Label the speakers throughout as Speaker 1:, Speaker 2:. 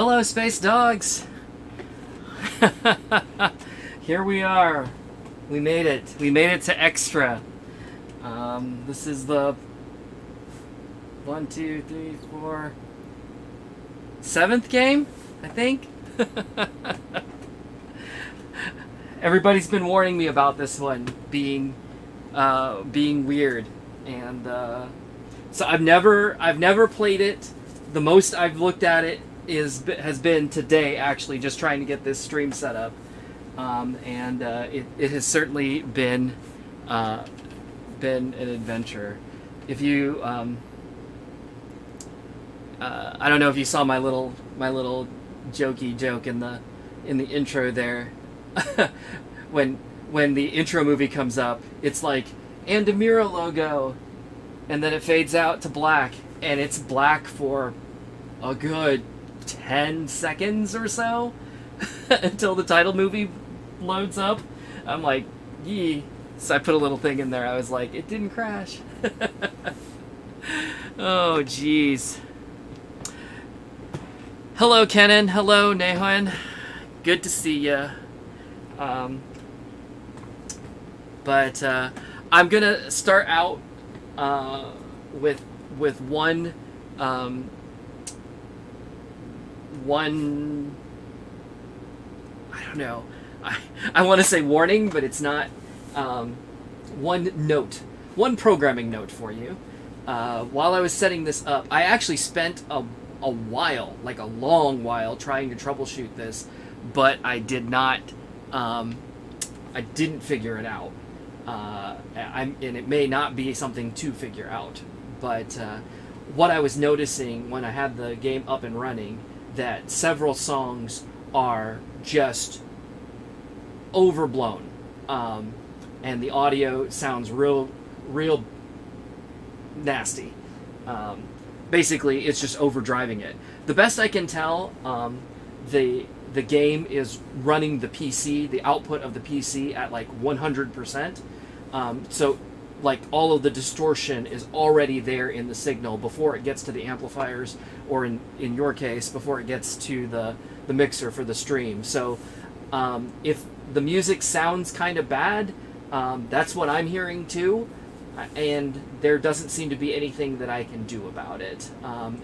Speaker 1: Hello, space dogs! Here we are. We made it. We made it to extra. This is the 1, 2, 3, 4, 7th game, I think. Everybody's been warning me about this one being weird, and so I've never played it. The most I've looked at it has been today, actually, just trying to get this stream set up, and it has certainly been an adventure. If you I don't know if you saw my little jokey joke in the intro there. when the intro movie comes up, it's like, and a Mira logo, and then it fades out to black, and it's black for a good 10 seconds or so until the title movie loads up. I'm like, yee. So I put a little thing in there. I was like, it didn't crash. Oh, jeez. Hello, Kenan. Hello, Nahon. Good to see ya. But I'm gonna start out with one I don't know. I want to say warning, but it's not. One programming note for you. While I was setting this up, I actually spent a while, like a long while, trying to troubleshoot this, but I did not. I didn't figure it out, and it may not be something to figure out. But what I was noticing when I had the game up and running, that several songs are just overblown, and the audio sounds real nasty. Basically, it's just overdriving it. The best I can tell, the game is running the PC, the output of the PC at like 100%. So like all of the distortion is already there in the signal before it gets to the amplifiers, or in your case, before it gets to the mixer for the stream. So if the music sounds kind of bad, that's what I'm hearing too. And there doesn't seem to be anything that I can do about it.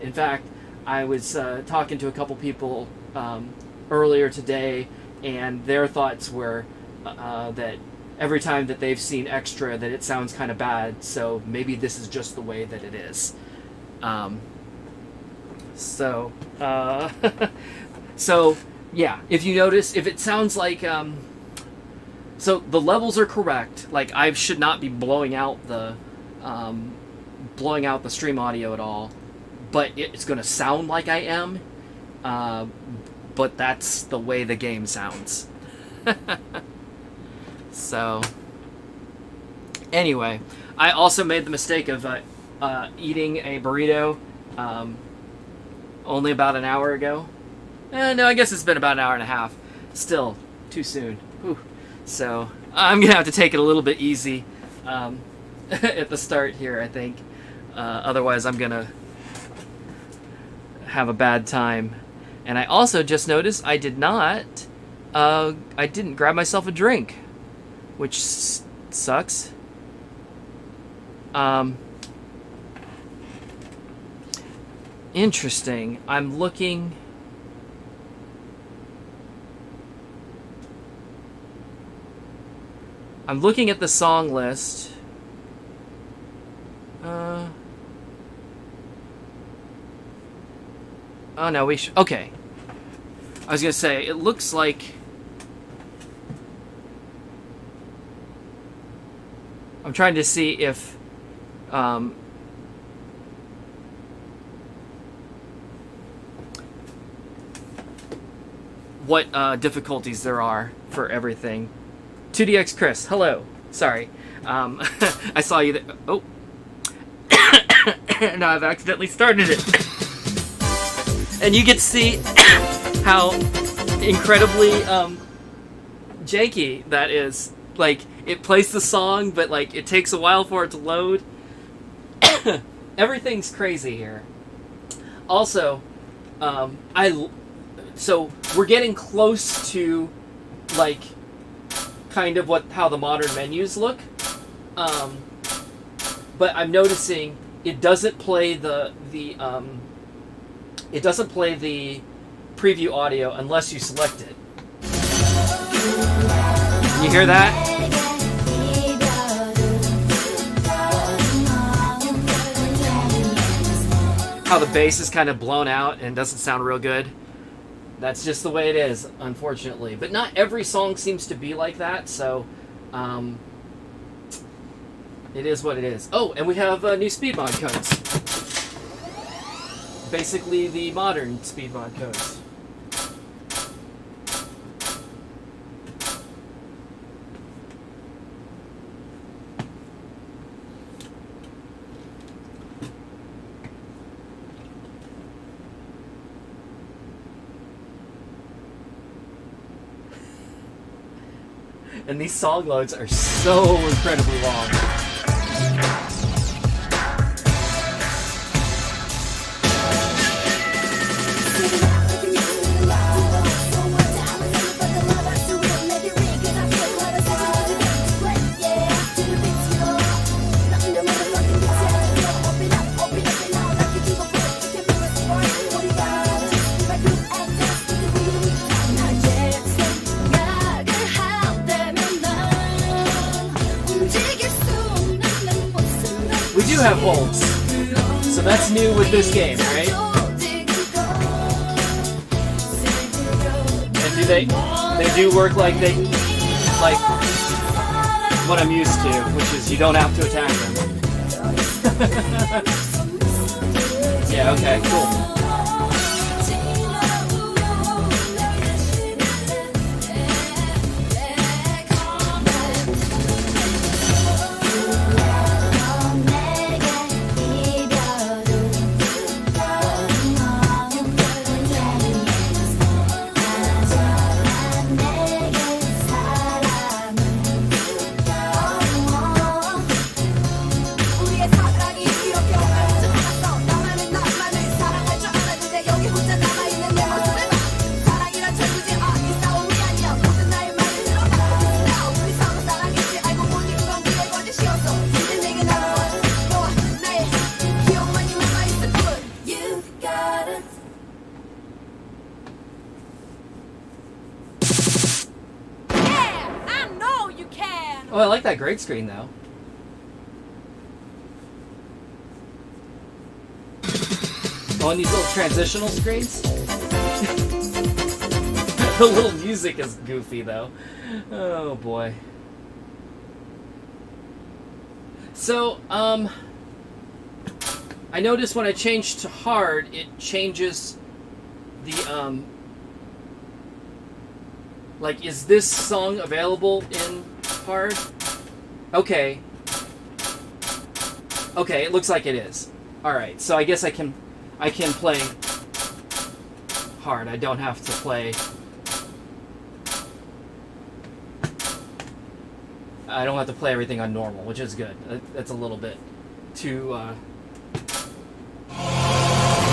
Speaker 1: In fact, I was talking to a couple people earlier today, and their thoughts were that every time that they've seen extra, that it sounds kind of bad, so maybe this is just the way that it is. So yeah, if you notice, if it sounds like so the levels are correct, like I should not be blowing out the stream audio at all, but it's going to sound like I am, but that's the way the game sounds. So anyway, I also made the mistake of eating a burrito only about an hour ago. No, I guess it's been about an hour and a half. Still, too soon. Whew. So I'm going to have to take it a little bit easy at the start here, I think. Otherwise, I'm going to have a bad time. And I also just noticed I didn't grab myself a drink, which sucks. Interesting. I'm looking at the song list. Oh no, okay. I was gonna say, it looks like I'm trying to see if what difficulties there are for everything. 2DX Chris, hello. Sorry. I saw you there. Oh. No, I've accidentally started it. And you get to see how incredibly janky that is. Like, it plays the song, but like it takes a while for it to load. Everything's crazy here. Also, So we're getting close to like kind of how the modern menus look, but I'm noticing it doesn't play the preview audio unless you select it. You hear that? How the bass is kind of blown out and doesn't sound real good. That's just the way it is, unfortunately. But not every song seems to be like that, so it is what it is. Oh, and we have new speed mod codes. Basically the modern speed mod codes. And these song loads are so incredibly long. We do have holds, so that's new with this game, right? And they do work like what I'm used to, which is you don't have to attack them. Yeah, okay, cool. Oh, I like that grade screen, though. Oh, and these little transitional screens? The little music is goofy, though. Oh, boy. So, I noticed when I change to hard, it changes the, like, is this song available in hard? Okay. Okay, it looks like it is. Alright, so I guess I can play hard. I don't have to play... I don't have to play everything on normal, which is good. That's a little bit too... I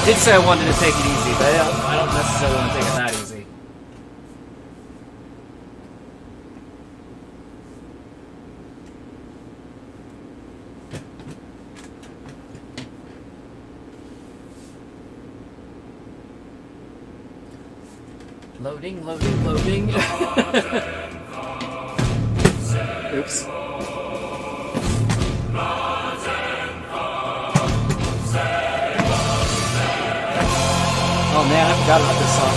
Speaker 1: did say I wanted to take it easy, but I don't necessarily want to take it that easy. Loading, loading, loading. Oops. Oh man, I forgot about this song.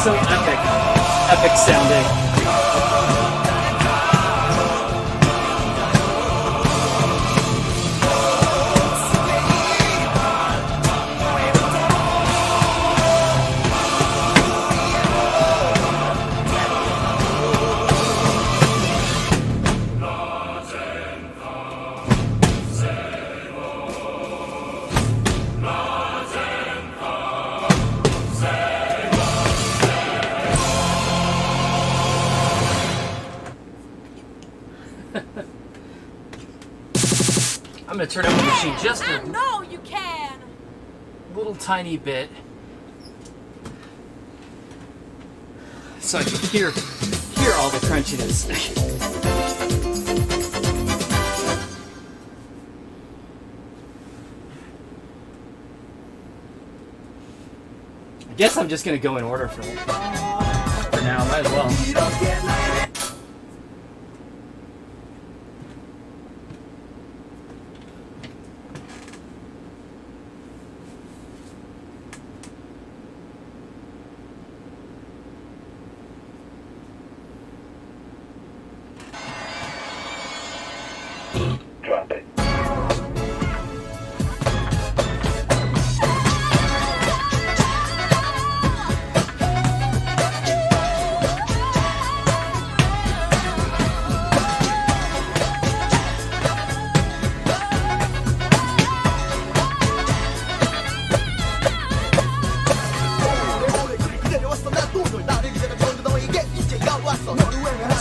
Speaker 1: So epic. Epic sounding. I'm gonna turn up the machine just
Speaker 2: I know you can.
Speaker 1: little tiny bit so I can hear all the crunchiness. I guess I'm just gonna go in order for now, might as well.
Speaker 3: Drop it.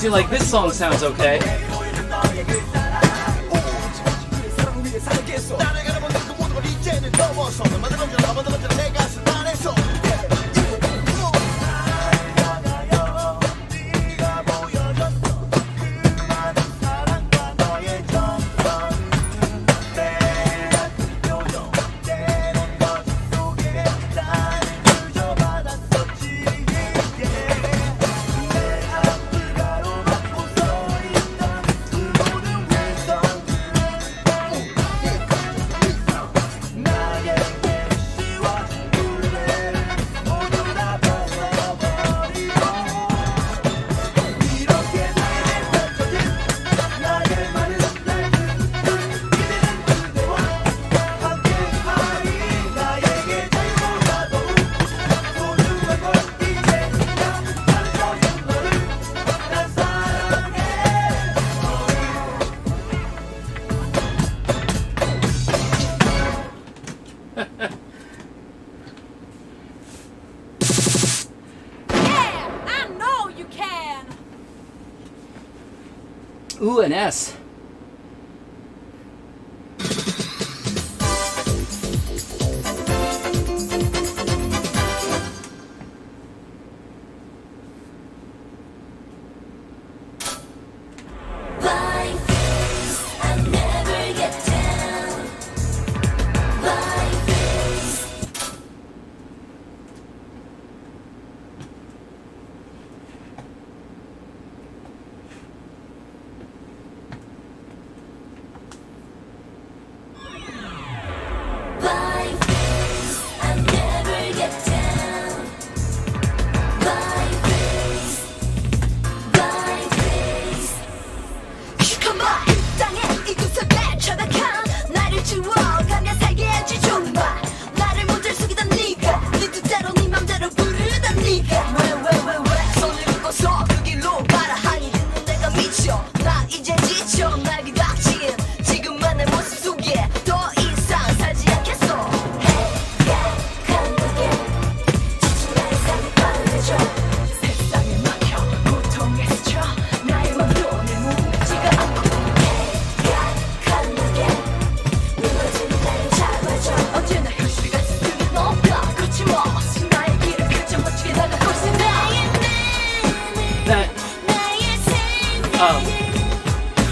Speaker 1: See, like, this song sounds okay. Ooh, an S.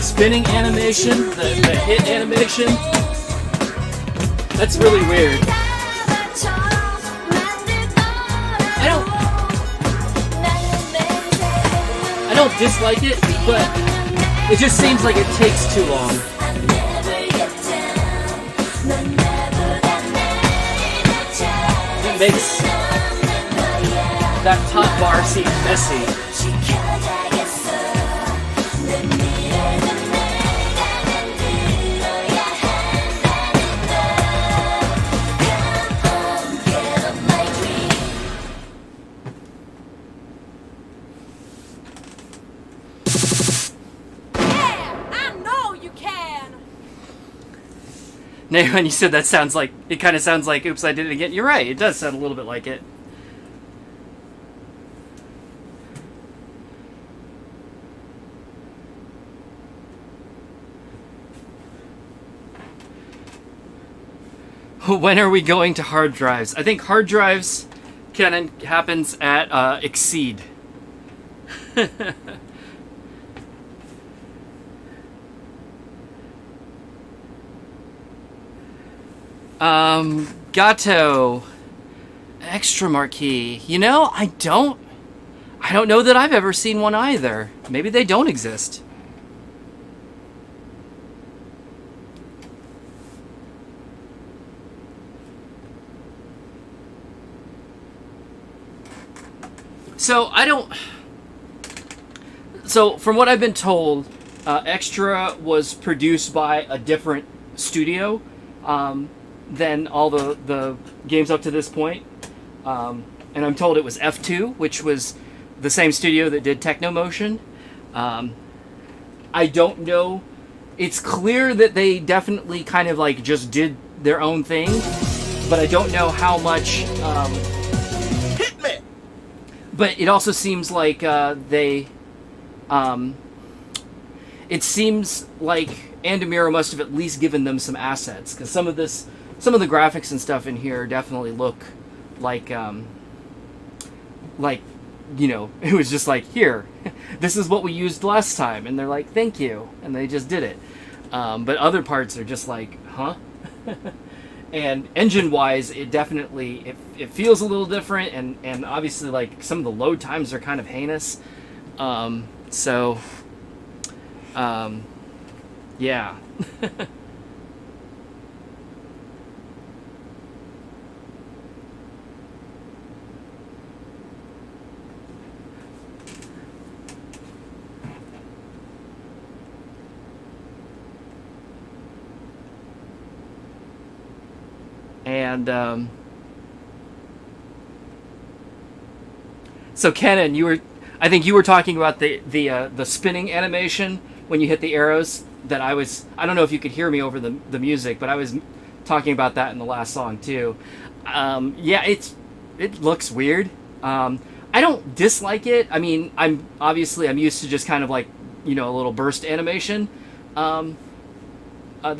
Speaker 1: Spinning animation, the hit animation, that's really weird. I don't dislike it, but it just seems like it takes too long. That top bar seems messy. Nay, when you said that sounds like, it kind of sounds like, oops, I did it again. You're right, it does sound a little bit like it. When are we going to hard drives? I think hard drives happens at Exceed. Gato, extra marquee. You know, I don't know that I've ever seen one either. Maybe they don't exist. So from what I've been told, Extra was produced by a different studio than all the games up to this point. And I'm told it was F2, which was the same studio that did Techno Motion. I don't know. It's clear that they definitely kind of like just did their own thing, but I don't know how much...
Speaker 2: Hit me!
Speaker 1: But it also seems like it seems like Andamiro must have at least given them some assets, because some of the graphics and stuff in here definitely look like you know, it was just like, here, this is what we used last time, and they're like, thank you, and they just did it. But other parts are just like, huh? And engine-wise, it definitely, it feels a little different, and obviously, like, some of the load times are kind of heinous. Yeah. And so Kenan, I think you were talking about the spinning animation when you hit the arrows. I don't know if you could hear me over the music, but I was talking about that in the last song too. Yeah, it looks weird. I don't dislike it. I mean, I'm used to just kind of like, you know, a little burst animation. The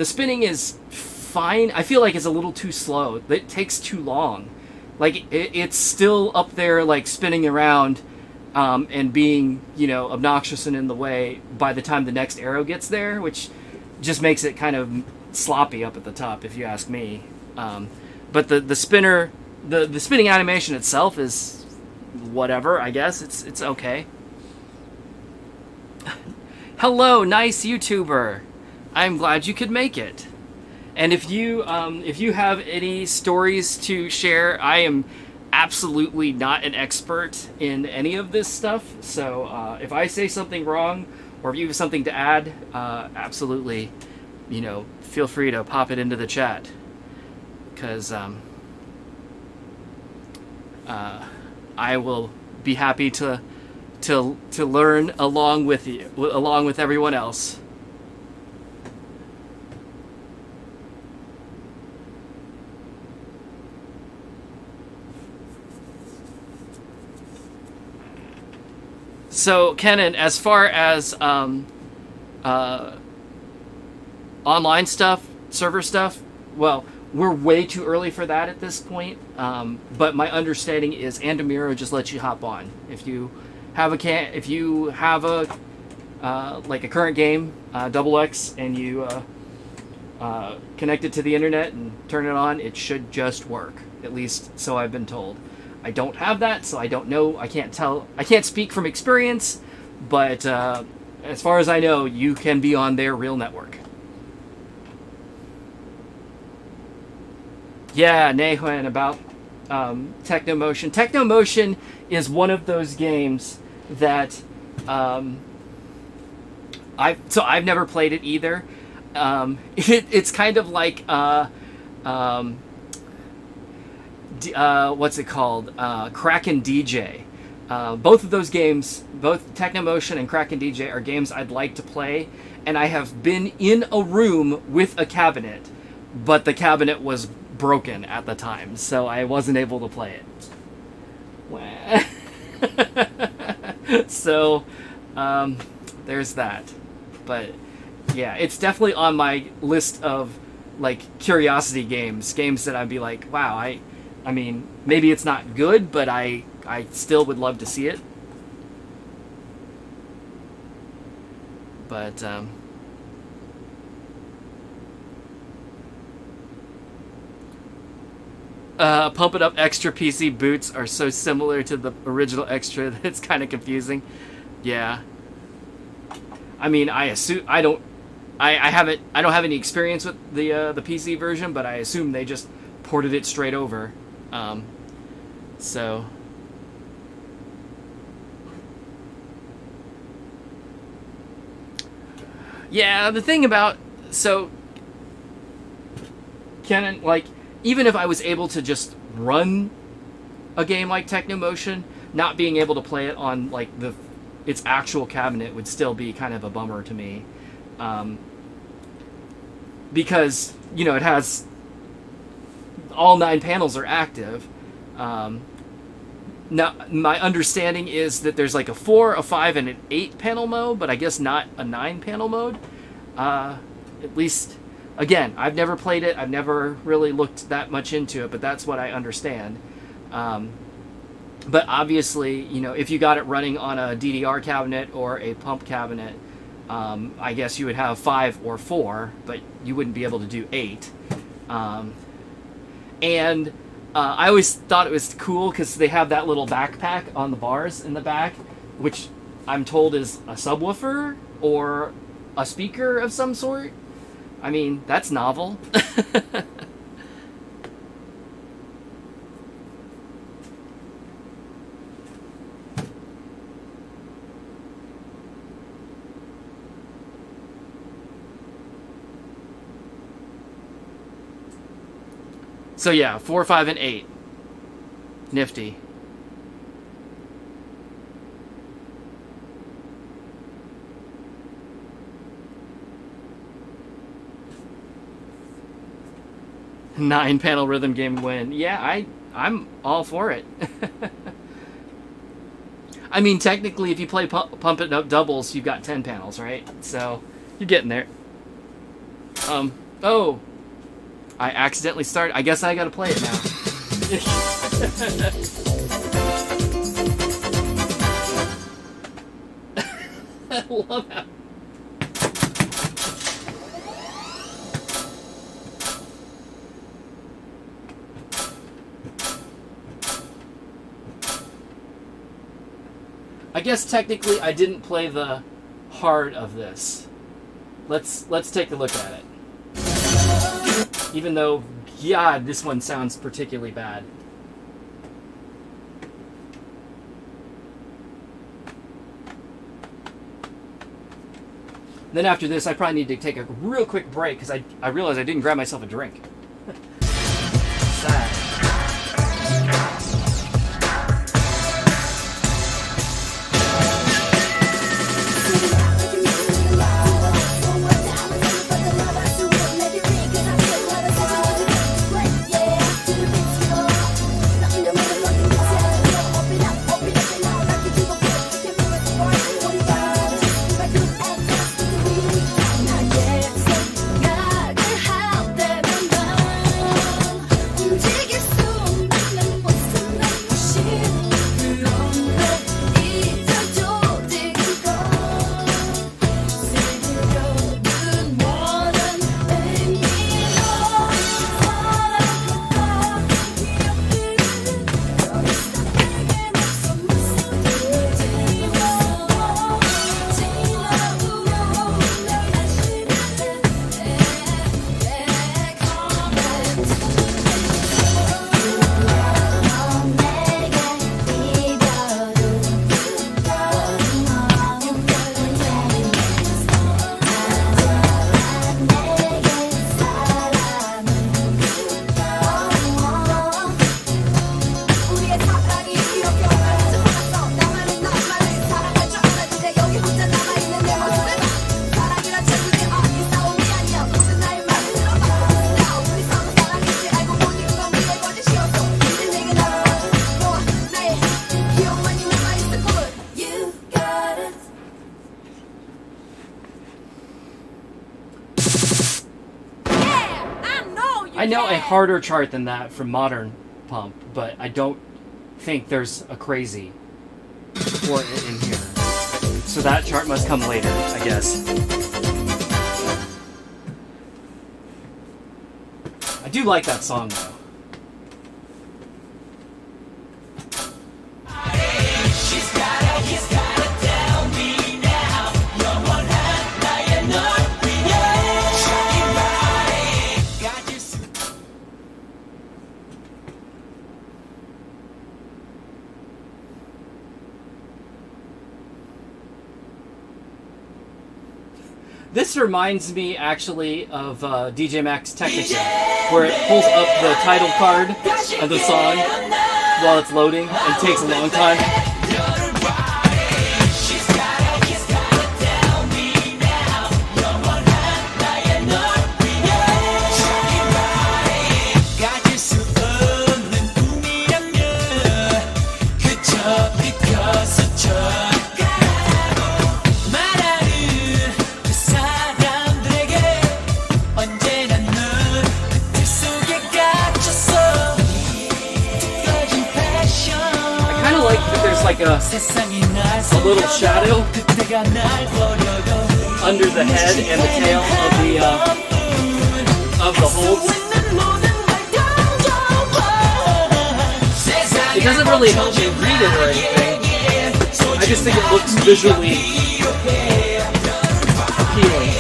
Speaker 1: spinning is fine. I feel like it's a little too slow. It takes too long. Like it's still up there, like spinning around, and being, you know, obnoxious and in the way by the time the next arrow gets there, which just makes it kind of sloppy up at the top, if you ask me. But the spinner, the spinning animation itself is whatever. I guess it's okay. Hello, nice YouTuber. I'm glad you could make it. And if you have any stories to share, I am absolutely not an expert in any of this stuff. So if I say something wrong, or if you have something to add, absolutely, you know, feel free to pop it into the chat, because I will be happy to learn along with you, along with everyone else. So, Kenan, as far as online stuff, server stuff, well, we're way too early for that at this point. But my understanding is Andamiro just lets you hop on if you have like a current game, XX, and you connect it to the internet and turn it on. It should just work, at least so I've been told. I don't have that, so I don't know. I can't speak from experience, but as far as I know, you can be on their real network. Yeah, Nahuen, about Techno Motion. Techno Motion is one of those games that I've never played it either. It's kind of like what's it called? Kraken DJ. Both of those games, both Techno Motion and Kraken DJ, are games I'd like to play, and I have been in a room with a cabinet, but the cabinet was broken at the time, so I wasn't able to play it. So, there's that. But yeah, it's definitely on my list of like curiosity games that I'd be like, wow, I mean, maybe it's not good, but I still would love to see it. But Pump It Up Extra PC boots are so similar to the original Extra that it's kind of confusing. Yeah. I mean, I assume I don't have any experience with the PC version, but I assume they just ported it straight over. So yeah, the thing about Canon, like, even if I was able to just run a game like Techno Motion, not being able to play it on like its actual cabinet would still be kind of a bummer to me, because it has all 9 panels are active. Now my understanding is that there's like a 4, a 5, and an 8 panel mode, but I guess not a 9 panel mode. At least, again, I've never played it. I've never really looked that much into it, but that's what I understand. But obviously, if you got it running on a DDR cabinet or a pump cabinet, I guess you would have 5 or 4, but you wouldn't be able to do 8. And I always thought it was cool because they have that little backpack on the bars in the back, which I'm told is a subwoofer or a speaker of some sort. I mean, that's novel. So yeah, 4, 5, and 8. Nifty. Nine panel rhythm game win. Yeah, I'm all for it. I mean, technically, if you play Pump It Up doubles, you've got 10 panels, right? So you're getting there. Oh. I accidentally started. I guess I gotta play it now. I love how... I guess technically I didn't play the hard of this. Let's take a look at it. Even though, God, this one sounds particularly bad. Then after this, I probably need to take a real quick break because I realized I didn't grab myself a drink. Sad.
Speaker 4: Take
Speaker 1: I know a harder chart than that from Modern Pump, but I don't think there's a crazy for it in here. So that chart must come later, I guess. I do like that song, though. This reminds me actually of DJ Max Technica, where it pulls up the title card of the song while it's loading and takes a long time. Like a little shadow under the head and the tail of the holds. It doesn't really help me read it or anything. I just think it looks visually appealing.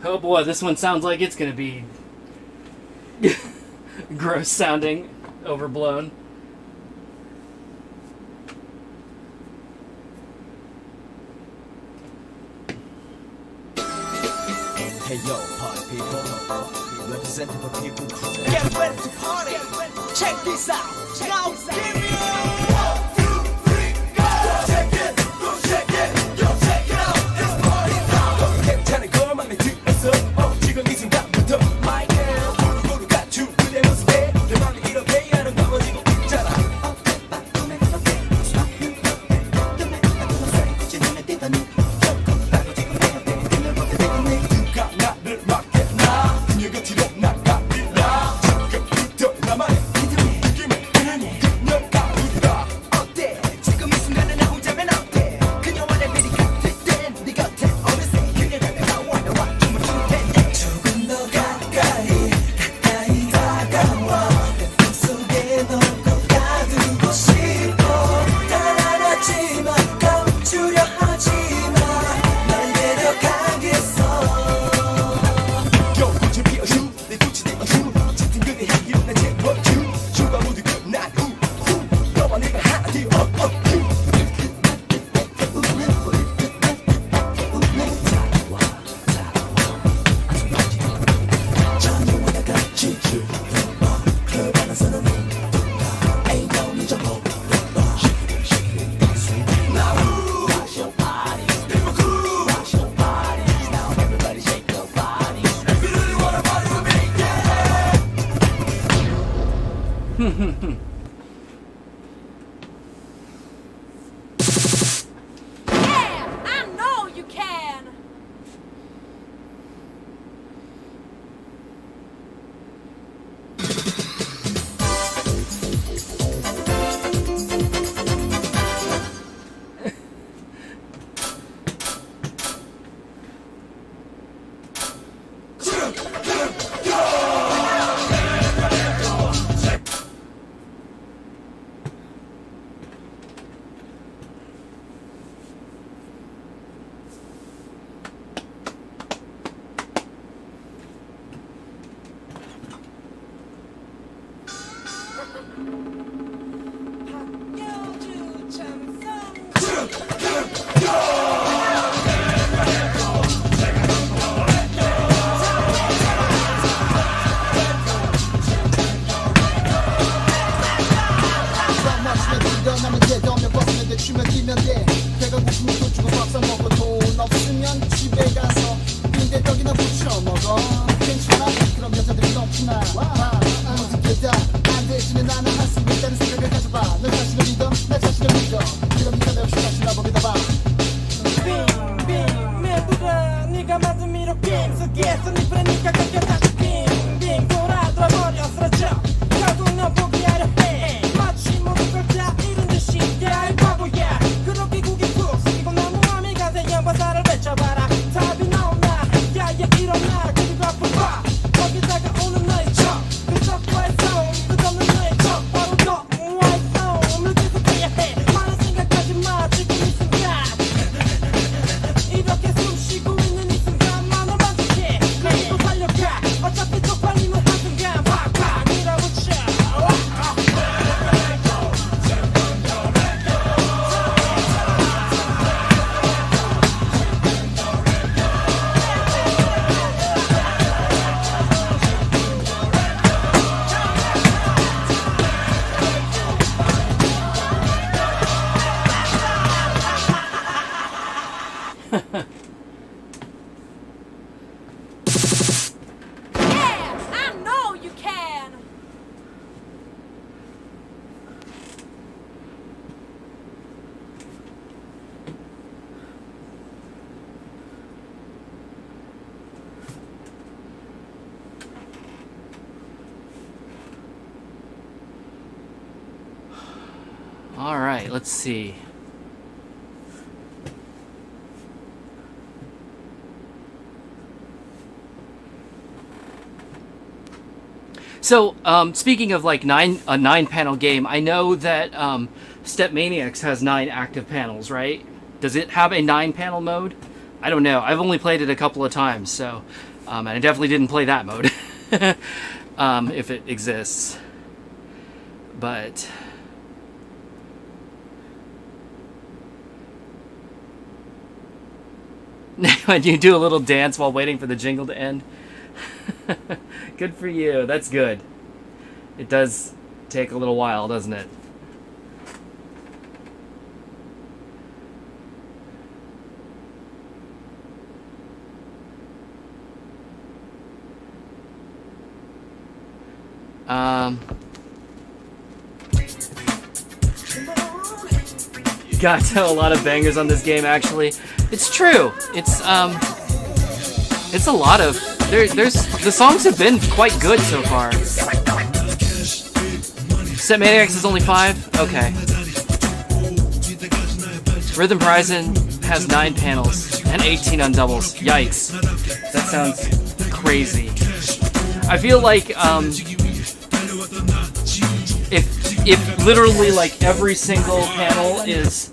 Speaker 1: Oh boy, this one sounds like it's gonna be gross sounding, overblown.
Speaker 2: Hey yo, party people, representing the people crew. Get ready to party. Check this out. Now, give me 1, 2, 3, go. Check it, go check it, yo check it out. It's party time. 괜찮은 것만이 들었어. 지금 이 순간부터 my girl. 모두 갖춘 그대 모습에 내 맘이 이렇게 아름다워지고 있잖아. 누가 나를 막겠나? 그녀 곁으로 나가리라. 지금부터 나만의 느낌을 그녀 가루리라. 어때? 지금 이 순간에 나 혼자면 어때? 그녀와 내 미리 같을 땐 네 곁에 어느새 그녀가 다가와 나와 춤을 출 텐데. 조금 더 가까이 다가와 내 꿈속에 널 꼭 가두고 싶어. 달아나지마 감추려 하지마 날 데려가겠어. 요 꽃을 피워주 내 꽃이 되어주 짙은 그대 향기로 날 채워주 슈가 모두 끝난 후 너와 내가 하나 되어 전혀와 다 같이 클럽 안에서는 ain't no need to hold now rock your body people cool rock your body now everybody shake your body if you really wanna party with me
Speaker 4: Yeah, I know you can.
Speaker 5: 괜찮아 그럼 여자들이 넘치나 모든 게다 안 되지는 않아 할 수 있다는 생각을 가져봐 너 자신을 믿어 나 자신을 믿어 그럼 네가 내 없이 다시 나보게 봐봐
Speaker 6: 빙빙 매부가 네가 만든 미로 게임 속에서 네 프레니까 꺾여 다시 빙빙 돌아버려 쓰러져 결국 넌 포기하려 해 마치 모든 걸 다 잃은 듯이 야이 바보야 그렇게 고개 푹 숙이고 나무함이 가세 연바사를 외쳐봐라 답이 나오나 야야 일어나 그리고 앞으로 봐 거기다가 오는 너의 척그 척과의 싸움 끝없는 너의 척 바로 너와의 싸움을 계속해야 해 많은 생각하지 마 지금 이 순간 이렇게 숨 쉬고 있는 이 순간만을 만족해 그리고 달려가 어차피 쪽팔림은 한순간 팍팍 밀어붙여
Speaker 4: Yeah, I know you can.
Speaker 1: All right, let's see. So, speaking of like a 9-panel game, I know that Step Maniacs has 9 active panels, right? Does it have a 9-panel mode? I don't know. I've only played it a couple of times, so and I definitely didn't play that mode, if it exists. But when you do a little dance while waiting for the jingle to end. Good for you. That's good. It does take a little while, doesn't it? You gotta tell a lot of bangers on this game, actually. It's true. It's a lot of... the songs have been quite good so far. Step Maniacs is only 5? Okay. Rhythm Horizon has 9 panels and 18 on doubles. Yikes. That sounds crazy. I feel like if literally like every single panel is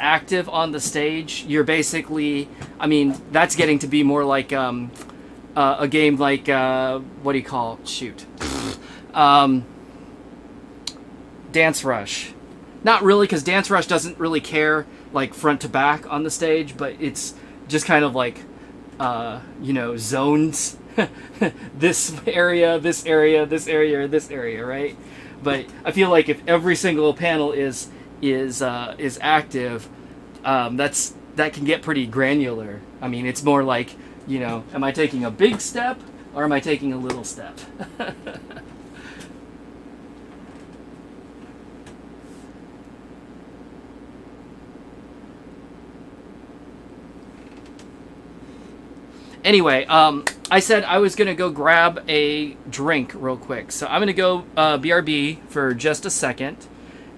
Speaker 1: active on the stage, you're basically, I mean, that's getting to be more like a game like what do you call? Shoot. Dance Rush. Not really, because Dance Rush doesn't really care like front to back on the stage, but it's just kind of like zones. This area, this area, this area, this area, right? But I feel like if every single panel is active, that can get pretty granular. I mean, it's more like, am I taking a big step or am I taking a little step? Anyway, I said I was going to go grab a drink real quick. So I'm going to go BRB for just a second.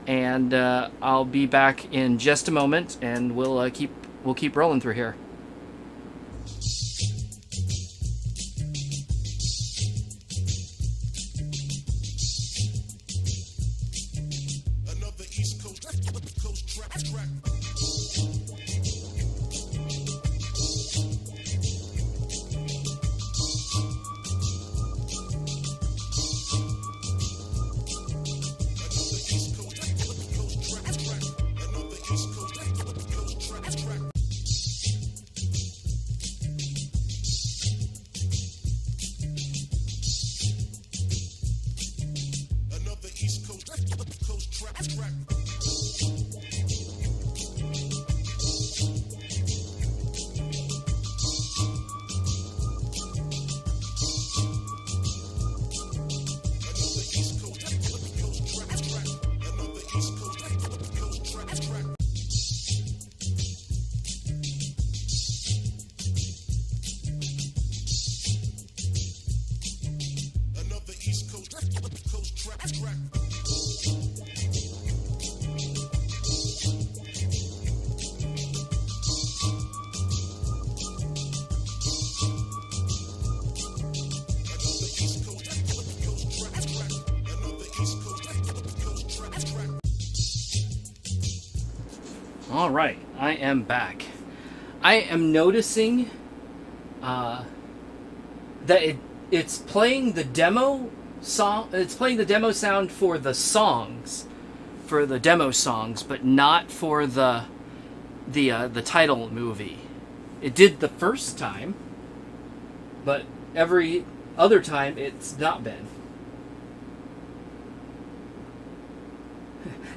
Speaker 1: And I'll be back in just a moment. And we'll keep rolling through here. All right, I am back. I am noticing that it's playing the demo song. It's playing the demo sound for the songs, for the demo songs, but not for the title movie. It did the first time, but every other time it's not been.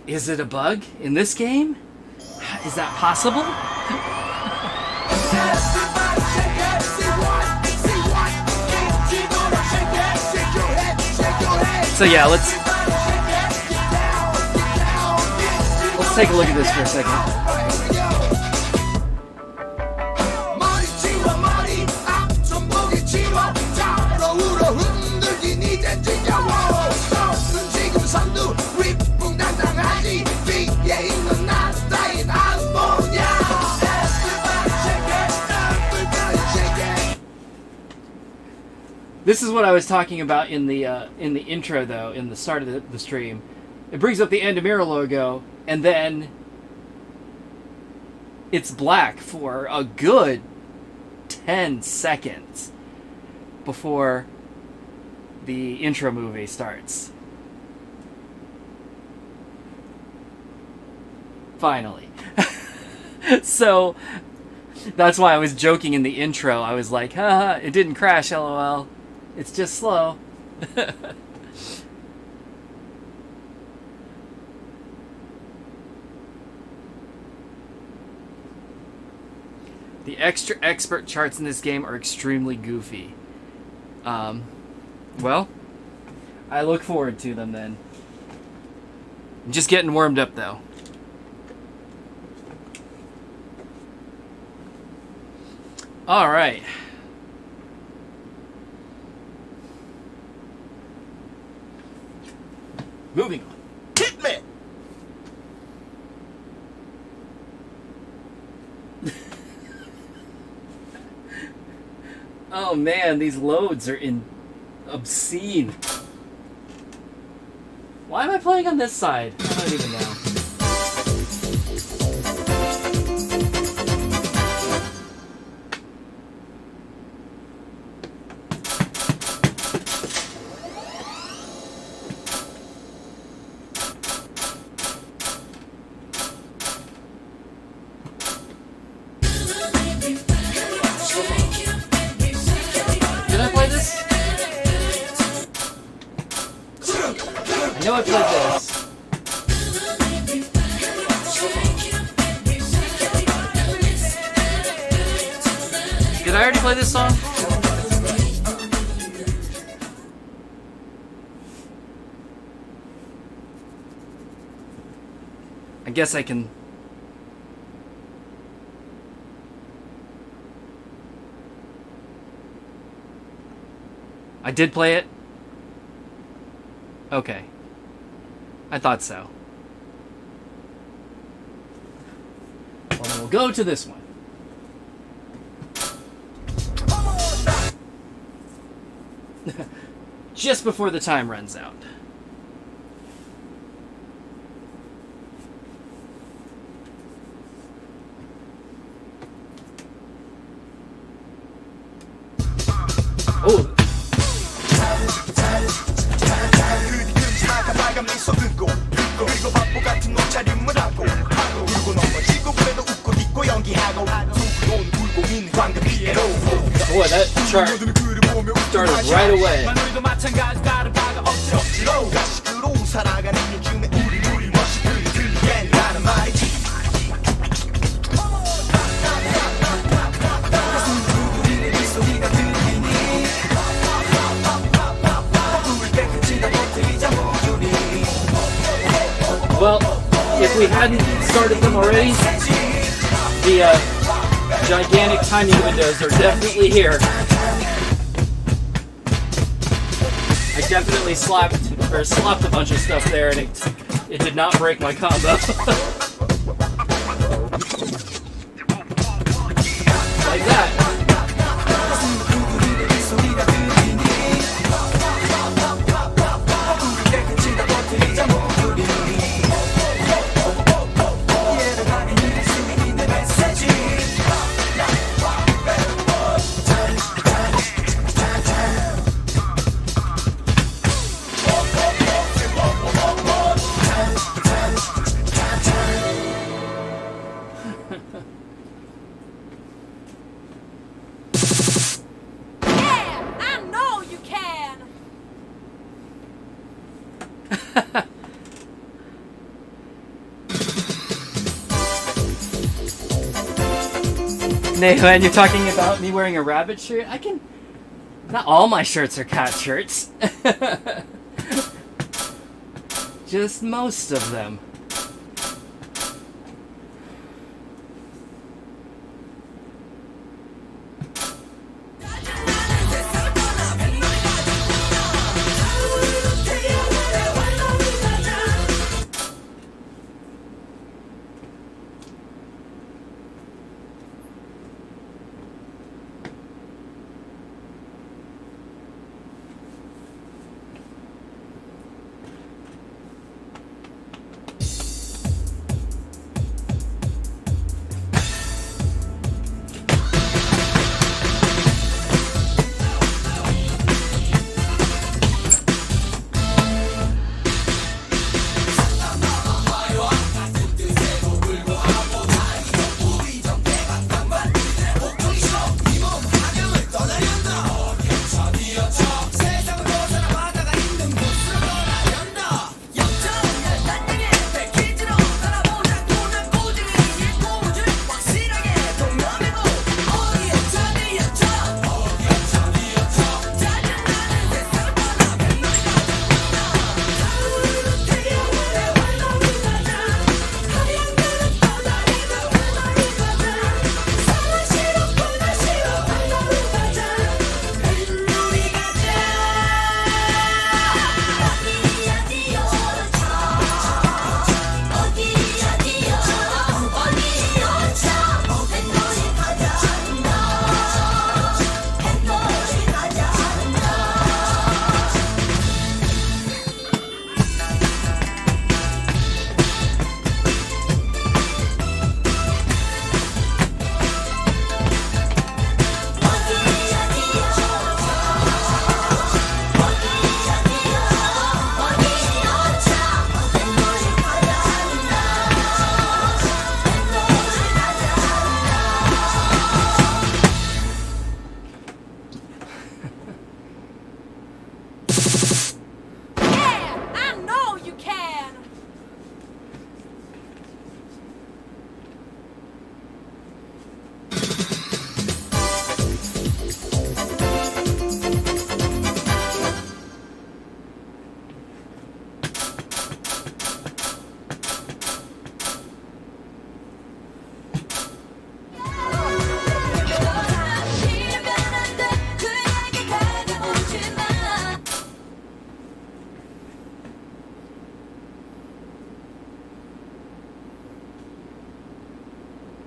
Speaker 1: Is it a bug in this game? Is that possible? So yeah, let's take a look at this for a second. This is what I was talking about in the intro, though, in the start of the stream. It brings up the Andamira logo, and then it's black for a good 10 seconds before the intro movie starts. Finally. So, that's why I was joking in the intro. I was like, haha, it didn't crash, lol. It's just slow. The extra expert charts in this game are extremely goofy. Well, I look forward to them then. I'm just getting warmed up though. All right. Moving on.
Speaker 2: Hit me!
Speaker 1: Oh man, these loads are obscene. Why am I playing on this side? I don't even know. I know I played this. Did I already play this song? I guess I can... I did play it? Okay. I thought so. Well, then we'll go to this one. Just before the time runs out. Oh. Boy, that chart started right away. Well, if we hadn't started them already, the gigantic timing windows are definitely here. I definitely slapped or slopped a bunch of stuff there, and it did not break my combo. Like that.
Speaker 4: Yeah, I know you can.
Speaker 1: When you're talking about me wearing a rabbit shirt, I can... Not all my shirts are cat shirts. Just most of them.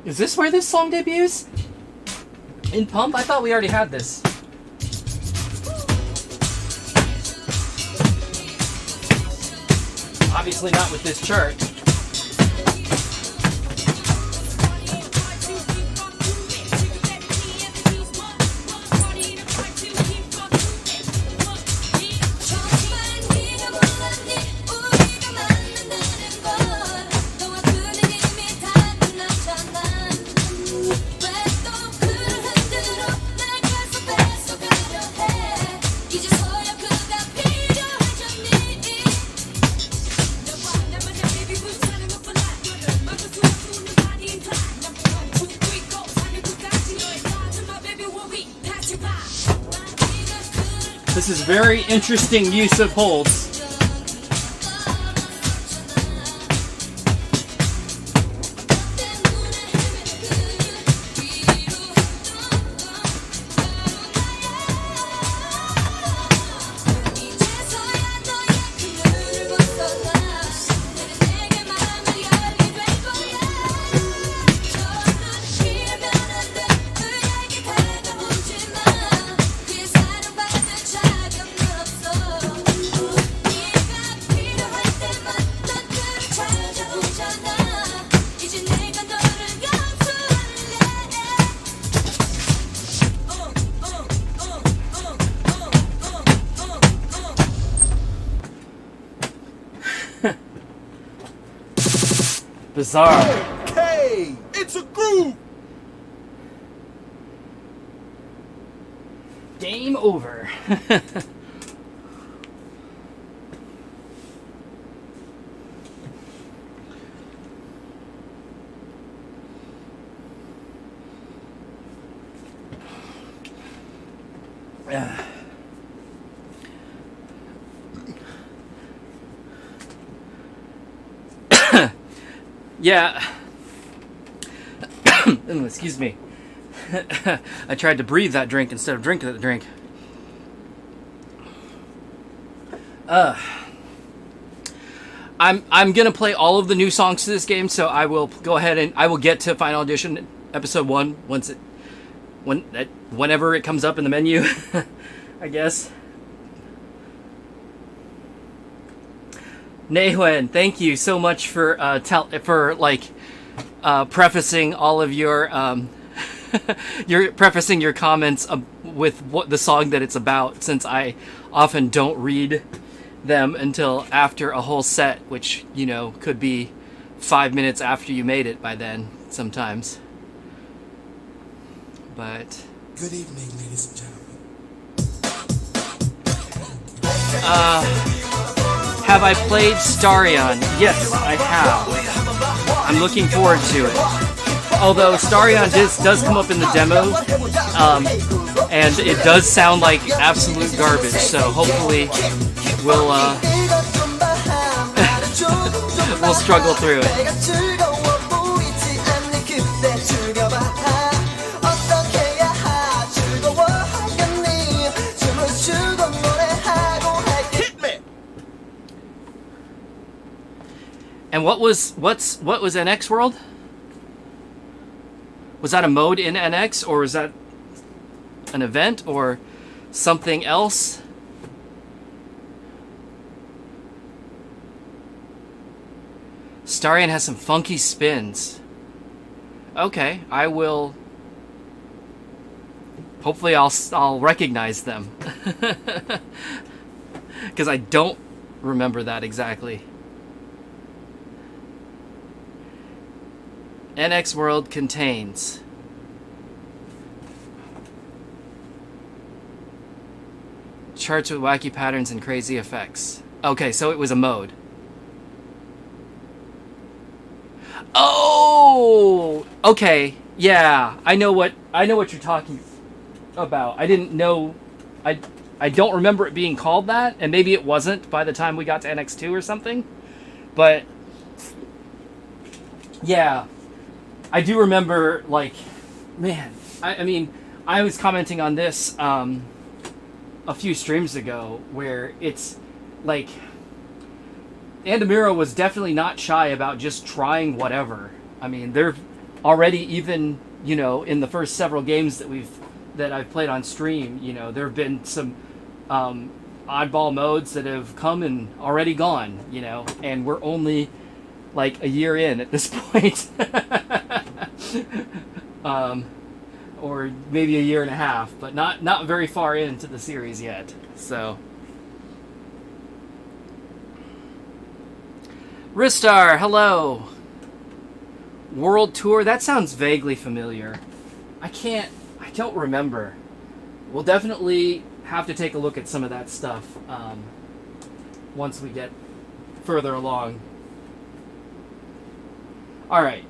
Speaker 1: Is this where this song debuts? In Pump? I thought we already had this. Obviously not with this chart. This is very interesting use of holds. Bizarre.
Speaker 2: Okay, it's a groove.
Speaker 1: Game over. Yeah. Excuse me. I tried to breathe that drink instead of drinking that drink. I'm gonna play all of the new songs to this game, so I will go ahead and I will get to Final Audition episode 1 whenever it comes up in the menu, I guess. Nehuen, thank you so much for prefacing all of your you're prefacing your comments with what the song that it's about, since I often don't read them until after a whole set, which, you know, could be 5 minutes after you made it by then sometimes. But
Speaker 2: Good evening, ladies and gentlemen.
Speaker 1: have I played Starion? Yes, I have. I'm looking forward to it. Although Starion does come up in the demo, and it does sound like absolute garbage, so hopefully we'll we'll struggle through it. And what was NX World? Was that a mode in NX, or was that an event, or something else? Starion has some funky spins. Okay, I will. Hopefully, I'll recognize them, because I don't remember that exactly. NX World contains charts with wacky patterns and crazy effects. Okay, so it was a mode. Oh, okay, yeah, I know what you're talking about. I didn't know, I don't remember it being called that, and maybe it wasn't by the time we got to NX2 or something, but yeah. I do remember, like, man, I mean, I was commenting on this a few streams ago, where it's, like, Andamiro was definitely not shy about just trying whatever. I mean, they're already, even, you know, in the first several games that I've played on stream, you know, there have been some oddball modes that have come and already gone, you know, and we're only like a year in at this point. Or maybe a year and a half, but not very far into the series yet. So Ristar, hello. World Tour, that sounds vaguely familiar. I don't remember. We'll definitely have to take a look at some of that stuff once we get further along. All right.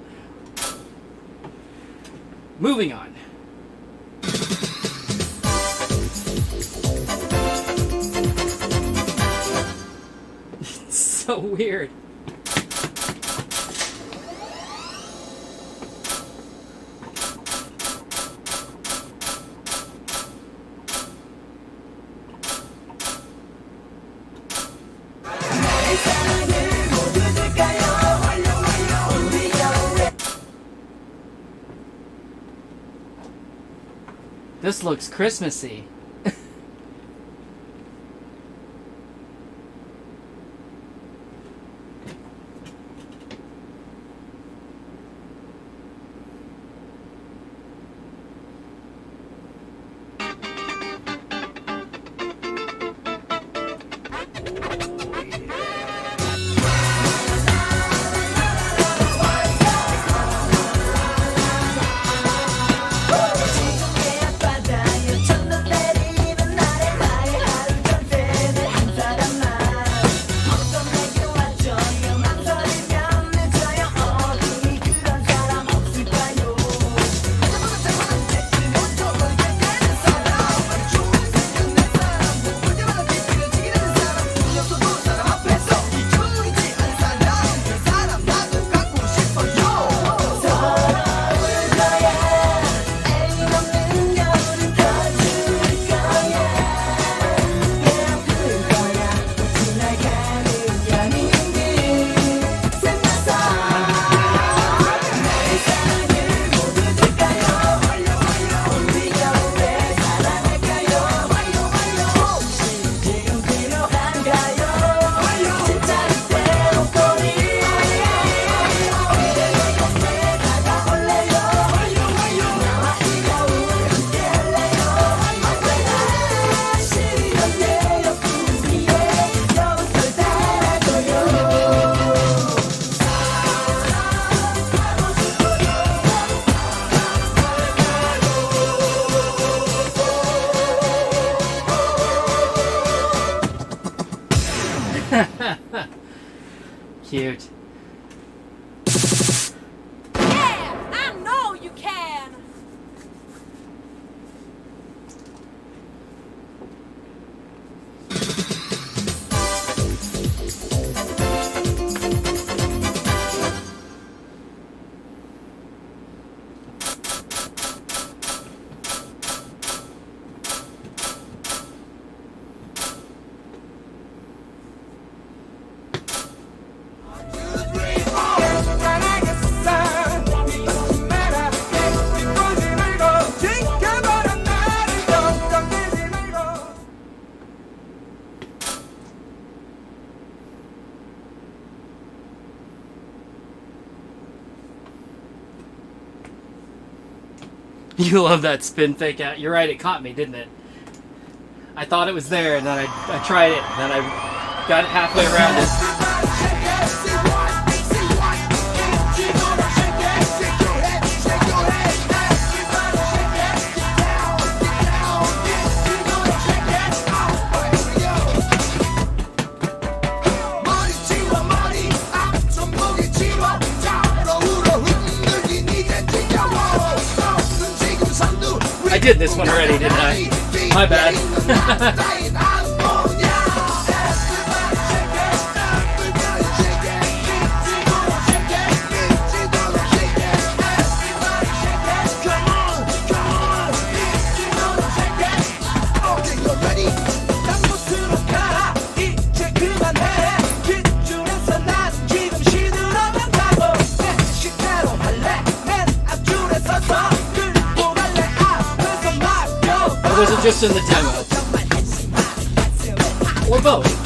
Speaker 1: Moving on. It's so weird. This looks Christmassy. Cute.
Speaker 4: Yeah, I know you can.
Speaker 1: You love that spin fake out. You're right, it caught me, didn't it? I thought it was there, and then I tried it, and then I got halfway around it. I did this one already, didn't I? My bad. Or was it just in the demo? Or both?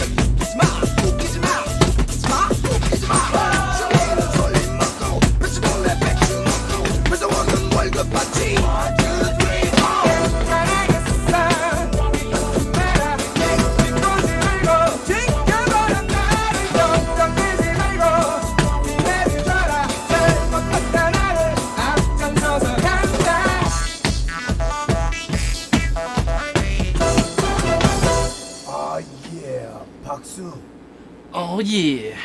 Speaker 1: Oh yeah.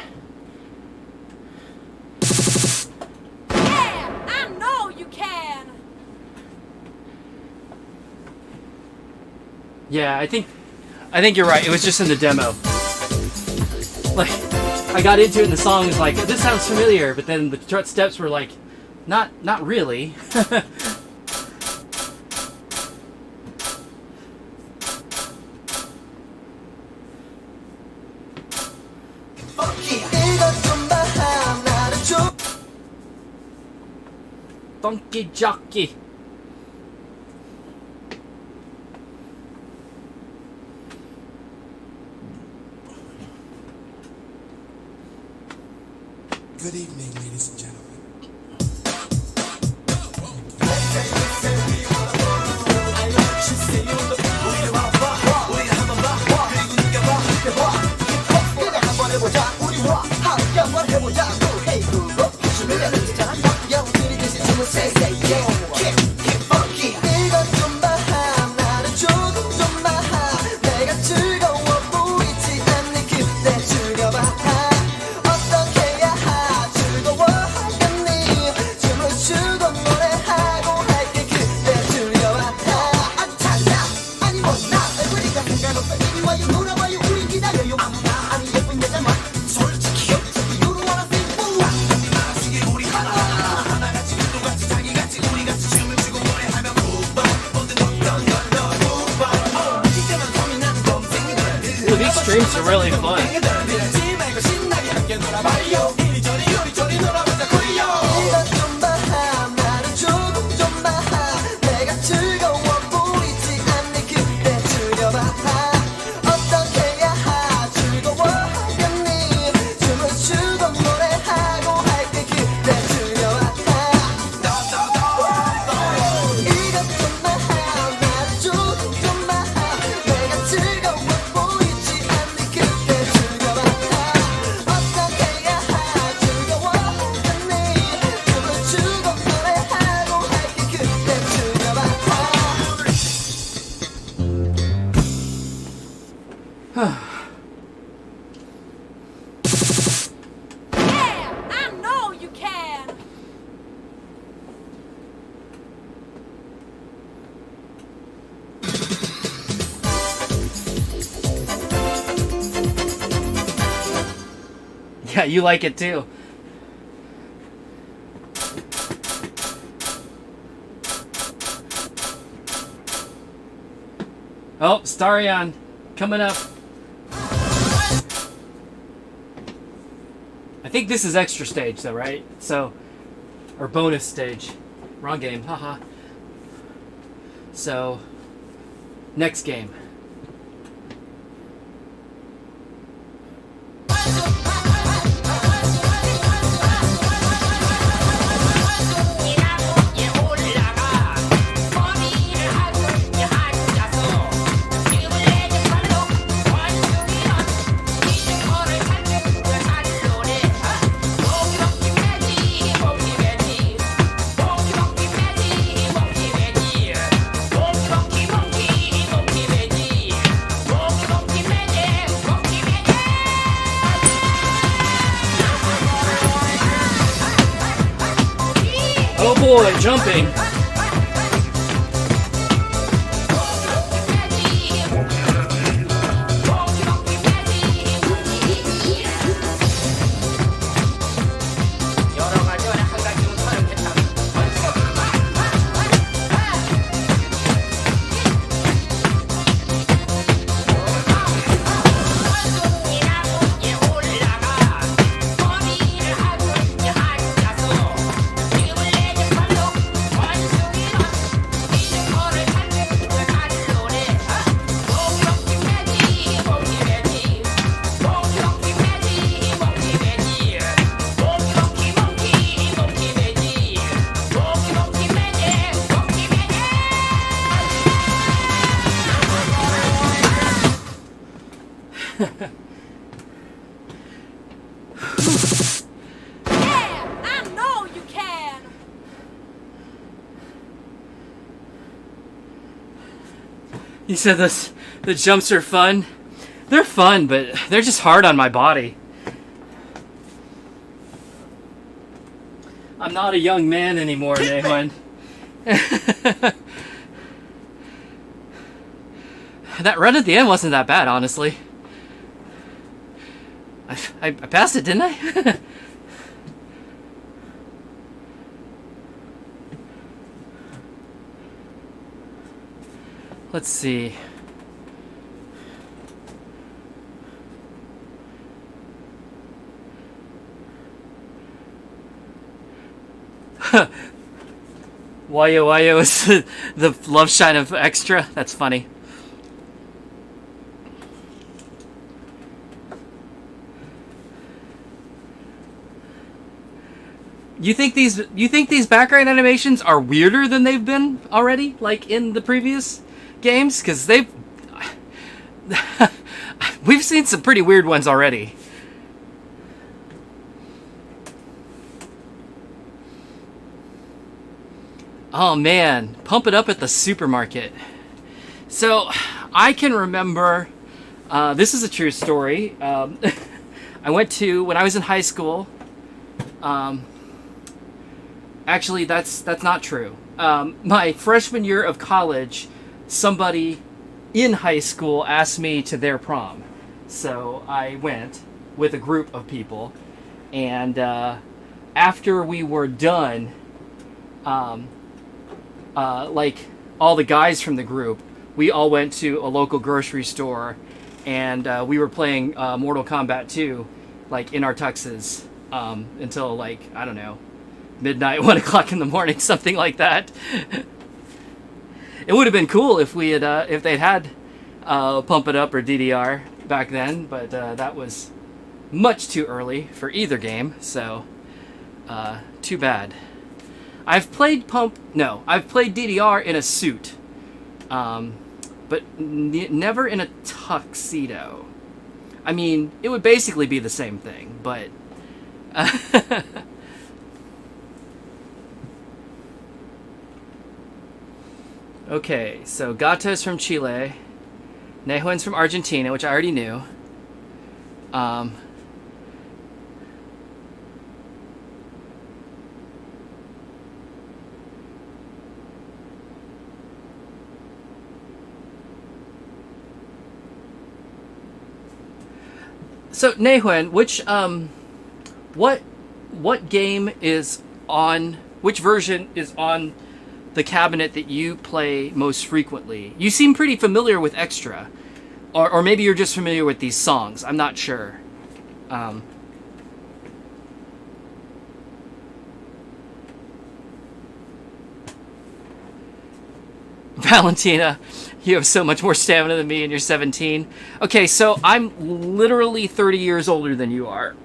Speaker 4: Yeah, I know you can.
Speaker 1: Yeah, I think you're right. It was just in the demo. Like, I got into it and the song was like, this sounds familiar, but then the steps were like, not really. Funky jockey.
Speaker 2: Good evening, ladies and gentlemen.
Speaker 1: These streams are really fun. Yeah, you like it too. Oh, Starion coming up. I think this is extra stage though, right? So, or bonus stage. Wrong game, haha. So, next game. Oh boy, jumping.
Speaker 4: Yeah, I know you can.
Speaker 1: You said the jumps are fun. They're fun, but they're just hard on my body. I'm not a young man anymore, Nahuen. That run at the end wasn't that bad, honestly. I passed it, didn't I? Let's see. Wayo Wayo is the love shine of extra. That's funny. You think these background animations are weirder than they've been already, like in the previous games? Because we've seen some pretty weird ones already. Oh man, pump it up at the supermarket. So I can remember, this is a true story. I went to, when I was in high school, actually that's not true. My freshman year of college, somebody in high school asked me to their prom. So I went with a group of people, and after we were done, like all the guys from the group, we all went to a local grocery store, and we were playing Mortal Kombat 2, like in our tuxes, until like, I don't know, midnight, 1 o'clock in the morning, something like that. It would have been cool if we had, if they'd had Pump It Up or DDR back then, but that was much too early for either game, so too bad. I've played DDR in a suit, but never in a tuxedo. I mean, it would basically be the same thing, but okay, so Gato's from Chile, Nehuen's from Argentina, which I already knew. So Nehuen, which what game is on, which version is on the cabinet that you play most frequently? You seem pretty familiar with Extra, or maybe you're just familiar with these songs. I'm not sure. Valentina, you have so much more stamina than me and you're 17. Okay, so I'm literally 30 years older than you are.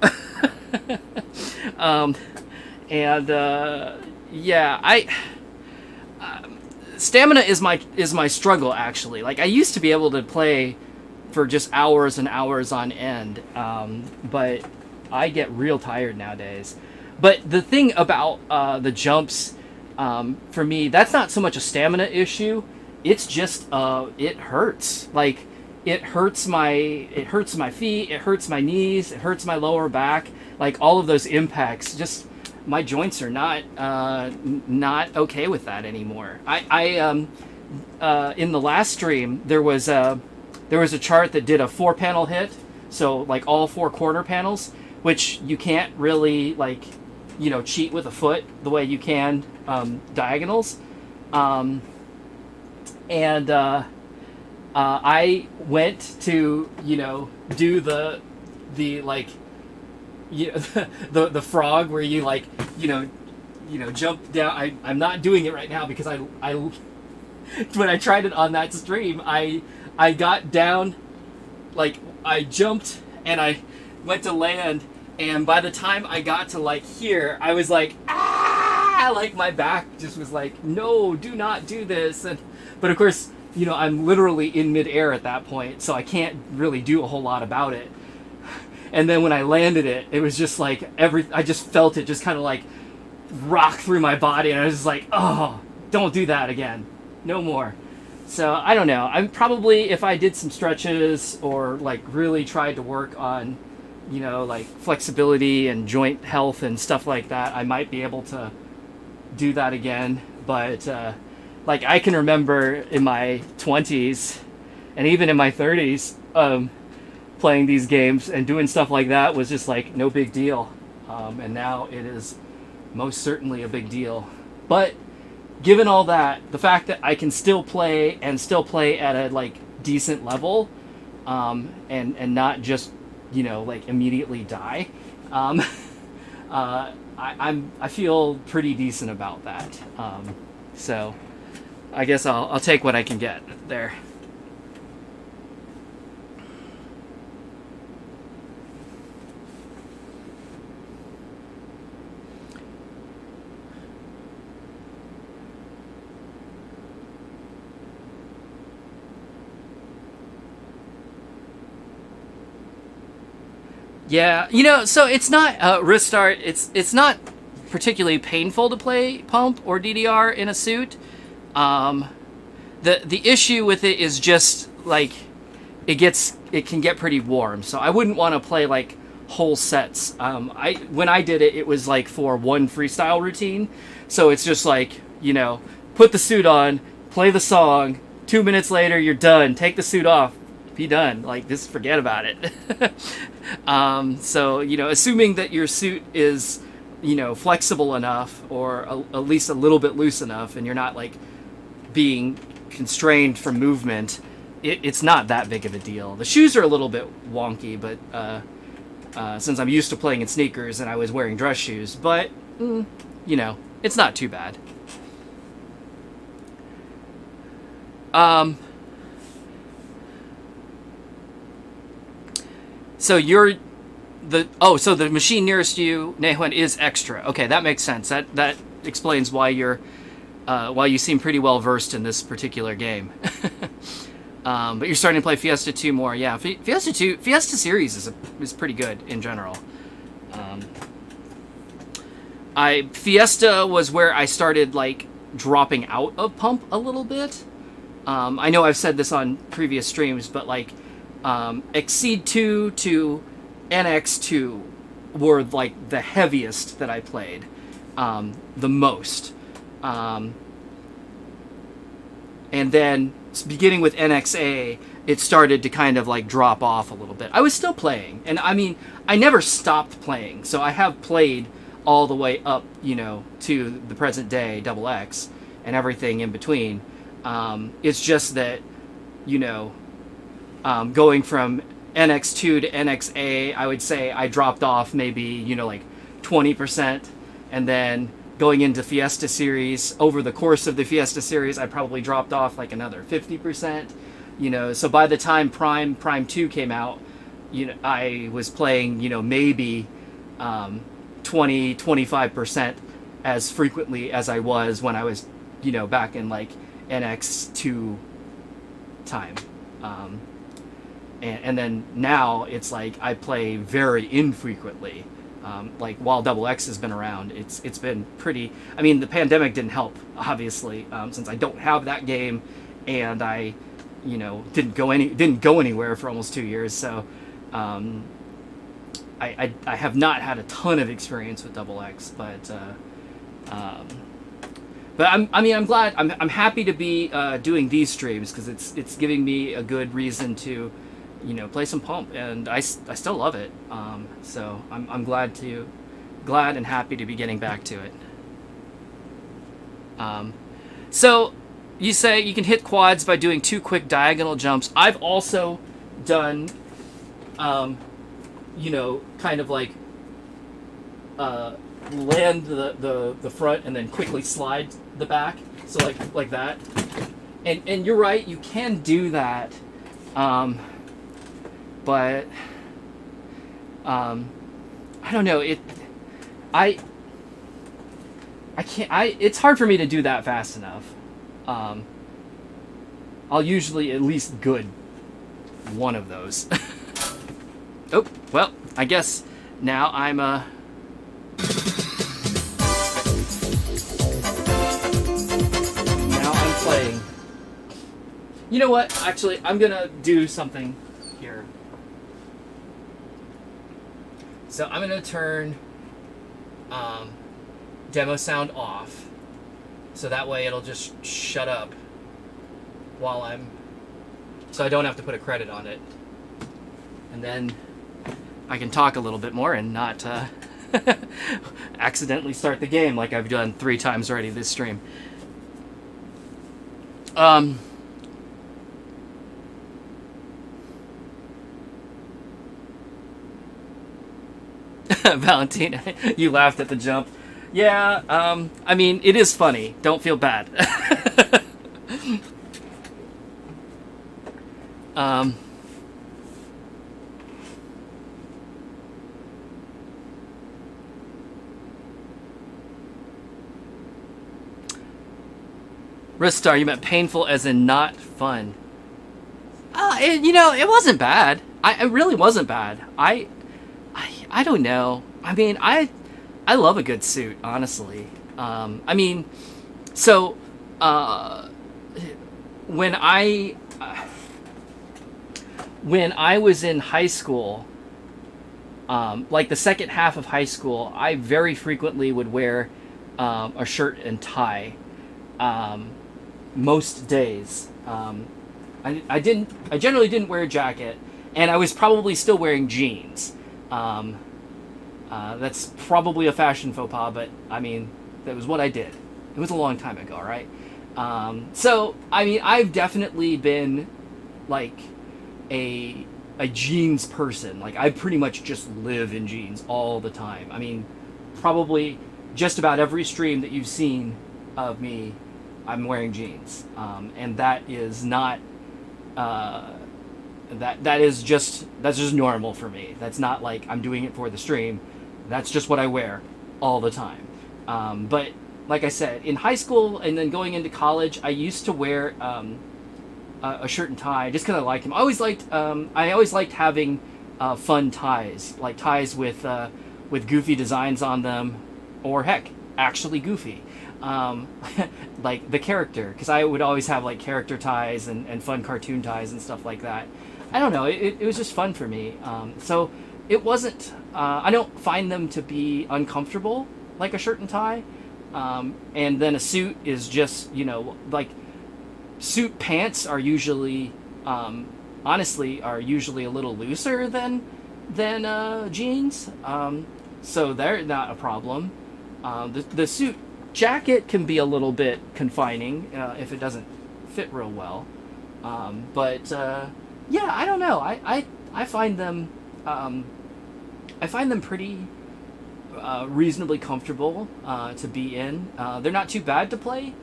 Speaker 1: Stamina is my struggle, actually. Like, I used to be able to play for just hours and hours on end, but I get real tired nowadays. But the thing about the jumps, for me, that's not so much a stamina issue. It's just it hurts. Like, it hurts my feet, it hurts my knees, it hurts my lower back. Like, all of those impacts, just my joints are not okay with that anymore. I in the last stream there was a chart that did a 4-panel hit, so like all 4 corner panels, which you can't really, like, you know, cheat with a foot the way you can diagonals. I went to, you know, do the like, you know, the frog where you, like, you know jump down. I'm not doing it right now because I when I tried it on that stream, I got down, like, I jumped and I went to land, and by the time I got to, like, here, I was like, ah, like, my back just was like, no, do not do this. But of course, you know, I'm literally in midair at that point, so I can't really do a whole lot about it. And then when I landed it, it was just like I just felt it just kind of like rock through my body, and I was just like, oh, don't do that again, no more. So I don't know. I'm probably, if I did some stretches or, like, really tried to work on, you know, like, flexibility and joint health and stuff like that, I might be able to do that again. But like, I can remember in my 20s and even in my 30s, playing these games and doing stuff like that was just like no big deal. And now it is most certainly a big deal. But given all that, the fact that I can still play at a, like, decent level, and not just, you know, like, immediately die, I feel pretty decent about that. So I guess I'll take what I can get there. Yeah, you know, so it's not restart. It's not particularly painful to play pump or DDR in a suit. The issue with it is just, like, it can get pretty warm. So I wouldn't want to play, like, whole sets. When I did it, it was like for one freestyle routine. So it's just like, you know, put the suit on, play the song. 2 minutes later, you're done. Take the suit off. Be done. Like, just forget about it. So, you know, assuming that your suit is, you know, flexible enough, or at least a little bit loose enough, and you're not, like, being constrained from movement, it's not that big of a deal. The shoes are a little bit wonky, but since I'm used to playing in sneakers and I was wearing dress shoes, but, you know, it's not too bad. So so the machine nearest you, Nehuen, is Extra. Okay, that makes sense. That explains why you seem pretty well versed in this particular game. But you're starting to play Fiesta 2 more. Yeah, Fiesta series is pretty good in general. Fiesta was where I started, like, dropping out of pump a little bit. I know I've said this on previous streams, but, like, Exceed 2 to NX 2 were, like, the heaviest that I played, the most. And then beginning with NXA, it started to kind of like drop off a little bit. I was still playing, and I mean, I never stopped playing, so I have played all the way up, to the present day Double X and everything in between. It's just that, going from NX2 to NXA, I would say I dropped off maybe, like 20%, and then going into Fiesta series, over the course of the Fiesta series, I probably dropped off like another 50%. So by the time Prime 2 came out, I was playing, maybe 20-25% as frequently as I was when I was, back in like NX2 time. And then now it's like I play very infrequently. Like while Double X has been around, it's been pretty. I mean, the pandemic didn't help, obviously, since I don't have that game, and I, didn't go anywhere for almost 2 years. So, I have not had a ton of experience with Double X, but I'm glad. I'm happy to be doing these streams because it's giving me a good reason to, play some Pump, and I still love it. So I'm glad and happy to be getting back to it. So you say you can hit quads by doing 2 quick diagonal jumps. I've also done, kind of like land the front and then quickly slide the back. So like that. And you're right, you can do that. But I don't know, I can't, it's hard for me to do that fast enough. I'll usually at least good one of those. Oh, well, I guess now I'm now I'm playing. You know what? Actually, I'm gonna do something here. So I'm gonna turn demo sound off, so that way it'll just shut up while so I don't have to put a credit on it, and then I can talk a little bit more and not accidentally start the game like I've done 3 times already this stream. Valentina, you laughed at the jump. Yeah, I mean, it is funny. Don't feel bad. Ristar, you meant painful as in not fun. It wasn't bad. It really wasn't bad. I don't know. I mean, I love a good suit, honestly. I mean, so when I was in high school, like the second half of high school, I very frequently would wear a shirt and tie most days. I generally didn't wear a jacket, and I was probably still wearing jeans. That's probably a fashion faux pas, but I mean, that was what I did. It was a long time ago, right? So, I mean, I've definitely been like a jeans person. Like, I pretty much just live in jeans all the time. I mean, probably just about every stream that you've seen of me, I'm wearing jeans. And that is not, that's just normal for me. That's not like I'm doing it for the stream. That's just what I wear all the time. But like I said, in high school and then going into college, I used to wear a shirt and tie just because I liked them. I always liked having fun ties, like ties with goofy designs on them, or heck, actually goofy. Like the character, because I would always have like character ties and fun cartoon ties and stuff like that. I don't know, it was just fun for me. So it wasn't, I don't find them to be uncomfortable like a shirt and tie. And then a suit is just, like suit pants are usually honestly are usually a little looser than jeans, so they're not a problem. The suit jacket can be a little bit confining if it doesn't fit real well, but yeah, I don't know. I find them pretty reasonably comfortable to be in. They're not too bad to play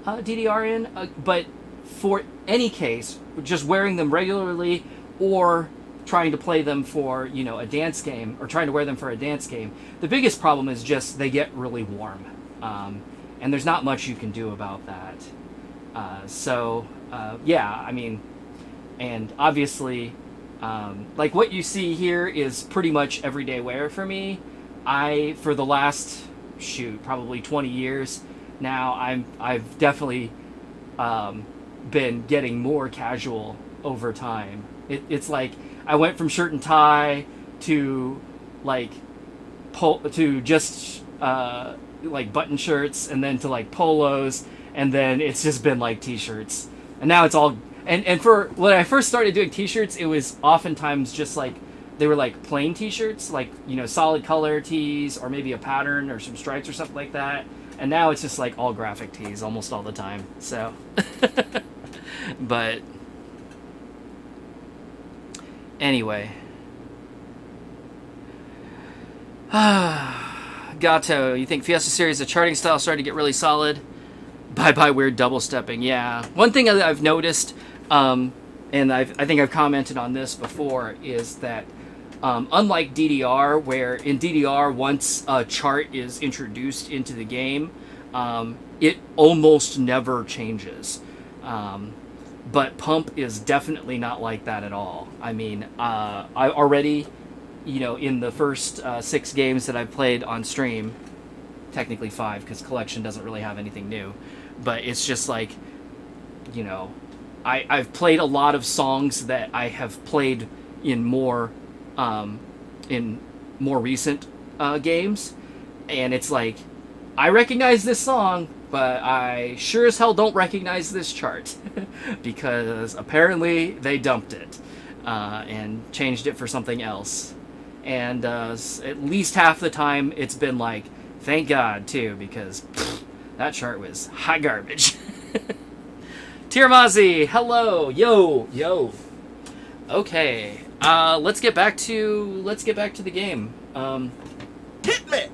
Speaker 1: DDR in, but for any case, just wearing them regularly or trying to play them for, you know, a dance game, or trying to wear them for a dance game, the biggest problem is just they get really warm, and there's not much you can do about that. So yeah, I mean, and obviously, like what you see here is pretty much everyday wear for me. For the last, probably 20 years now, I've definitely been getting more casual over time. It's like I went from shirt and tie to like just like button shirts, and then to like polos, and then it's just been like t-shirts, and now it's all and for when I first started doing t-shirts, it was oftentimes just like they were like plain t-shirts, like, you know, solid color tees, or maybe a pattern or some stripes or something like that. And now it's just like all graphic tees almost all the time. So but anyway, Gato, you think Fiesta Series, the charting style started to get really solid? Bye weird double stepping. Yeah, one thing that I've noticed, and I think I've commented on this before, is that unlike DDR, where in DDR once a chart is introduced into the game, it almost never changes. But Pump is definitely not like that at all. I mean, I already, you know, in the first 6 games that I've played on stream, technically 5 because Collection doesn't really have anything new, but it's just like, you know, I've played a lot of songs that I have played in more recent games, and it's like, I recognize this song, but I sure as hell don't recognize this chart because apparently they dumped it and changed it for something else. And at least half the time it's been like, thank God, too, because that chart was hot garbage. Tiramazi, hello, yo. Okay, let's get back to the game.
Speaker 2: Hit me!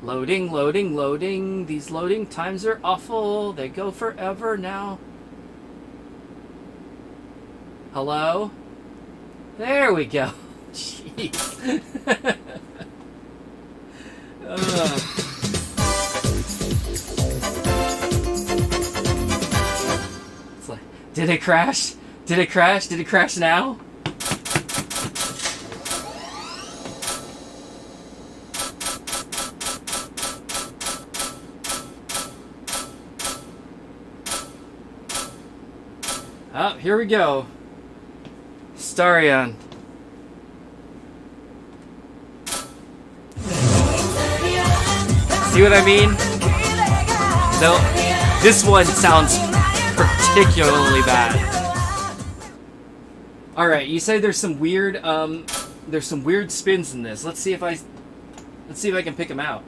Speaker 1: Loading. These loading times are awful. They go forever now. Hello? There we go. Jeez. It's like, did it crash? Did it crash now? Oh, here we go. Starion. See what I mean? No, this one sounds particularly bad. All right, you say there's some weird spins in this. Let's see if I can pick them out.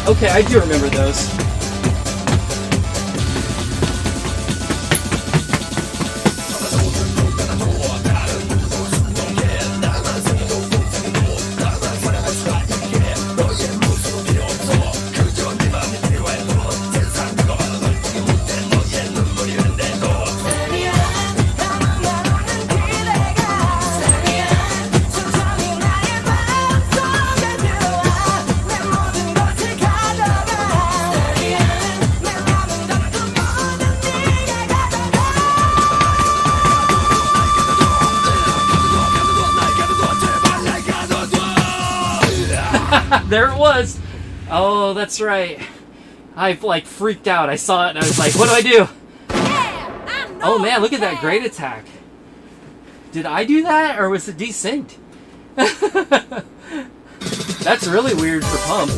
Speaker 1: Okay, I do remember those. There it was. Oh, that's right. I like freaked out. I saw it and I was like, what do I do?
Speaker 4: Yeah, I know
Speaker 1: Oh man, look
Speaker 4: you
Speaker 1: at that
Speaker 4: can.
Speaker 1: great attack. Did I do that or was it desynced? That's really weird for Pump.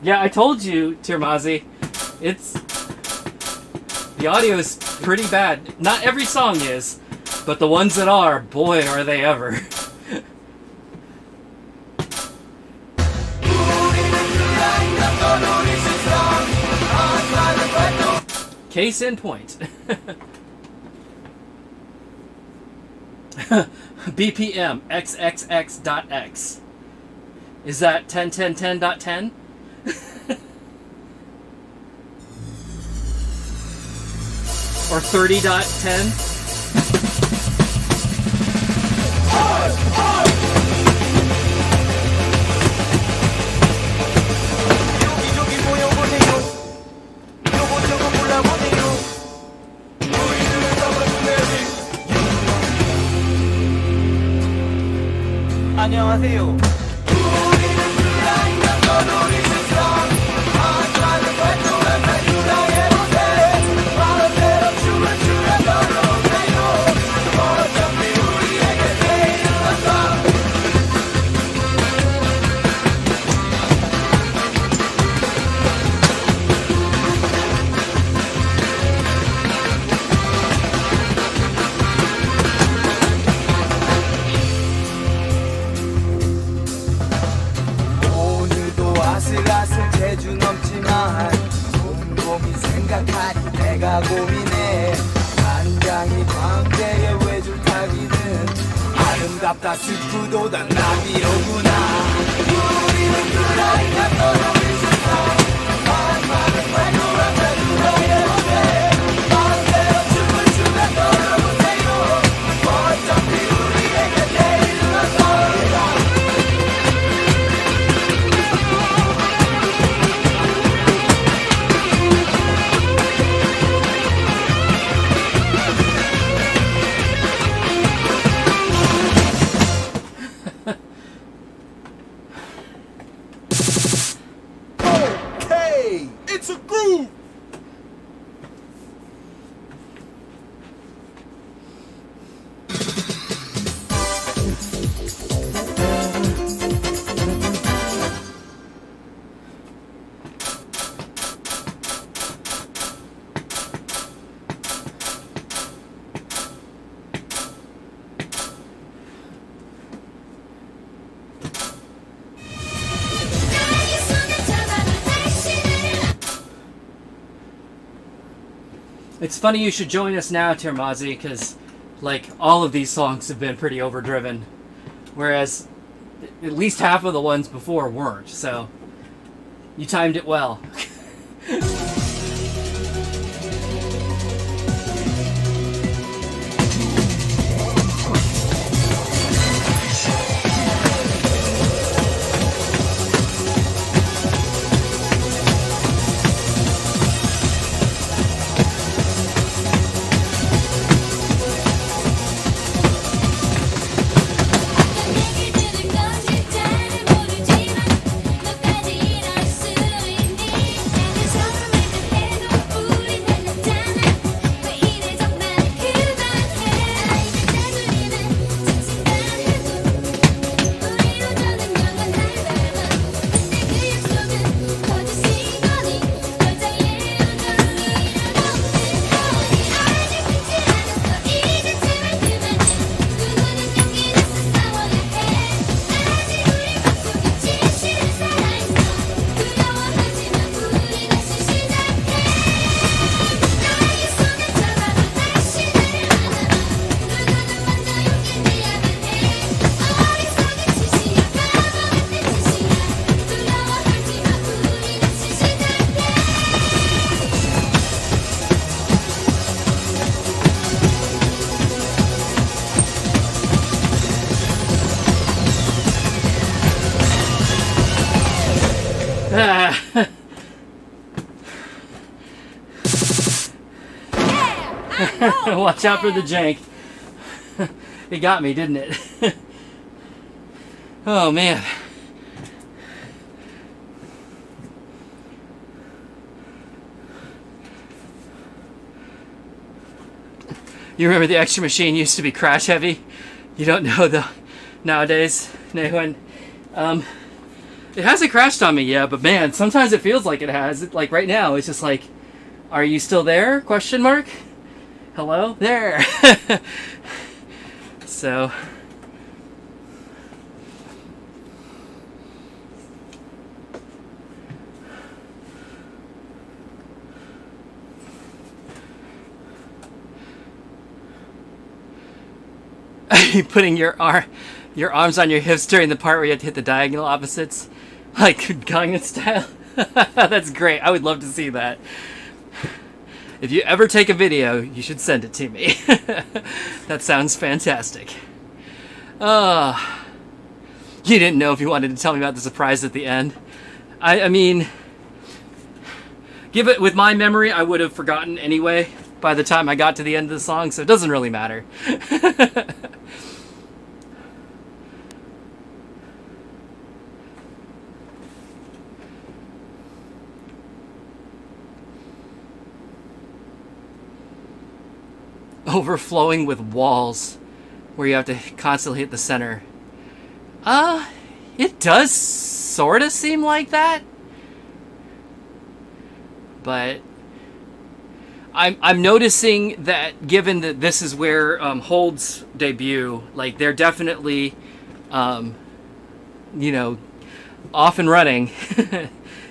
Speaker 1: Yeah, I told you, Tirmazi. The audio is pretty bad. Not every song is, but the ones that are, boy, are they ever. Case in point. BPM XXX.X. Is that 10.10.10.10? Or 30.10?
Speaker 2: 여기저기 모여보세요. 요것저것 골라보세요. 너희들을 잡아주네. 안녕하세요. 오늘도 아슬아슬 재주 넘지만 곰곰이 생각하니 내가 고민해. 간장이 광대에 외줄 타기는 아름답다 싶어도 난 나비로구나. 우리는 그라이가 떠오르는 세상 많은 말도 앞에 누나의 무대 마음대로 춤을 추며 떠나보세요. 어차피 우리에게 내일은 없어요. Okay, it's a groove.
Speaker 1: It's funny you should join us now, Tirmazi, because like all of these songs have been pretty overdriven, whereas at least half of the ones before weren't. So you timed it well.
Speaker 4: 얘기들은 건지 잘 모르지만 너까지 이럴 수 있니? 나는 서로
Speaker 1: Watch out for the jank. It got me, didn't it? Oh, man. You remember the Extra Machine used to be crash heavy? You don't know though nowadays, Nahuen. It hasn't crashed on me yet, but man, sometimes it feels like it has. Like right now, it's just like, are you still there? Question mark? Hello? There. So you putting your arms on your hips during the part where you have to hit the diagonal opposites, like Gangnam Style. That's great. I would love to see that. If you ever take a video, you should send it to me. That sounds fantastic. You didn't know if you wanted to tell me about the surprise at the end. I mean, with my memory, I would have forgotten anyway by the time I got to the end of the song, so it doesn't really matter. Overflowing with walls where you have to constantly hit the center. It does sort of seem like that, but I'm noticing that given that this is where Hold's debut, like they're definitely you know, off and running.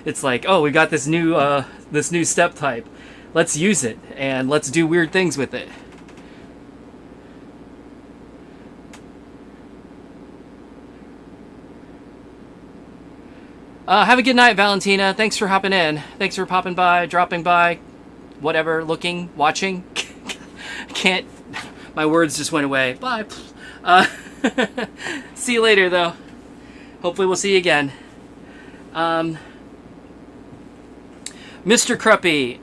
Speaker 1: It's like, oh, we got this new step type, let's use it and let's do weird things with it. Have a good night, Valentina. Thanks for hopping in. Thanks for popping by, dropping by, whatever, looking, watching. Can't. My words just went away. Bye. See you later, though. Hopefully we'll see you again. Mr. Cruppy,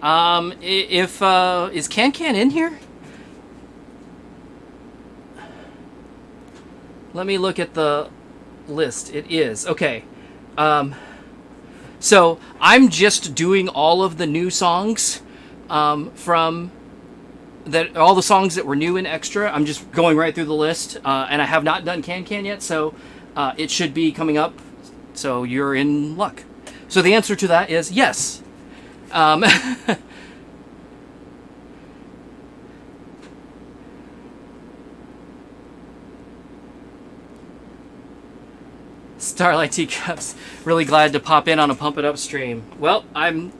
Speaker 1: is Can in here? Let me look at the list. It is. Okay. So I'm just doing all of the new songs from that, all the songs that were new and extra. I'm just going right through the list, and I have not done Can yet, so it should be coming up. So you're in luck. So the answer to that is yes. Starlight Teacups, really glad to pop in on a Pump It Up stream. Well, I'm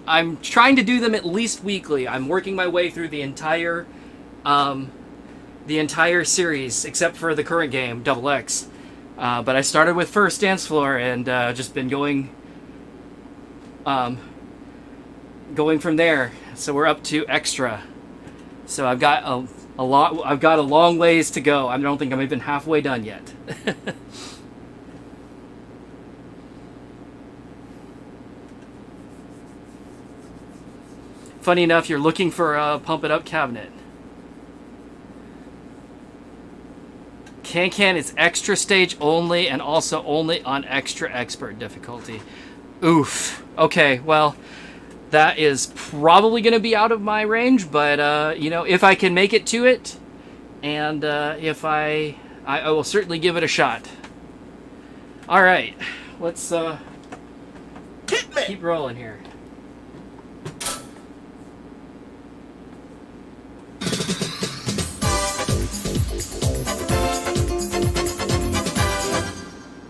Speaker 1: trying to do them at least weekly. I'm working my way through the entire series, except for the current game, Double X. But I started with First Dance Floor and just been going from there. So we're up to Extra. So I've got a lot. I've got a long ways to go. I don't think I'm even halfway done yet. Funny enough, you're looking for a Pump It Up cabinet. Can is extra stage only and also only on extra expert difficulty. Oof. Okay, well, that is probably going to be out of my range, but, you know, if I can make it to it, and if I will certainly give it a shot. All right, let's keep rolling here.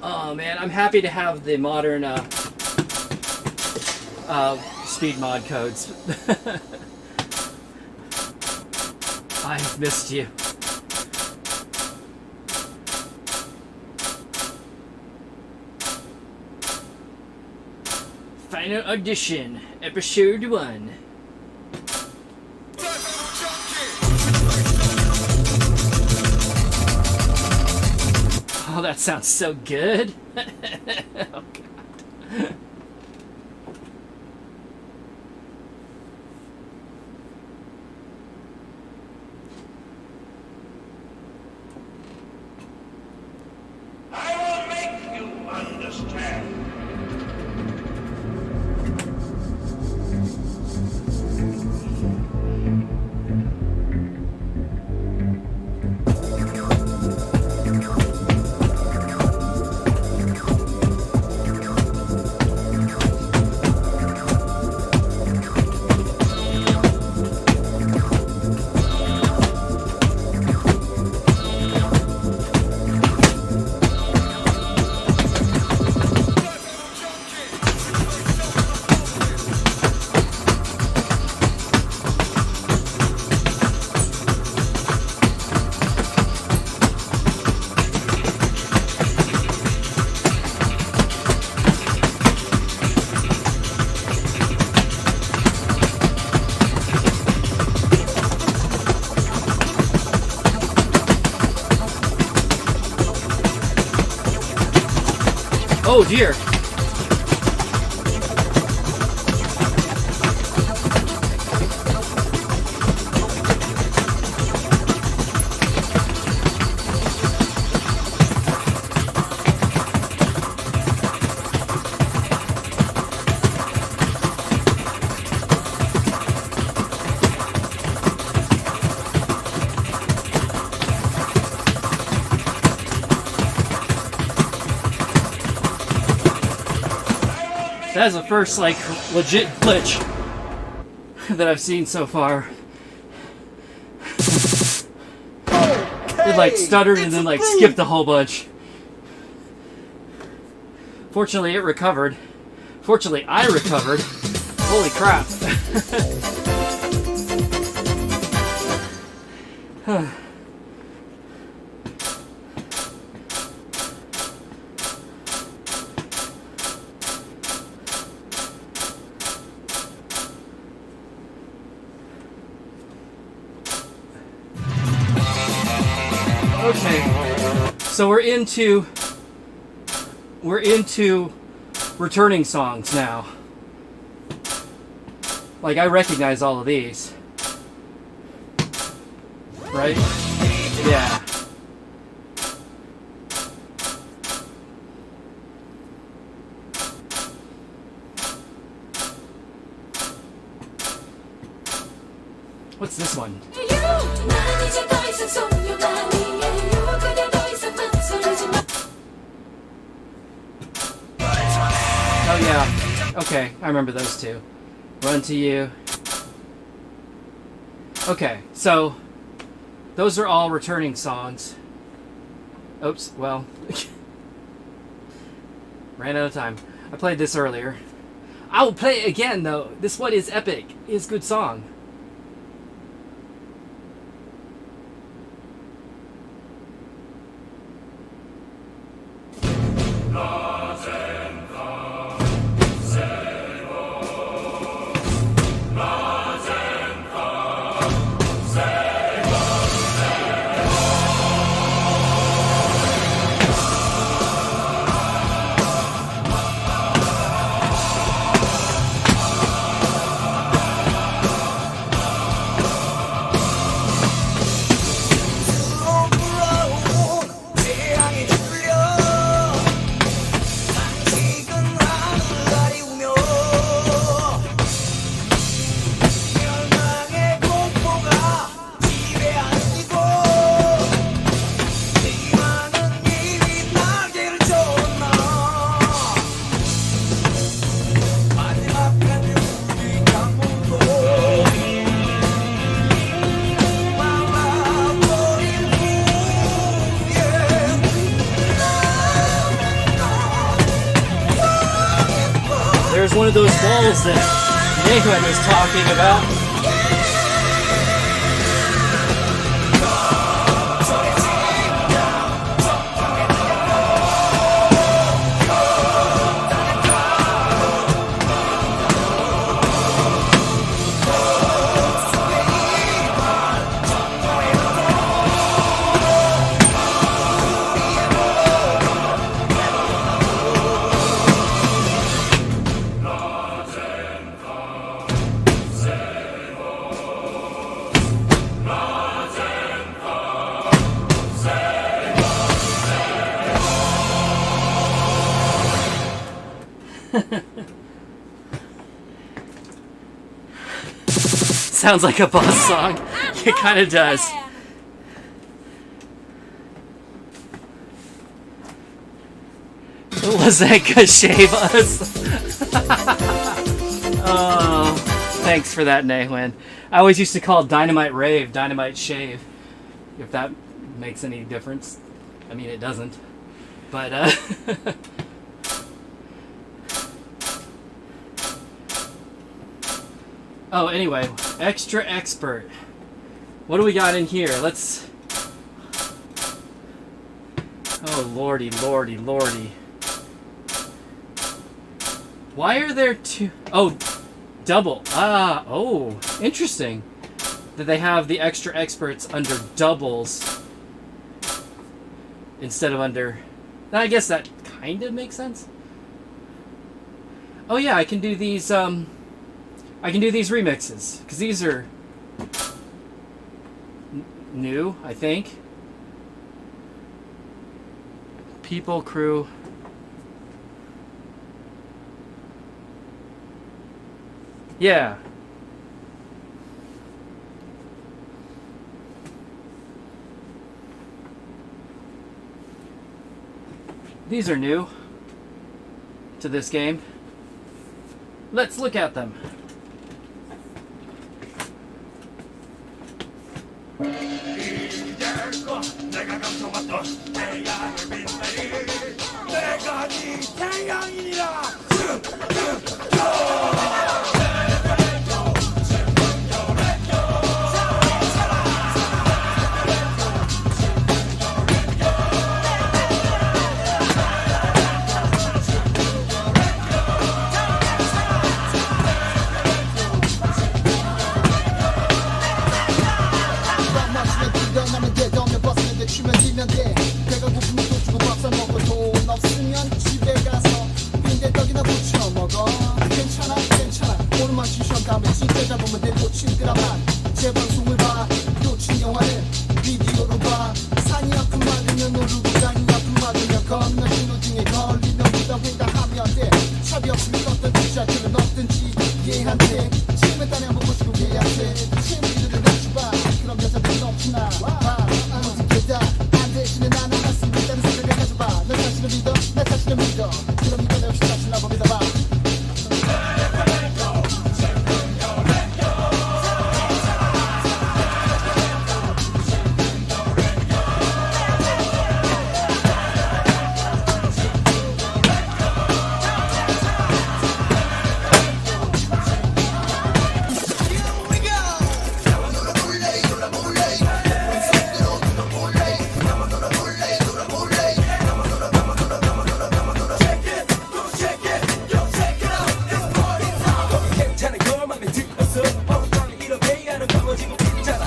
Speaker 1: Oh man, I'm happy to have the modern speed mod codes. I've missed you. Final Audition, Episode 1. Oh, that sounds so good. Oh, God. Oh dear. That's the first, like, legit glitch that I've seen so far. It, like, stuttered and then, like, skipped a whole bunch. Fortunately, it recovered. Fortunately, I recovered. Holy crap. Okay, so we're into returning songs now. Like, I recognize all of these, right? Yeah. What's this one? Oh yeah, okay, I remember those two. Run to You. Okay, so those are all returning songs. Oops, well, ran out of time. I played this earlier. I will play it again though. This one is epic. It's a good song. There's one of those balls that Nathan was talking about. Sounds like a boss song. It kind of does. Lazeka shave us. Oh, thanks for that, Nahwin. I always used to call Dynamite Rave Dynamite Shave. If that makes any difference. I mean, it doesn't. But, oh, anyway, Extra Expert. What do we got in here? Let's... Oh, lordy, lordy, lordy. Why are there two... Oh, double. Ah, oh, interesting. That they have the Extra Experts under doubles instead of under... I guess that kind of makes sense. Oh yeah, I can do these. I can do these remixes because these are new, I think. People, crew. Yeah. These are new to this game. Let's look at them.
Speaker 2: 내가 감춰왔던 태양을 빛나리 내가 네 태양이니라
Speaker 5: 마치면 뛰어나면 돼 덤에 벗으면 돼 추면 뛰면 돼 배가 고프면 또 주고 밥사 먹고 돈 없으면 집에 가서 빈대떡이나 부쳐 먹어 괜찮아 괜찮아 오늘만 쉬쉬 다음에 진짜 잡으면 돼 놓친 드라마 재방송을 봐 놓친 영화는 비디오로 봐 산이 아픔 막으면 오르고 땅이 아픔 막으면 건너 신호등에 걸리면 부담된다 하면 돼 차비 없으면 어떤 지자체는 없든지 얘한테 침에 따내 한번 보시고 얘한테 친구들을 낮춰봐 그럼 여자들은 넘치나 어떻게 다안 되시는 나는 할 수 있다는 생각을 가져봐 너 자신을 믿어 나 자신을 믿어 그럼 이번에 역시 다시 나보 믿어봐
Speaker 2: 괜찮은 걸 맘에 들었어 어떤 이렇게 하는 강어지고 있잖아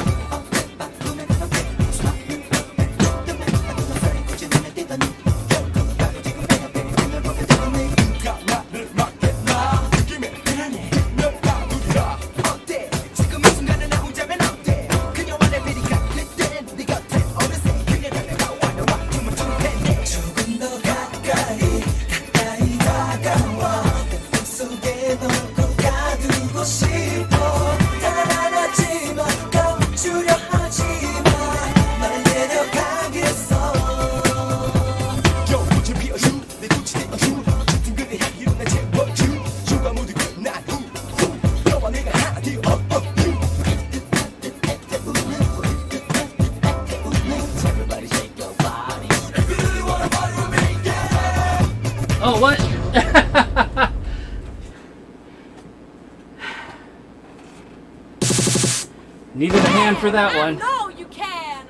Speaker 2: 누가 나를 막겠나 느낌에 널 가두리라 어때 지금 이 순간은 나 혼자면 어때 그녀와 내 미리가 그땐 네 곁에 어느새 그녀를 나와 너와 춤을 추는 내 조금 더 가까이 다가와 내 속에 널 꼭 가두고 싶어 달아나지마 감추려 하지마 날 내려가겠어 겨울꽃을 피워준 내 꽃이 되어준 짙은 그대 향기로 날 채워준 휴가 모두 끝난 후 너와 내가 하나 되어 Everybody shake your body If you really wanna party with me, yeah
Speaker 1: Oh, what? Needed a hand for that
Speaker 4: I
Speaker 1: one.
Speaker 4: know you can.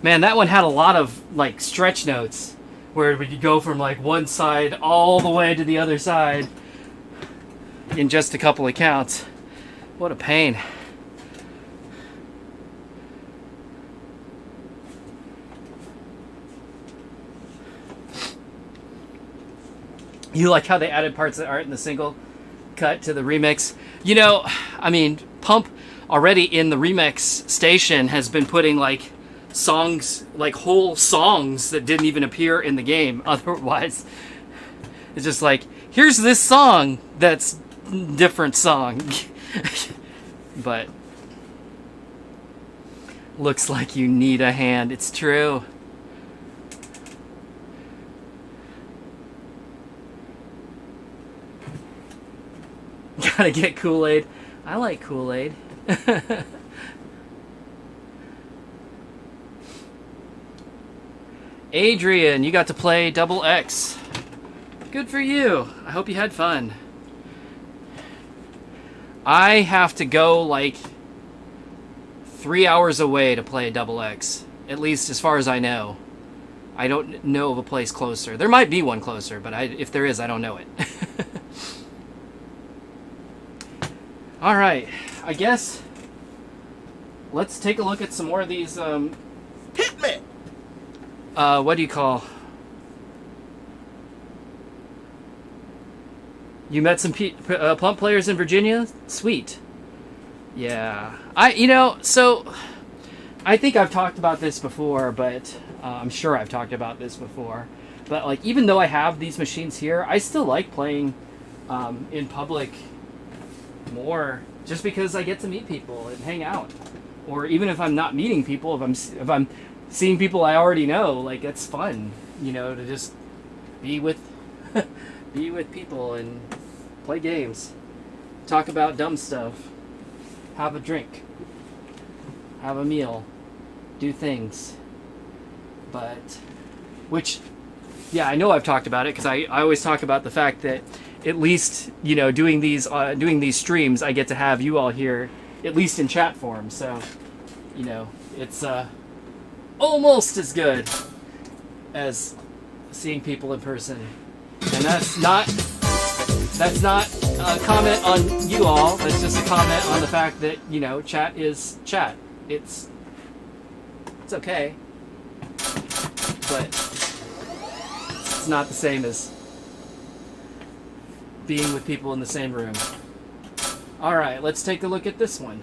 Speaker 1: Man, that one had a lot of like stretch notes where it would go from like one side all the way to the other side in just a couple of counts. What a pain. You like how they added parts that aren't in the single cut to the remix? You know, I mean, Pump already in the remix station has been putting like songs, like whole songs that didn't even appear in the game otherwise. It's just like, here's this song that's different song. But looks like you need a hand. It's true. Gotta get Kool-Aid. I like Kool-Aid. Adrian, you got to play Double X. Good for you. I hope you had fun. I have to go like 3 hours away to play Double X. At least as far as I know. I don't know of a place closer. There might be one closer, but if there is, I don't know it. Alright, I guess let's take a look at some more of these.
Speaker 2: Hit me.
Speaker 1: What do you call? You met some Plump players in Virginia? Sweet. Yeah. So I think I've talked about this before, but I'm sure I've talked about this before. But like, even though I have these machines here, I still like playing in public more, just because I get to meet people and hang out. Or even if I'm not meeting people, if I'm seeing people I already know, like, it's fun, to just be with be with people and play games, talk about dumb stuff, have a drink, have a meal, do things. But, which, yeah, I know I've talked about it, because I always talk about the fact that at least, doing these streams, I get to have you all here, at least in chat form. So, it's almost as good as seeing people in person. And that's not a comment on you all. That's just a comment on the fact that, chat is chat. It's okay, but it's not the same as being with people in the same room. All right, let's take a look at this one.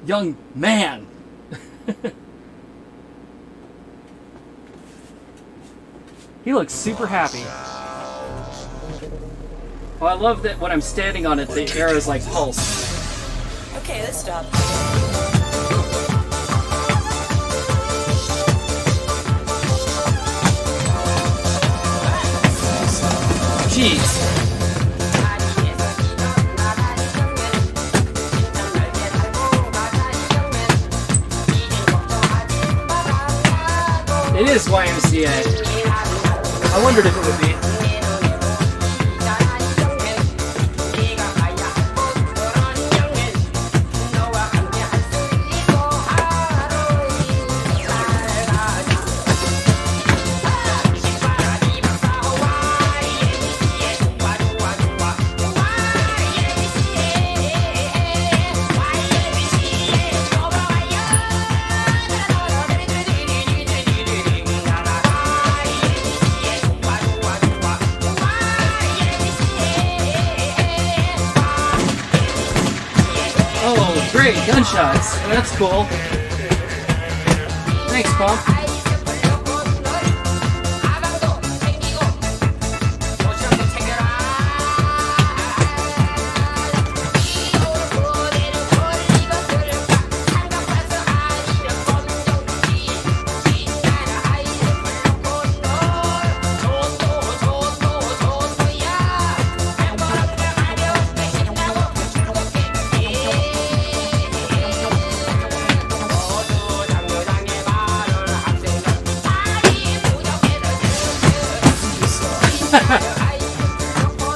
Speaker 1: Young man. He looks super happy. Oh, I love that when I'm standing on it, the arrows like pulse.
Speaker 7: Okay, let's stop.
Speaker 1: Jeez. It is YMCA. I wondered if it would be. Great, gunshots. That's cool. Thanks, Pump.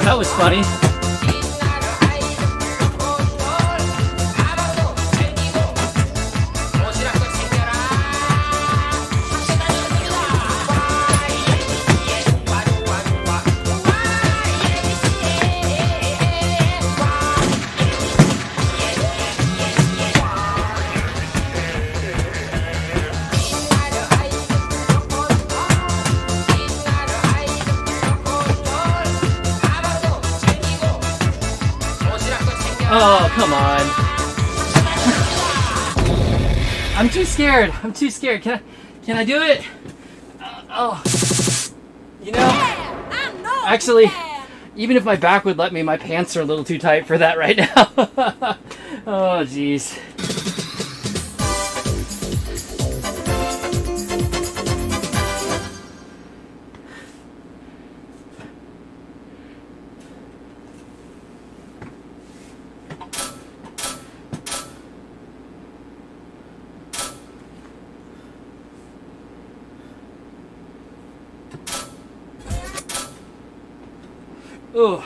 Speaker 1: That was funny. Oh, come on. I'm too scared. I'm too scared. Can I do it?
Speaker 4: Yeah, I know
Speaker 1: Actually,
Speaker 4: you can.
Speaker 1: even if my back would let me, my pants are a little too tight for that right now. Oh, jeez. Oh.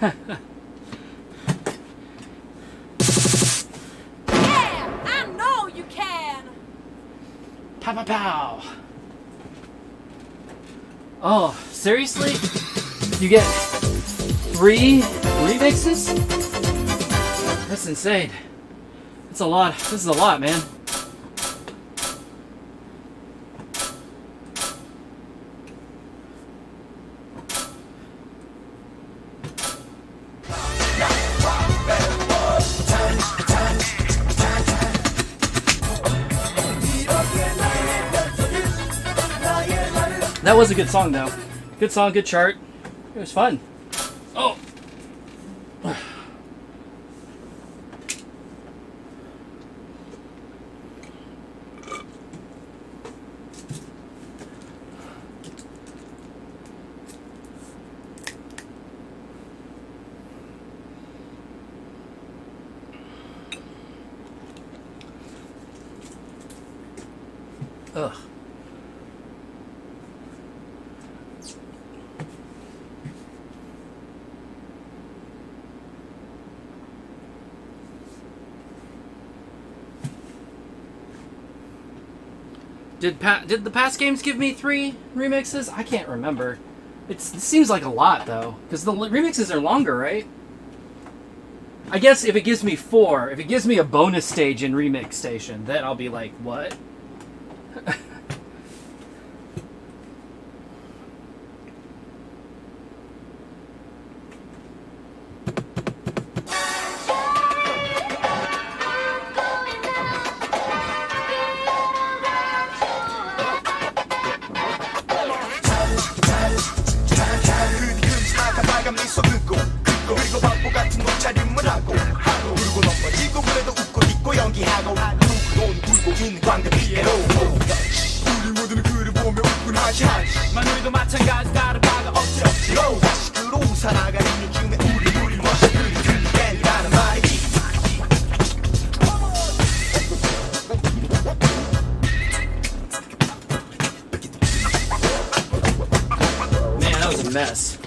Speaker 4: Yeah, I know you can.
Speaker 1: Pow pow pow. Oh, seriously? You get 3 remixes? That's insane. That's a lot. This is a lot, man. That was a good song, though. Good song, good chart. It was fun. Oh. Ugh. Did the past games give me 3 remixes? I can't remember. It seems like a lot, though, because the remixes are longer, right? I guess if it gives me 4, if it gives me a bonus stage in Remix Station, then I'll be like, what? Mess.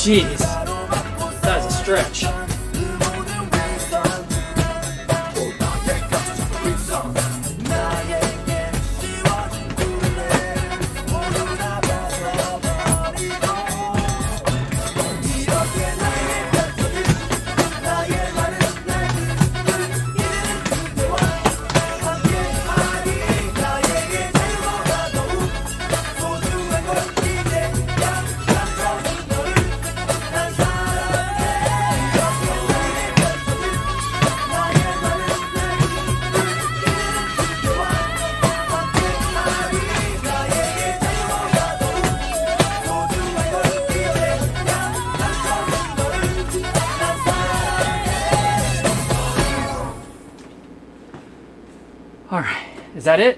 Speaker 1: Jeez, that's a stretch. Alright, is that it?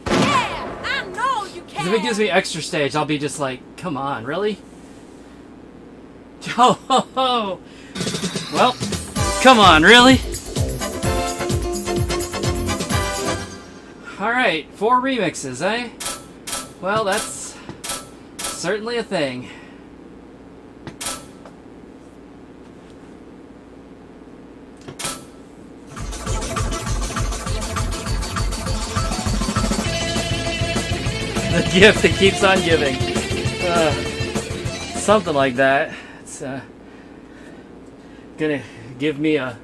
Speaker 4: Yeah, I know you can.
Speaker 1: If it gives me extra stage, I'll be just like, come on, really? Oh, ho, ho. Well, come on, really? Alright, 4 remixes, eh? Well, that's certainly a thing. The gift that keeps on giving. Something like that. It's gonna give me a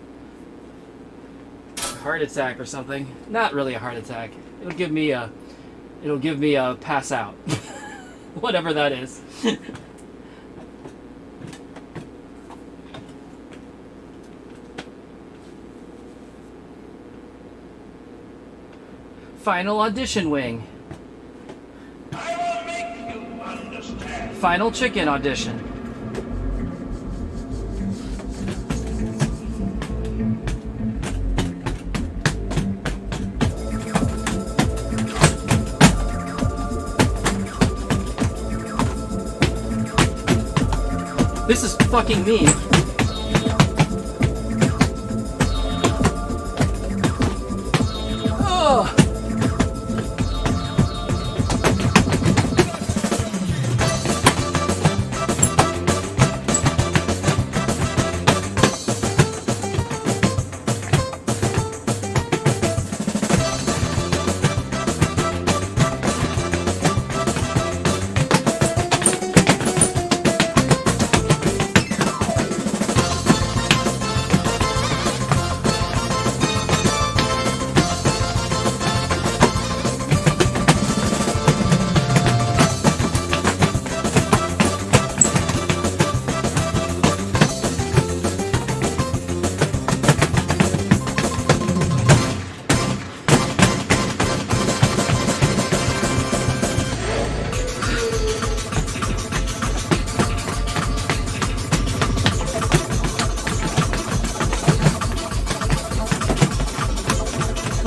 Speaker 1: heart attack or something. Not really a heart attack. It'll give me a pass out. Whatever that is. Final audition wing. Final chicken audition. This is fucking me. Oh.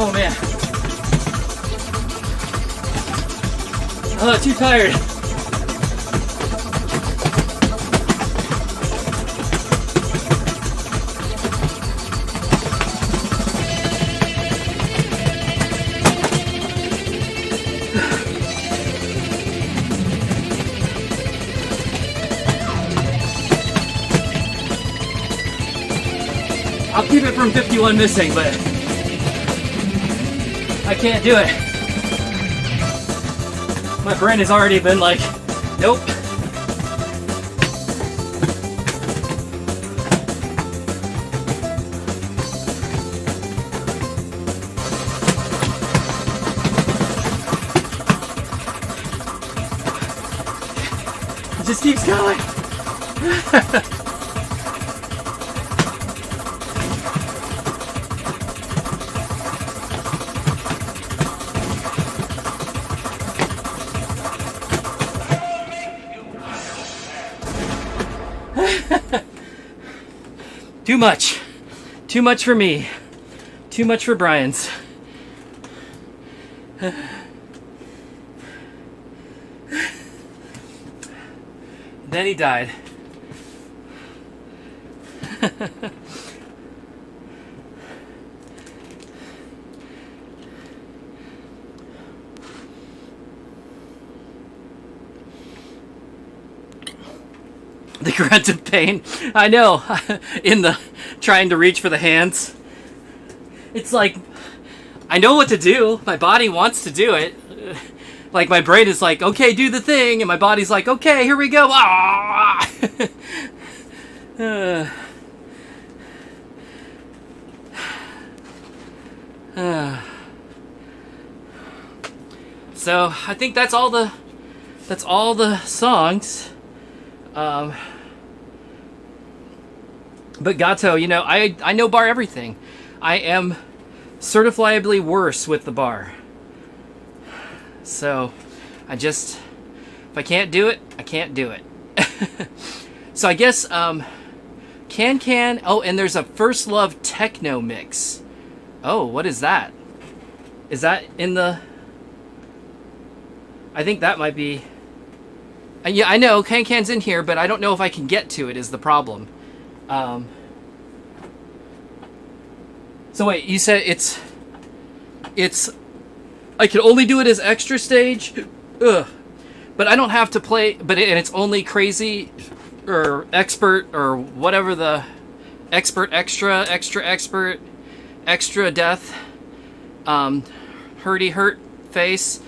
Speaker 1: Oh man. Oh, too tired. I'll keep it from 51 missing, but I can't do it. My brain has already been like, nope. It just keeps going. Too much. Too much for me. Too much for Brian's. Then he died. The grunt of pain. I know. In the trying to reach for the hands. It's like, I know what to do. My body wants to do it. Like my brain is like, okay, do the thing. And my body's like, okay, here we go. Ah! So I think that's all the songs. But Gato, you know, I know bar everything. I am certifiably worse with the bar. So if I can't do it, I can't do it. So I guess Can. Oh, and there's a First Love Techno mix. Oh, what is that? Is that in the... I think that might be... Yeah, I know, Can's in here, but I don't know if I can get to it is the problem. So wait, you said it's... I can only do it as extra stage? Ugh. But I don't have to play... and it's only crazy... or expert, or whatever the... expert, extra expert... extra death... hurty hurt face...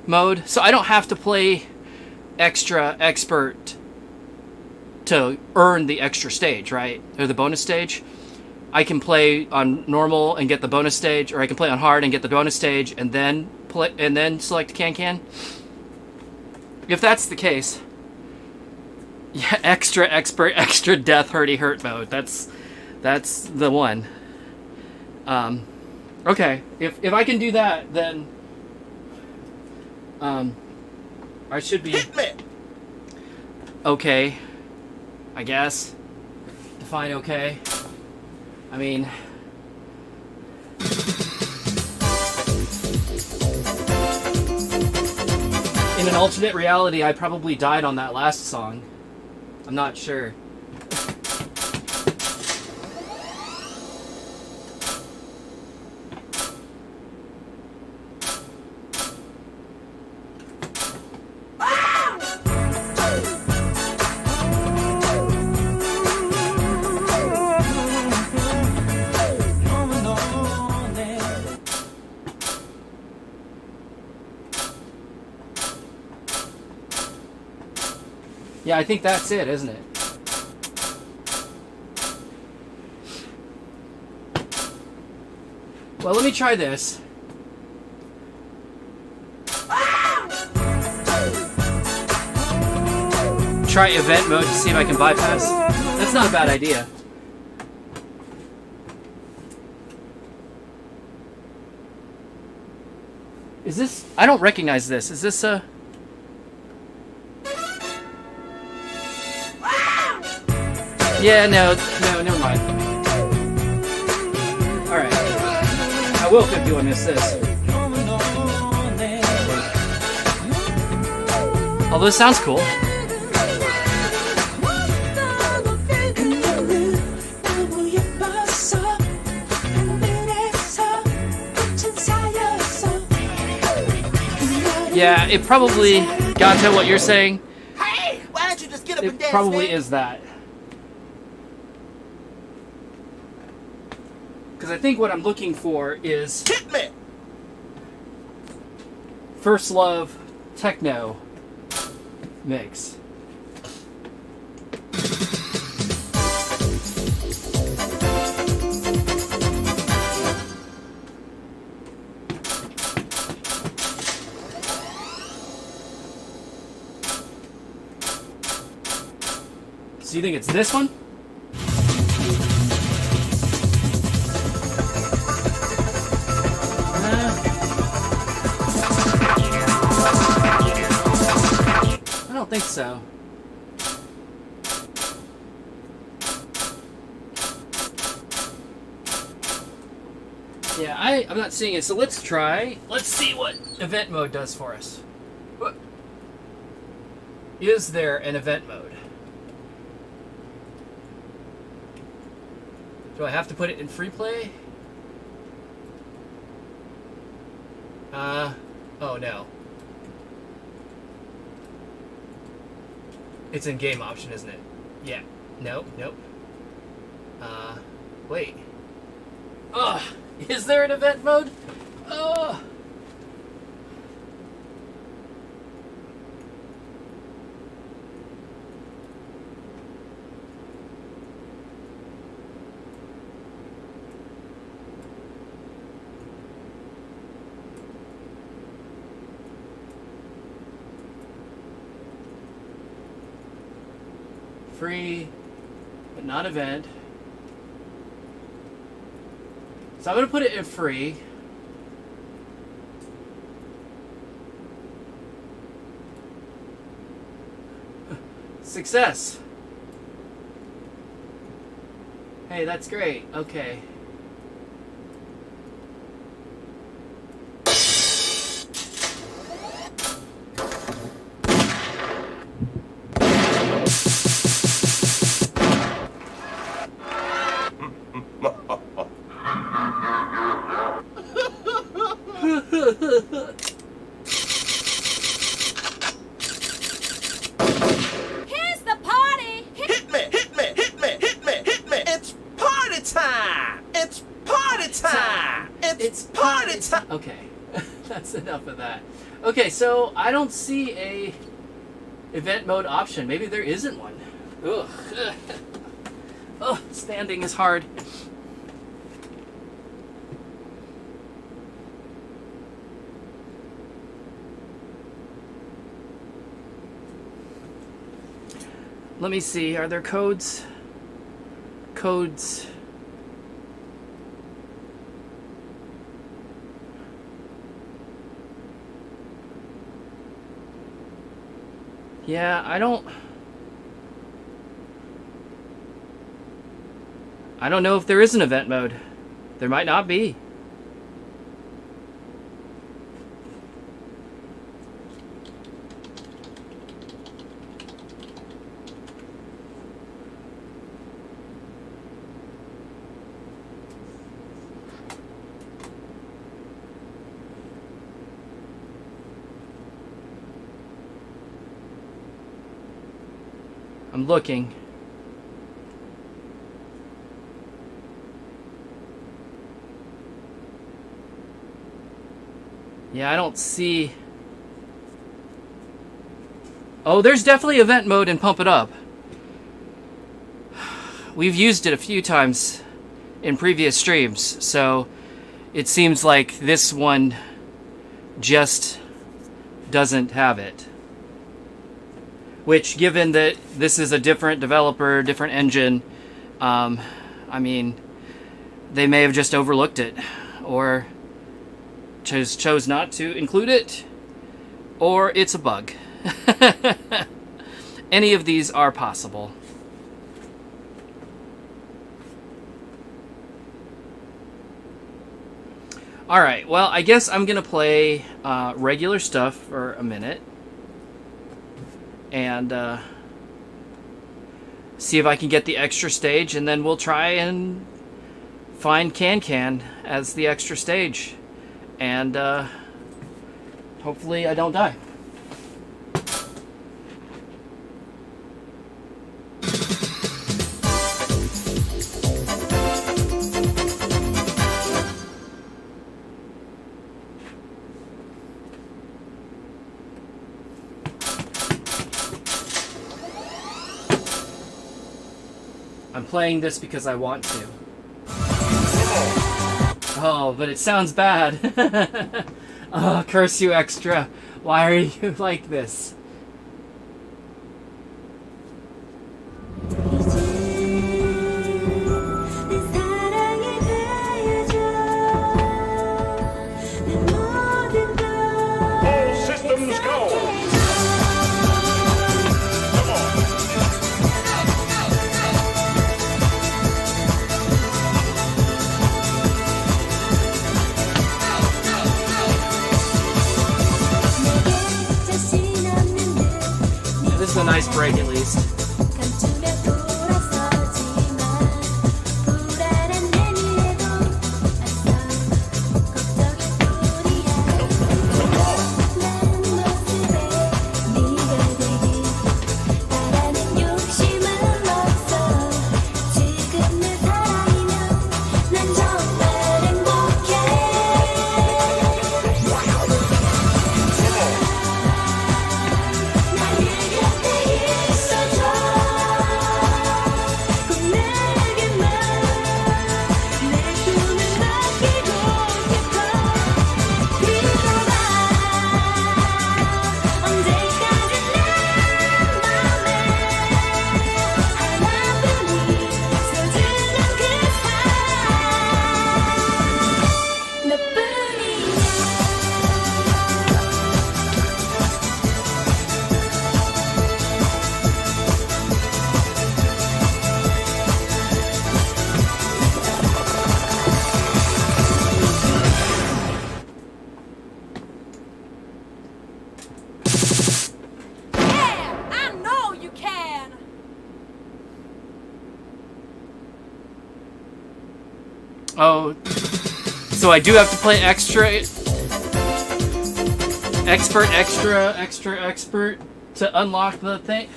Speaker 1: mode, so I don't have to play extra expert to earn the extra stage, right? Or the bonus stage. I can play on normal and get the bonus stage, or I can play on hard and get the bonus stage, and then select can. If that's the case, yeah, extra expert, extra death hurdy hurt mode. That's the one. Okay, if I can do that, then I should be okay, I guess. Define okay. I mean, in an alternate reality, I probably died on that last song. I'm not sure. Yeah, I think that's it, isn't it? Well, let me try this. Try event mode to see if I can bypass. That's not a bad idea. Is this... I don't recognize this. Is this a... Yeah, no, never mind. Alright. I will keep doing this. Although this sounds cool. Yeah, it probably got to what you're saying.
Speaker 2: Hey, why don't you just get up and
Speaker 1: It
Speaker 2: dance,
Speaker 1: probably
Speaker 2: man?
Speaker 1: is that. Because I think what I'm looking for is
Speaker 2: Hit me.
Speaker 1: First Love Techno mix. So you think it's this one? I don't think so. Yeah, I'm not seeing it, so let's try. Let's see what event mode does for us. What? Is there an event mode? Do I have to put it in free play? Oh no. It's in game option, isn't it? Yeah. Nope. Wait. Ugh. Is there an event mode? Ugh. Free, but not event. So I'm going to put it in free. Success. Hey, that's great. Okay.
Speaker 4: Here's the party.
Speaker 2: Hit me. It's party time.
Speaker 1: That's enough of that. Okay, so I don't see a event mode option. Maybe there isn't one. Ugh. Oh, standing is hard. Let me see. Are there codes? Codes. Yeah, I don't know if there is an event mode. There might not be. I'm looking. Yeah, I don't see... Oh, there's definitely event mode in Pump It Up. We've used it a few times in previous streams, so it seems like this one just doesn't have it. Which, given that this is a different developer, different engine, I mean, they may have just overlooked it, or chose not to include it, or it's a bug. Any of these are possible. Alright, well, I guess I'm going to play regular stuff for a minute. And see if I can get the extra stage, and then we'll try and find Can as the extra stage. And hopefully I don't die. I'm playing this because I want to. Oh, but it sounds bad. Oh, curse you, Extra. Why are you like this?
Speaker 3: All systems go. Come on.
Speaker 1: This is a nice break, at least. Oh, so I do have to play expert to unlock the thing?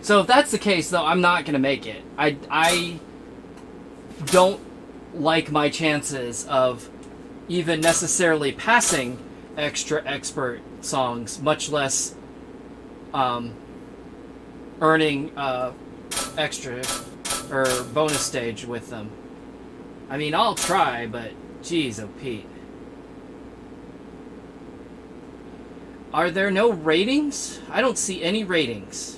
Speaker 1: So if that's the case, though, I'm not going to make it. I don't like my chances of even necessarily passing extra expert songs, much less earning extra or bonus stage with them. I mean, I'll try, but geez, oh Pete. Are there no ratings? I don't see any ratings.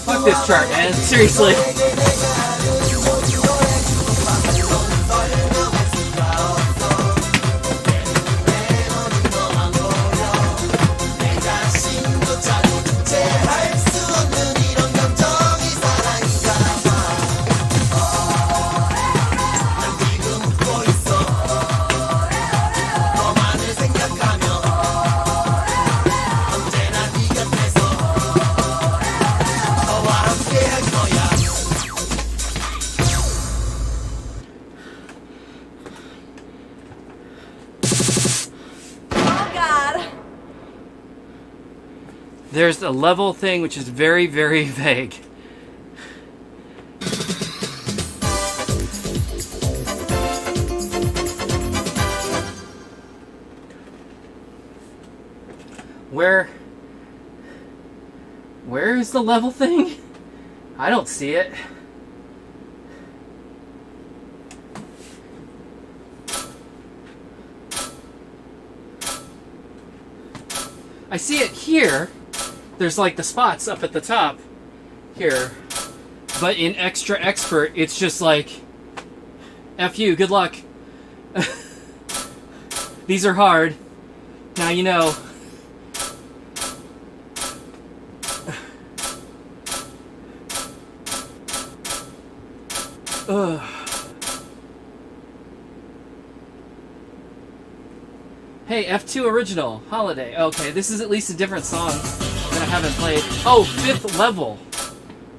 Speaker 1: Fuck this chart, man. Seriously. There's a level thing which is very, very vague. Where is the level thing? I don't see it. I see it here. There's like the spots up at the top here. But in Extra Expert, it's just like, F you, good luck. These are hard. Now you know. Ugh. Hey, F2 original, holiday. Okay, this is at least a different song that I haven't played. Oh, 5th level.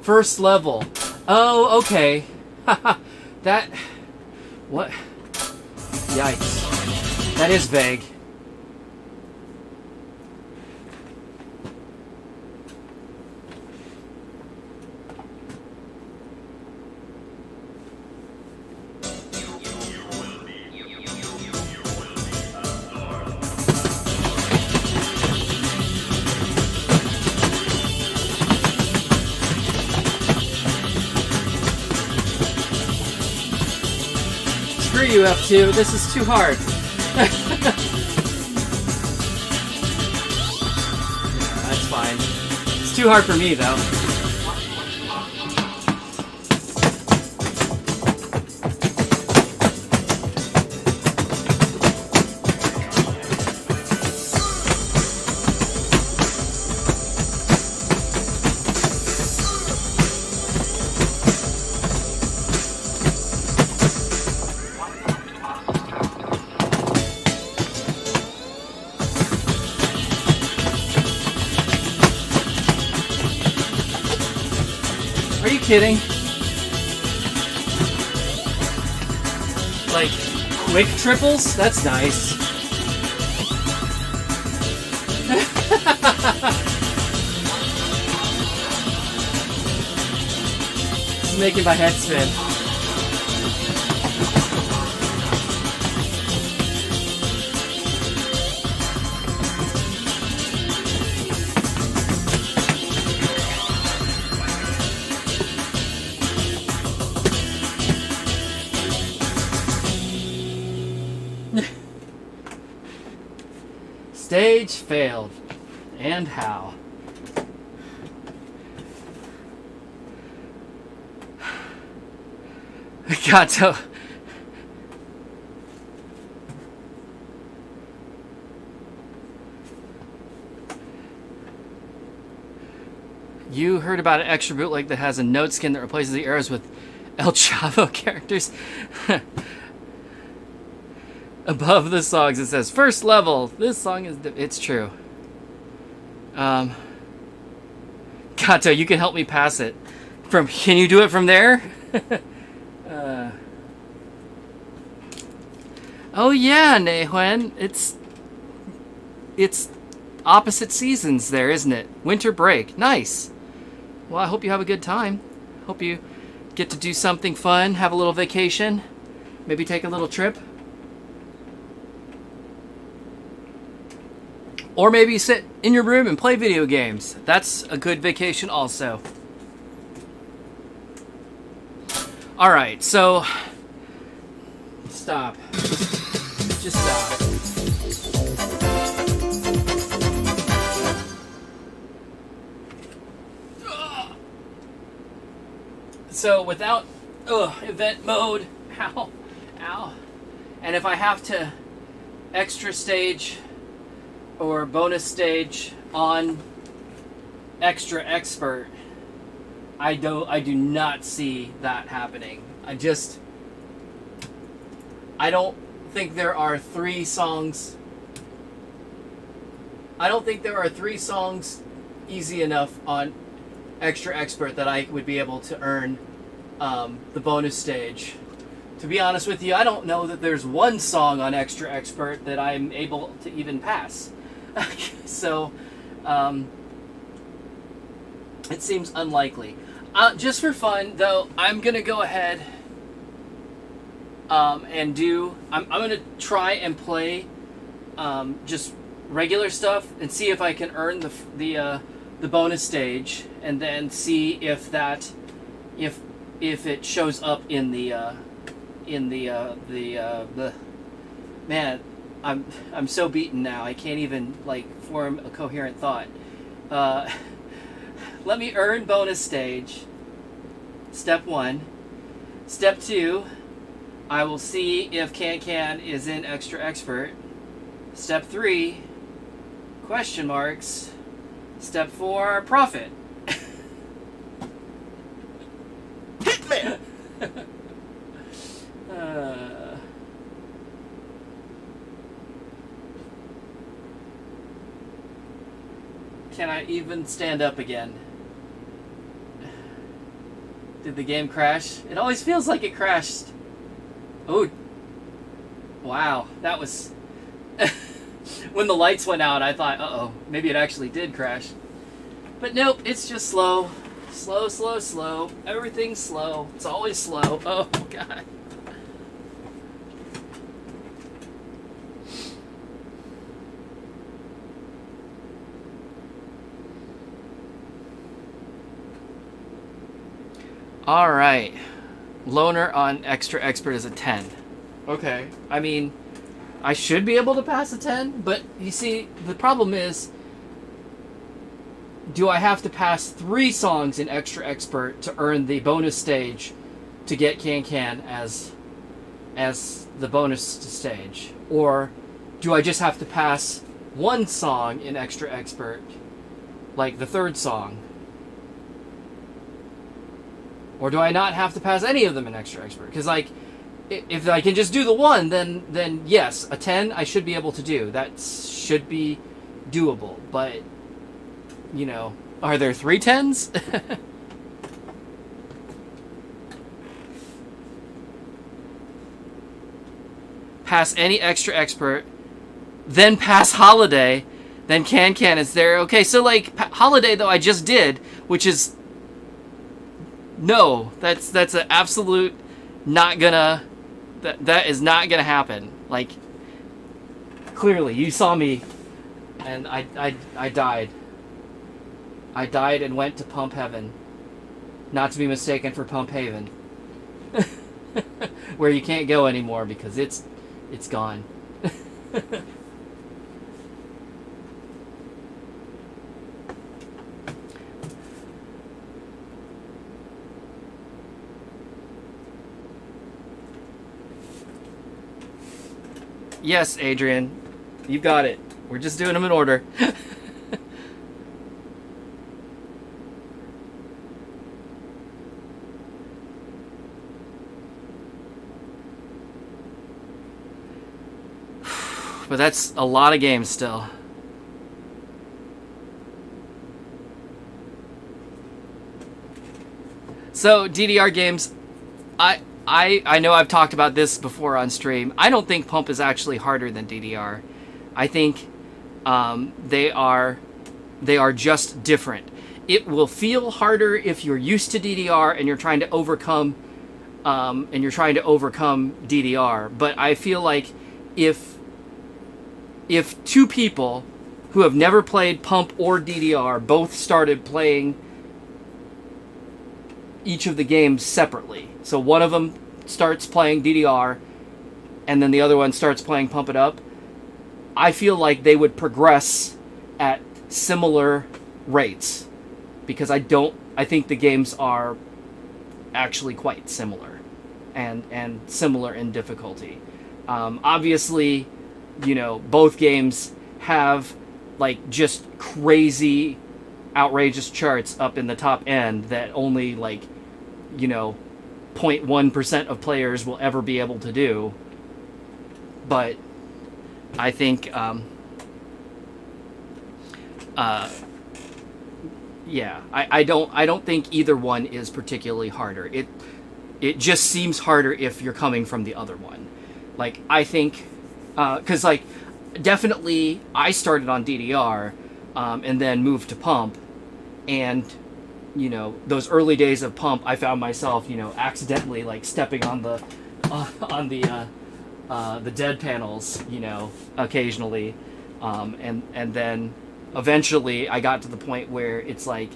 Speaker 1: 1st level. Oh, okay. Haha. That... What? Yikes. That is vague. Screw you, F2. This is too hard. Yeah, that's fine. It's too hard for me, though. Are you kidding? Like, quick triples? That's nice. is making my head spin. Stage failed. And how? God, so... You heard about an extra bootleg that has a note skin that replaces the arrows with El Chavo characters? Above the songs it says, first level, this song is... It's true. Gato, you can help me pass it. Can you do it from there? Oh yeah, Nehuen. It's opposite seasons there, isn't it? Winter break. Nice. Well, I hope you have a good time. Hope you get to do something fun, have a little vacation, maybe take a little trip. Or maybe sit in your room and play video games. That's a good vacation also. Alright, so... Stop. Just stop. So without event mode, ow, and if I have to extra stage or bonus stage on extra expert, I do not see that happening. I don't think there are 3 songs. I don't think there are 3 songs easy enough on extra expert that I would be able to earn the bonus stage. To be honest with you, I don't know that there's 1 song on extra expert that I'm able to even pass. So it seems unlikely. Just for fun though, I'm gonna go ahead and do... I'm gonna try and play just regular stuff and see if I can earn the bonus stage, and then see if that if it shows up in the man, I'm so beaten now. I can't even like form a coherent thought. Let me earn bonus stage. Step 1. Step 2, I will see if Can is in extra expert. Step 3, question marks. Step 4, profit.
Speaker 2: Hitman!
Speaker 1: Can I even stand up again? Did the game crash? It always feels like it crashed. Oh. Wow, that was... When the lights went out, I thought, uh-oh, maybe it actually did crash. But nope, it's just slow. Slow, slow, slow. Everything's slow. It's always slow. Oh, God. Alright. Loner on extra expert is a 10. Okay. I mean... I should be able to pass a 10, but you see, the problem is, do I have to pass 3 songs in extra expert to earn the bonus stage to get Can as the bonus stage? Or do I just have to pass 1 song in extra expert, like the 3rd song? Or do I not have to pass any of them in extra expert? Because like, if I can just do the 1, then yes, a 10 I should be able to do. That should be doable. But, you know, are there 3 10s? Pass any extra expert, then pass holiday, then Can is there. Okay, so like holiday though I just did, which is No, that's an absolute not gonna. That is not gonna happen. Like, clearly, you saw me, and I died. I died and went to Pump Heaven, not to be mistaken for Pump Haven, where you can't go anymore because it's gone. Yes, Adrian, you got it. We're just doing them in order. But that's a lot of games still. So, DDR games, I know I've talked about this before on stream. I don't think Pump is actually harder than DDR. I think they are just different. It will feel harder if you're used to DDR and you're trying to overcome DDR. But I feel like if two people who have never played Pump or DDR both started playing each of the games separately, so one of them starts playing DDR and then the other one starts playing Pump It Up, I feel like they would progress at similar rates, because I think the games are actually quite similar and similar in difficulty. Obviously, you know, both games have like just crazy outrageous charts up in the top end that only, like, you know, 0.1% of players will ever be able to do. But I think yeah, I don't think either one is particularly harder. It just seems harder if you're coming from the other one. Like, I think, because, like, definitely I started on DDR and then moved to Pump, and, you know, those early days of Pump, I found myself, you know, accidentally, like, stepping on the dead panels, you know, occasionally, and then eventually I got to the point where it's like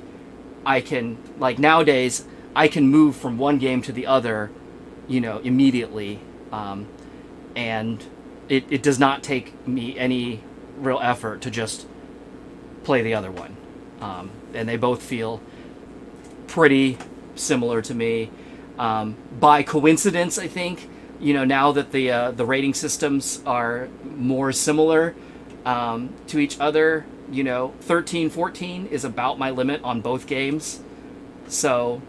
Speaker 1: I can, like, nowadays I can move from one game to the other, you know, immediately, and it does not take me any real effort to just play the other one, and they both feel pretty similar to me. By coincidence, I think, you know, now that the rating systems are more similar to each other, you know, 13, 14 is about my limit on both games. So,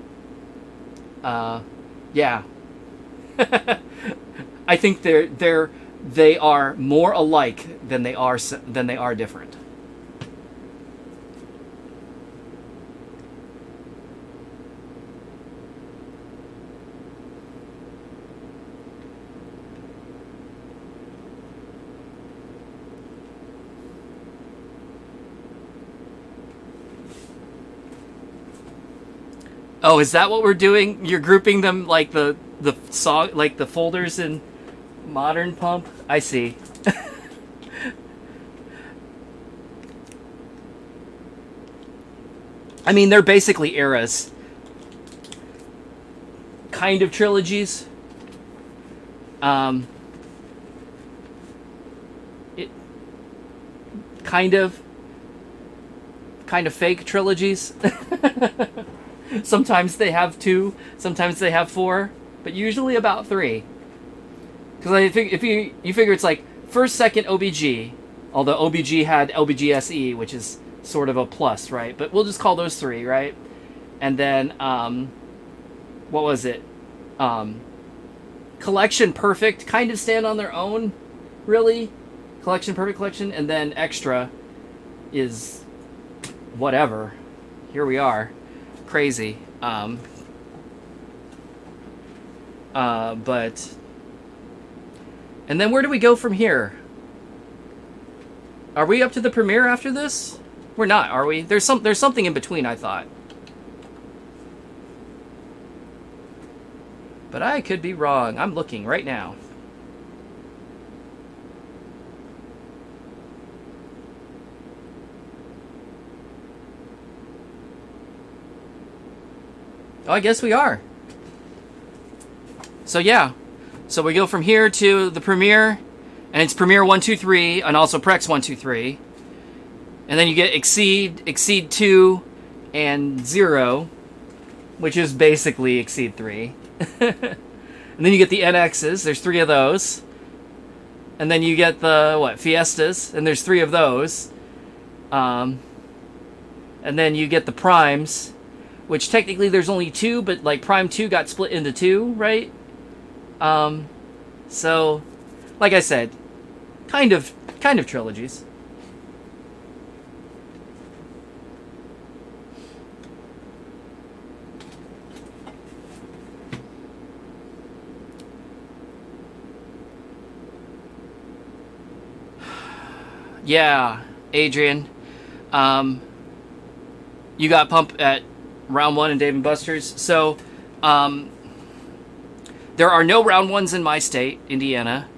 Speaker 1: yeah. I think they are more alike than they are different. Oh, is that what we're doing? You're grouping them like the song, like the folders in Modern Pump? I see. I mean, they're basically eras. Kind of trilogies. It kind of fake trilogies. Sometimes they have 2, sometimes they have 4, but usually about 3. Because I think if you figure it's like first, second OBG, although OBG had LBG SE, which is sort of a plus, right? But we'll just call those 3, right? And then what was it? Collection, Perfect kind of stand on their own, really. Collection, Perfect, Collection, and then Extra is whatever. Here we are. Crazy. But, and then where do we go from here? Are we up to the premiere after this? We're not, are we? There's something in between, I thought. But I could be wrong. I'm looking right now. Oh, I guess we are. So yeah. So we go from here to the Premiere, and it's Premiere 123, and also Prex 123. And then you get Exceed, Exceed 2, and 0, which is basically Exceed 3. And then you get the NXs, there's 3 of those. And then you get the, Fiestas, and there's 3 of those. And then you get the Primes, which technically there's only 2, but like Prime 2 got split into 2, right? So, like I said, kind of trilogies. Yeah, Adrian. You got Pump at round 1 in Dave & Buster's. So, there are no round 1s in my state, Indiana.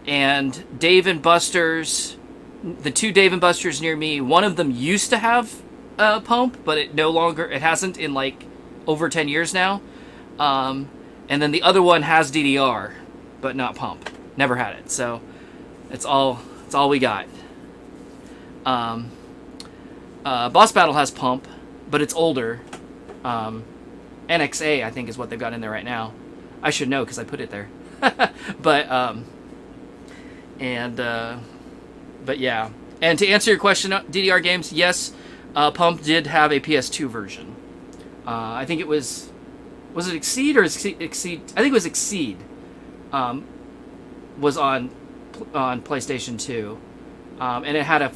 Speaker 1: And Dave & Buster's, the 2 Dave & Buster's near me, one of them used to have Pump, but it hasn't in like over 10 years now. And then the other one has DDR, but not Pump. Never had it. So, it's all we got. Boss Battle has Pump, but it's older. NXA, I think, is what they've got in there right now. I should know because I put it there. But yeah. And to answer your question, DDR games, yes, Pump did have a PS2 version. I think it was it Exceed or Exceed? I think it was Exceed. Was on PlayStation 2. And it had a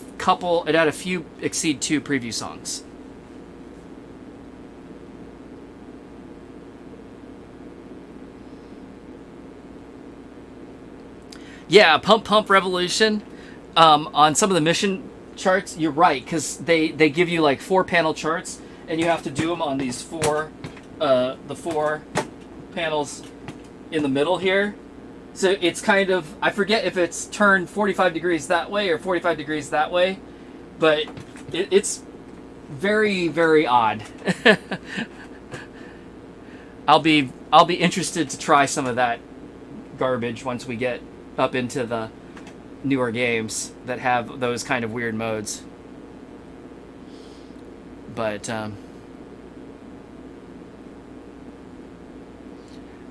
Speaker 1: few Exceed 2 preview songs. Yeah, Pump Revolution. On some of the mission charts, you're right, because they give you like 4 panel charts, and you have to do them on these 4 panels in the middle here. So it's kind of, I forget if it's turned 45 degrees that way or 45 degrees that way, but it's very, very odd. I'll be interested to try some of that garbage once we get up into the newer games that have those kind of weird modes. But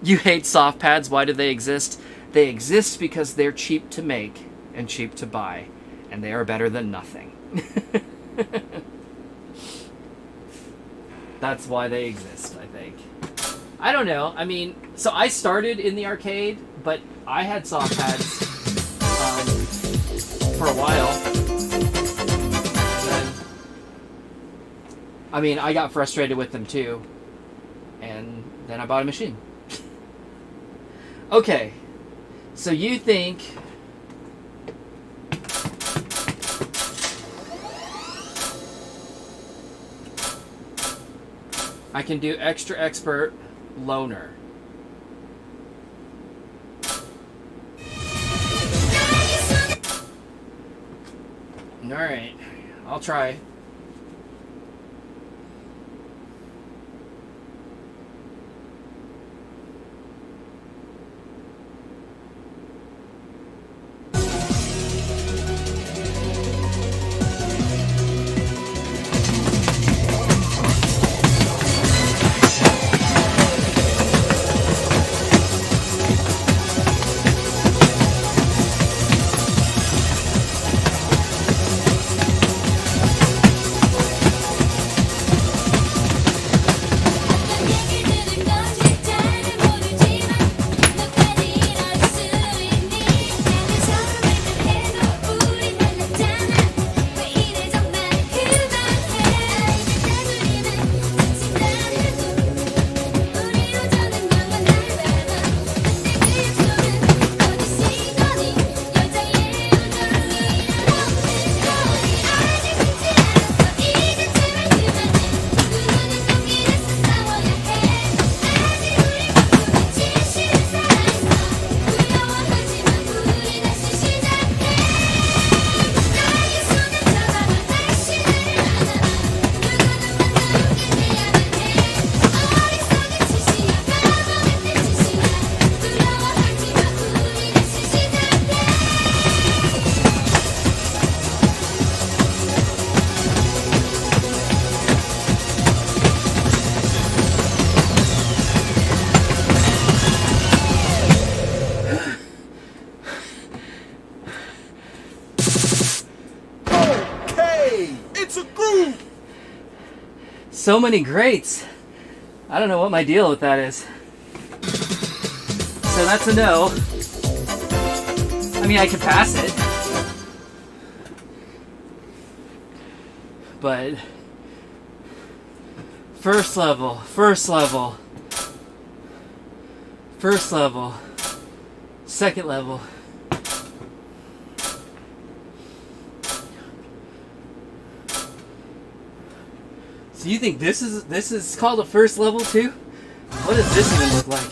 Speaker 1: you hate soft pads. Why do they exist? They exist because they're cheap to make and cheap to buy, and they are better than nothing. That's why they exist, I think. I don't know. I mean, so I started in the arcade, but I had soft pads for a while. And then, I got frustrated with them too, and then I bought a machine. Okay, so you think I can do Extra Expert Loner? Alright, I'll try. So many greats. I don't know what my deal with that is. So that's a no. I mean, I could pass it. But first level, second level. So you think this is called a first level too? What does this even look like?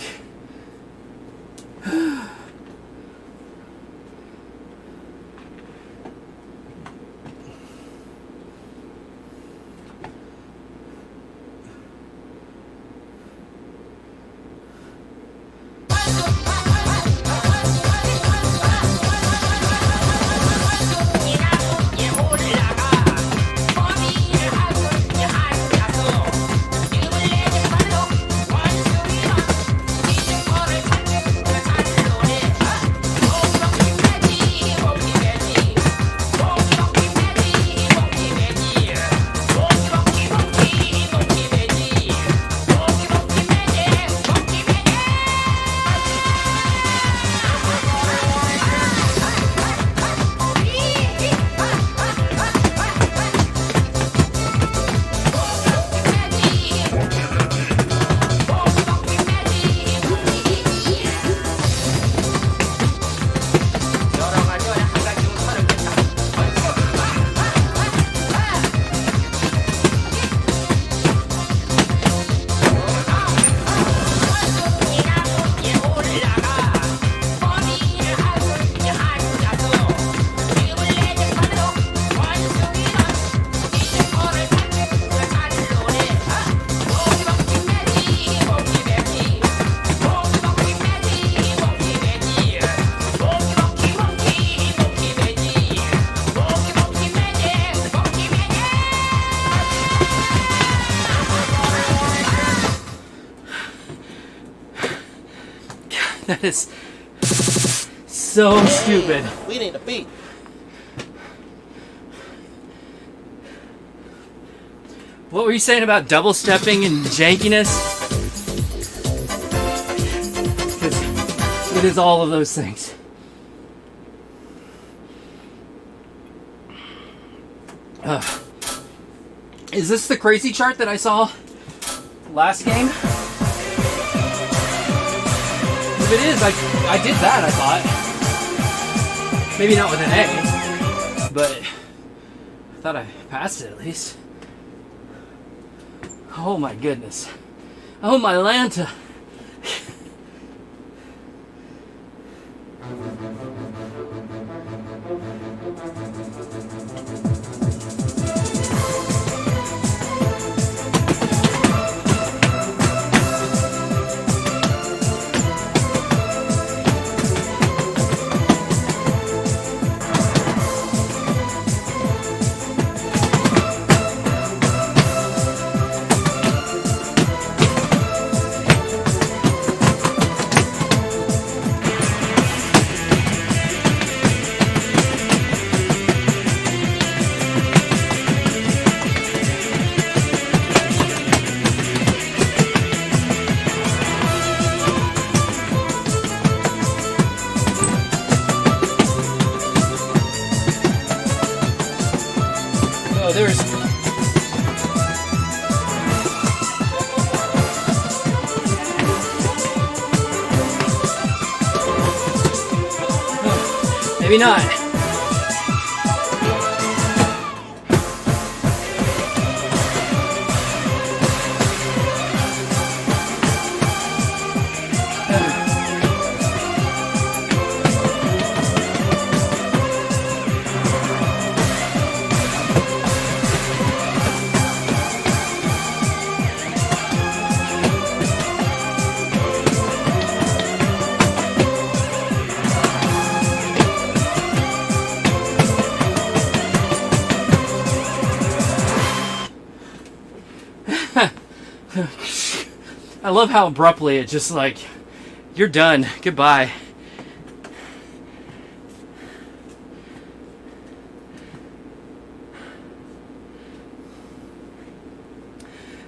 Speaker 1: That is so stupid.
Speaker 8: We need a beat.
Speaker 1: What were you saying about double stepping and jankiness? Because it is all of those things. Is this the crazy chart that I saw last game? If it is, I did that, I thought. Maybe not with an A, but I thought I passed it at least. Oh my goodness. Oh my Lanta. Maybe not. I love how abruptly it just like, you're done, goodbye.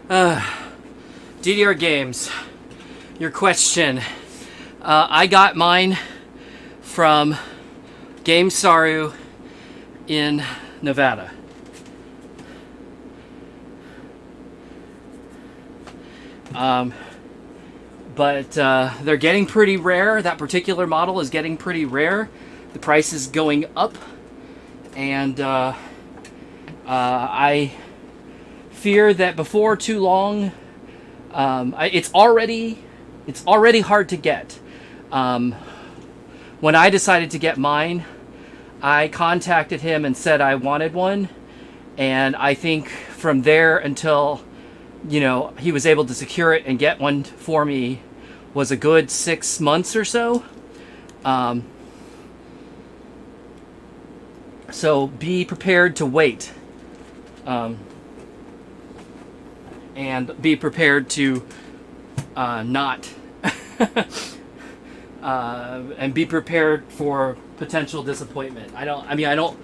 Speaker 1: DDR games. Your question. I got mine from Game Saru in Nevada. But they're getting pretty rare. That particular model is getting pretty rare. The price is going up, and I fear that before too long, it's already hard to get. When I decided to get mine, I contacted him and said I wanted one, and I think from there until he was able to secure it and get one for me was a good 6 months or so. So be prepared to wait. And be prepared to not... and be prepared for potential disappointment. I don't...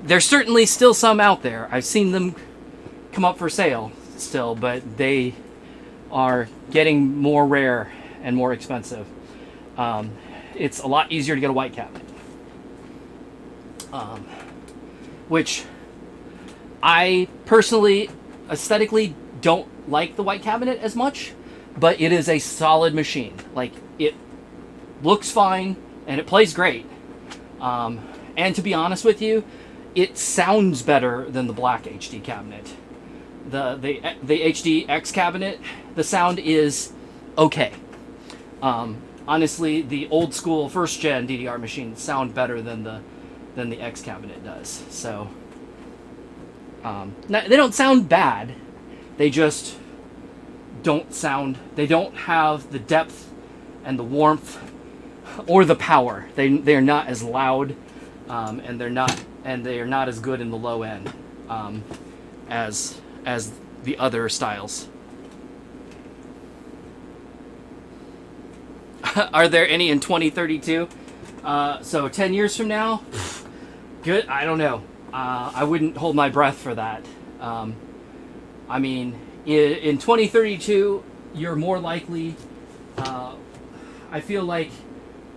Speaker 1: There's certainly still some out there. I've seen them come up for sale still, but they are getting more rare and more expensive. It's a lot easier to get a white cabinet. Which I personally, aesthetically, don't like the white cabinet as much, but it is a solid machine. Like, it looks fine, and it plays great. And to be honest with you, it sounds better than the black HD cabinet. The HD X cabinet, the sound is okay. Honestly, the old school first gen DDR machines sound better than the X cabinet does. So they don't sound bad. They just don't sound. They don't have the depth and the warmth or the power. They are not as loud, and they are not as good in the low end as the other styles. Are there any in 2032? So 10 years from now? Good. I don't know. I wouldn't hold my breath for that. I mean, in 2032, you're more likely... I feel like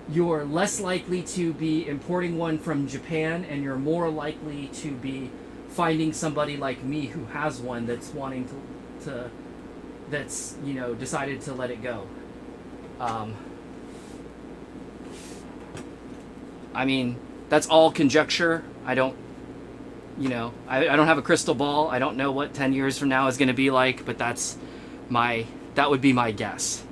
Speaker 1: you're less likely to be importing one from Japan, and you're more likely to be finding somebody like me who has one that's wanting to that's decided to let it go. I mean, that's all conjecture. I don't I don't have a crystal ball. I don't know what 10 years from now is going to be like, but that would be my guess.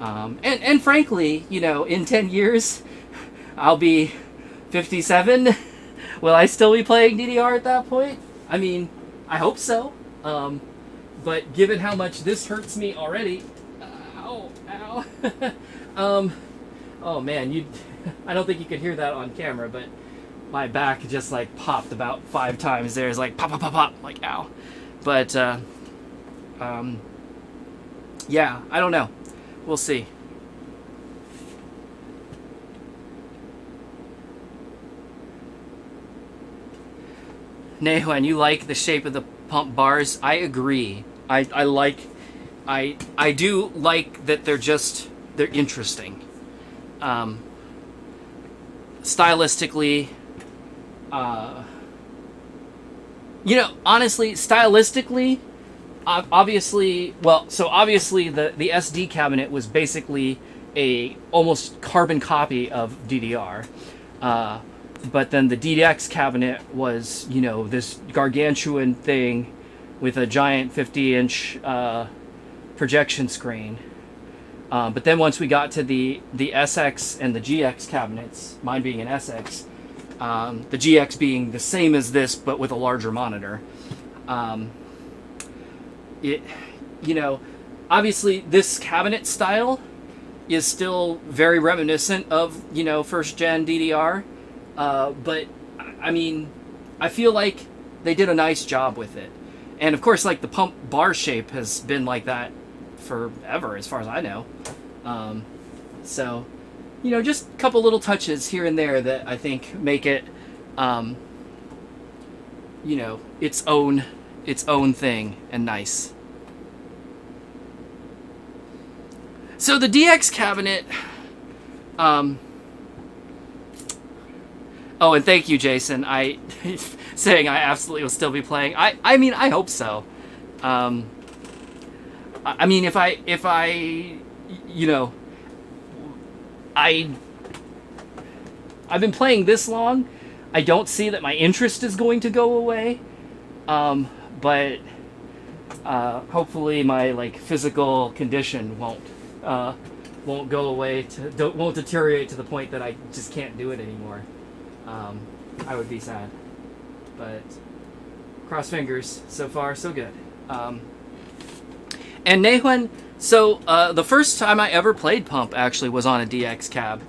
Speaker 1: And frankly, in 10 years, I'll be 57. Will I still be playing DDR at that point? I mean, I hope so. But given how much this hurts me already, ow. Oh man, I don't think you could hear that on camera, but my back just like popped about 5 times. There's like pop, pop, pop, pop, like ow. But yeah, I don't know. We'll see. Nehuan, you like the shape of the pump bars? I agree. I do like that they're interesting. Stylistically, honestly, stylistically, obviously the SD cabinet was basically a almost carbon copy of DDR. But then the DDX cabinet was, this gargantuan thing with a giant 50-inch projection screen. But then once we got to the SX and the GX cabinets, mine being an SX, the GX being the same as this but with a larger monitor, obviously this cabinet style is still very reminiscent of, first gen DDR. But I mean, I feel like they did a nice job with it. And of course, like the pump bar shape has been like that forever, as far as I know. So, just a couple little touches here and there that I think make it, its own thing and nice. So the DX cabinet. Oh, and thank you, Jason. Saying I absolutely will still be playing. I mean, I hope so. I mean, if I, you know, I've been playing this long, I don't see that my interest is going to go away. But hopefully my like physical condition won't go away won't deteriorate to the point that I just can't do it anymore. I would be sad, but cross fingers. So far, so good. And Nehuen, so the first time I ever played Pump actually was on a DX cab.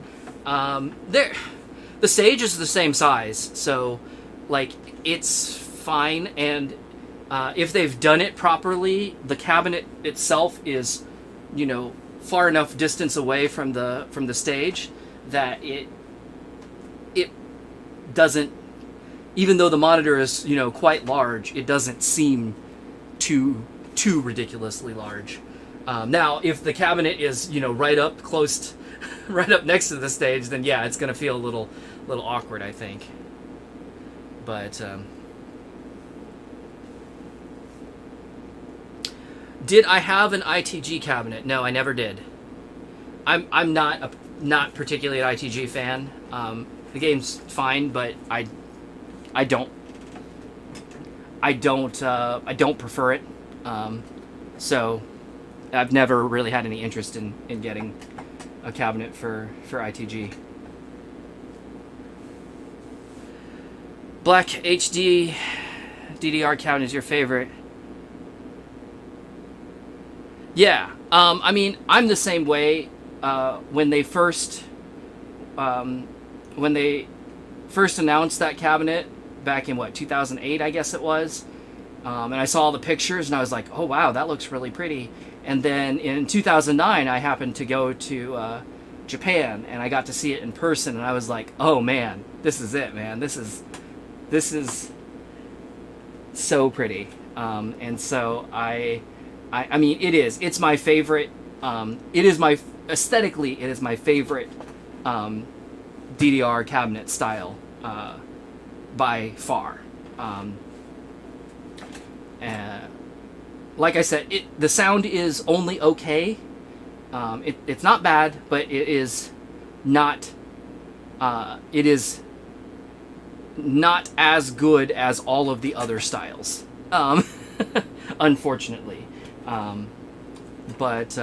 Speaker 1: The stage is the same size, so like it's fine. And if they've done it properly, the cabinet itself is, you know, far enough distance away from the stage that it doesn't, even though the monitor is, you know, quite large, it doesn't seem too ridiculously large. Now, if the cabinet is, you know, right up next to the stage, then yeah, it's gonna feel a little awkward, I think. But did I have an ITG cabinet? No, I never did. I'm not particularly an ITG fan. The game's fine, but I don't prefer it. So I've never really had any interest in getting a cabinet for ITG. Black HD DDR cabinet is your favorite? Yeah. I mean, I'm the same way. When they first announced that cabinet back in 2008, I guess it was, and I saw all the pictures and I was like, oh wow, that looks really pretty. And then in 2009, I happened to go to Japan and I got to see it in person, and I was like, oh man, this is it, man. This is so pretty. And so I mean, it's my favorite. Aesthetically, it is my favorite DDR cabinet style by far. Like I said, the sound is only okay. It's not bad, but it is not. It is not as good as all of the other styles. Unfortunately, but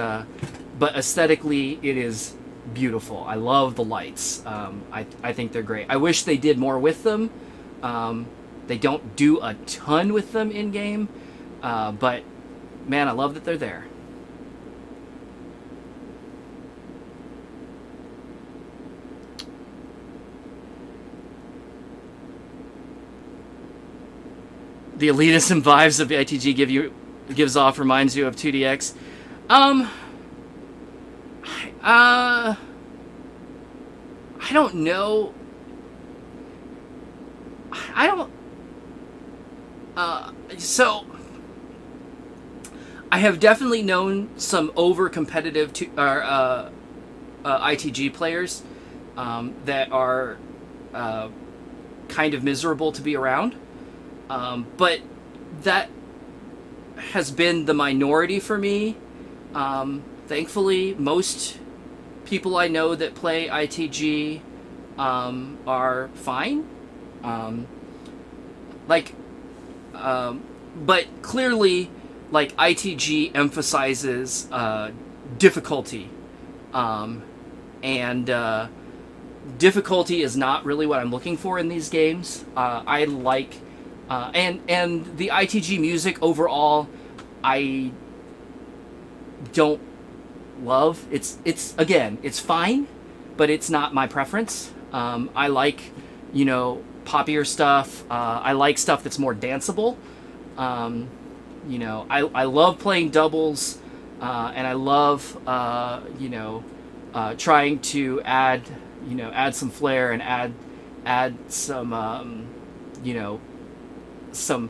Speaker 1: aesthetically, it is beautiful. I love the lights. I think they're great. I wish they did more with them. They don't do a ton with them in game, but man, I love that they're there. The elitism vibes of ITG gives off reminds you of 2DX. I don't know. So I have definitely known some over-competitive ITG players that are kind of miserable to be around. But that has been the minority for me. Thankfully, most people I know that play ITG are fine. But clearly, like, ITG emphasizes difficulty. And difficulty is not really what I'm looking for in these games. I like... and the ITG music overall, I don't love. It's again, it's fine, but it's not my preference. I like, you know, poppier stuff. I like stuff that's more danceable. You know, I love playing doubles, and I love trying to add some flair and add some some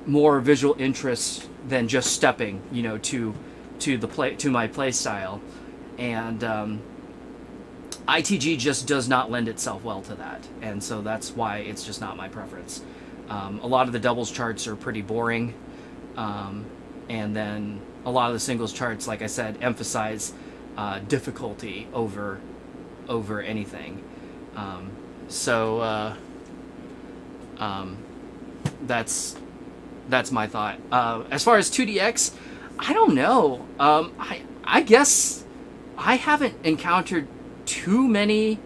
Speaker 1: more visual interest than just stepping, to my play style. and ITG just does not lend itself well to that, and so that's why it's just not my preference. A lot of the doubles charts are pretty boring, and then a lot of the singles charts, like I said, emphasize difficulty over anything. That's my thought. As far as 2DX, I don't know. I guess I haven't encountered too many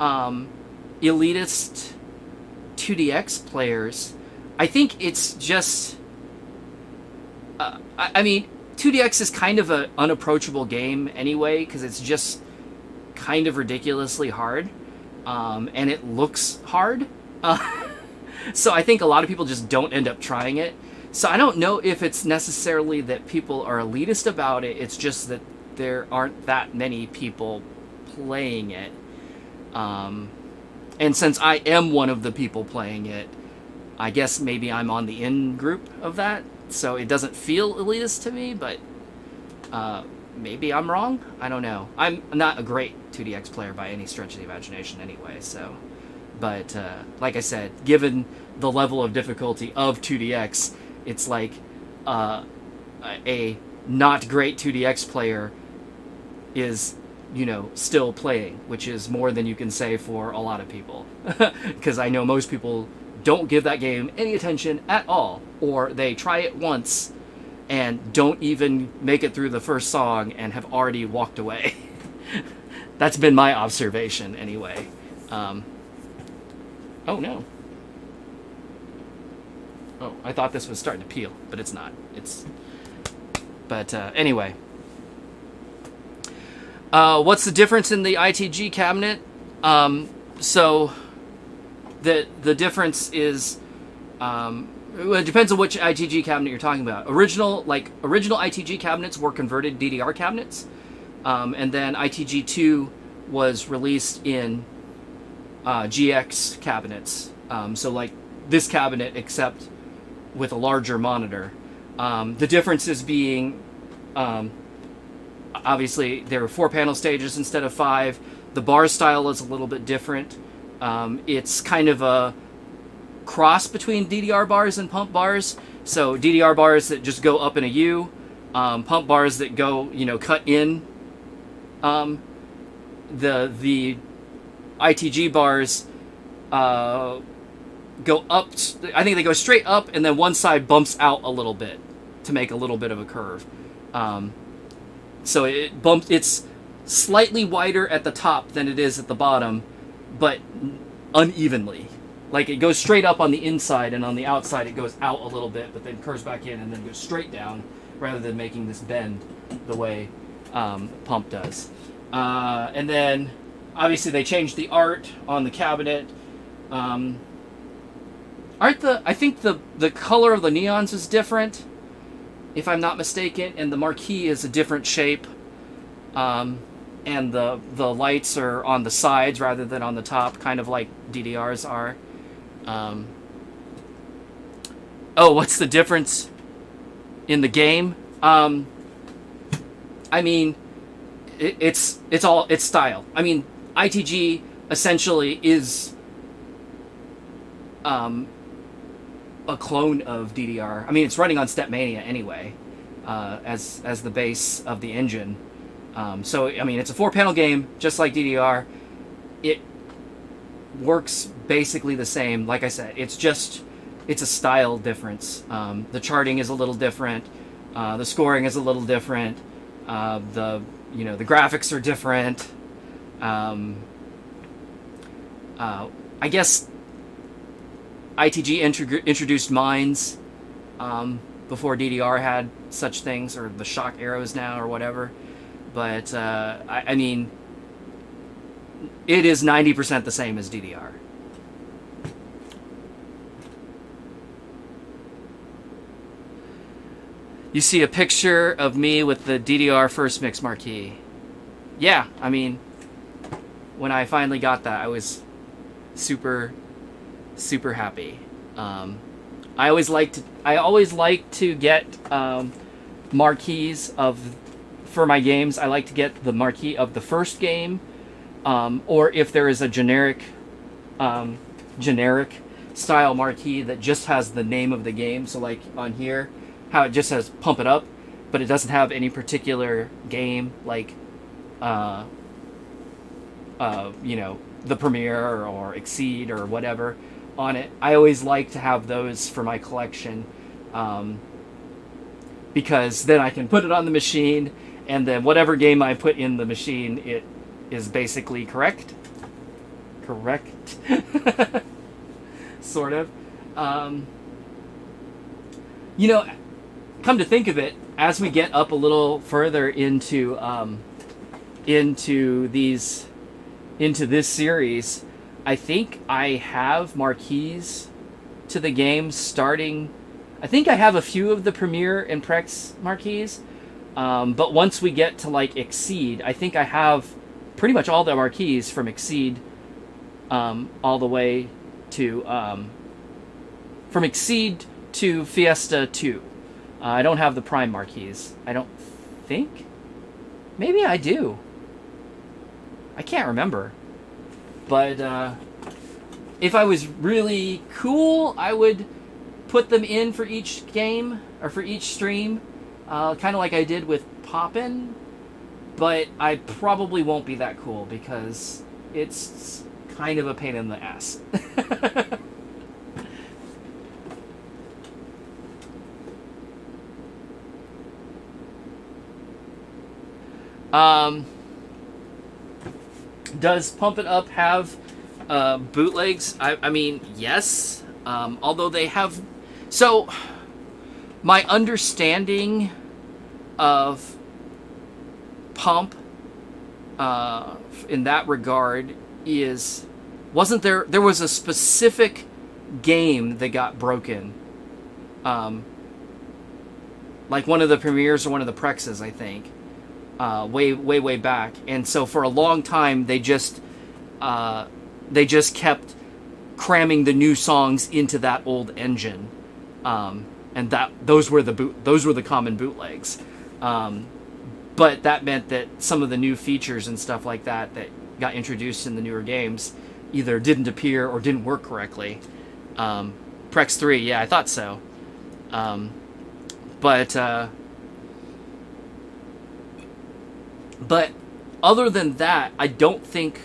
Speaker 1: elitist 2DX players. I think it's just... I mean, 2DX is kind of an unapproachable game anyway, because it's just kind of ridiculously hard, and it looks hard. So I think a lot of people just don't end up trying it. So I don't know if it's necessarily that people are elitist about it. It's just that there aren't that many people playing it. And since I am one of the people playing it, I guess maybe I'm on the in group of that. So it doesn't feel elitist to me, but maybe I'm wrong. I don't know. I'm not a great 2DX player by any stretch of the imagination anyway, so... But, like I said, given the level of difficulty of 2DX, it's like a not great 2DX player is, still playing, which is more than you can say for a lot of people. Because I know most people don't give that game any attention at all, or they try it once and don't even make it through the first song and have already walked away. That's been my observation, anyway. Oh, no. Oh, I thought this was starting to peel, but it's not. But anyway. What's the difference in the ITG cabinet? So, the difference is... well, it depends on which ITG cabinet you're talking about. Original ITG cabinets were converted DDR cabinets. And then ITG2 was released in... GX cabinets, so like this cabinet except with a larger monitor. The differences being, obviously there are 4 panel stages instead of 5. The bar style is a little bit different. It's kind of a cross between DDR bars and pump bars. So DDR bars that just go up in a U, pump bars that go, cut in. The ITG bars go up. I think they go straight up, and then one side bumps out a little bit to make a little bit of a curve. So it's slightly wider at the top than it is at the bottom, but unevenly. Like it goes straight up on the inside, and on the outside it goes out a little bit, but then curves back in and then goes straight down, rather than making this bend the way pump does. And then obviously they changed the art on the cabinet. I think the color of the neons is different, if I'm not mistaken, and the marquee is a different shape. And the lights are on the sides rather than on the top, kind of like DDRs are. What's the difference in the game? I mean, it's style. I mean, ITG essentially is a clone of DDR. I mean, it's running on Stepmania anyway, as the base of the engine. So, I mean, it's a 4-panel game, just like DDR. It works basically the same. Like I said, it's a style difference. The charting is a little different. The scoring is a little different. The graphics are different. I guess ITG introduced mines before DDR had such things, or the shock arrows now, or whatever. But, I mean, it is 90% the same as DDR. You see a picture of me with the DDR first mix marquee. Yeah, I mean, when I finally got that, I was super, super happy. I always like to get marquees of for my games, I like to get the marquee of the first game, or if there is a generic style marquee that just has the name of the game. So like on here, how it just says Pump It Up, but it doesn't have any particular game, like you know, the Premiere or Exceed or whatever on it. I always like to have those for my collection, because then I can put it on the machine, and then whatever game I put in the machine, it is basically correct. Sort of. You know, come to think of it, as we get up a little further into this series, I think I have marquees to the games starting. I think I have a few of the Premiere and Prex marquees, but once we get to like Exceed, I think I have pretty much all the marquees from Exceed, all the way to from Exceed to Fiesta 2. I don't have the Prime marquees. I don't think. Maybe I do. I can't remember. But if I was really cool, I would put them in for each game or for each stream, kind of like I did with Poppin'. But I probably won't be that cool because it's kind of a pain in the ass. Does Pump It Up have bootlegs? I mean, yes. Although they have... So, my understanding of Pump in that regard is... Wasn't there... There was a specific game that got broken. Like one of the Premieres or one of the Prexes, I think. Way back, and so for a long time they just kept cramming the new songs into that old engine, and those were the common bootlegs, but that meant that some of the new features and stuff like that got introduced in the newer games either didn't appear or didn't work correctly. Prex 3, yeah, I thought so, But other than that, I don't think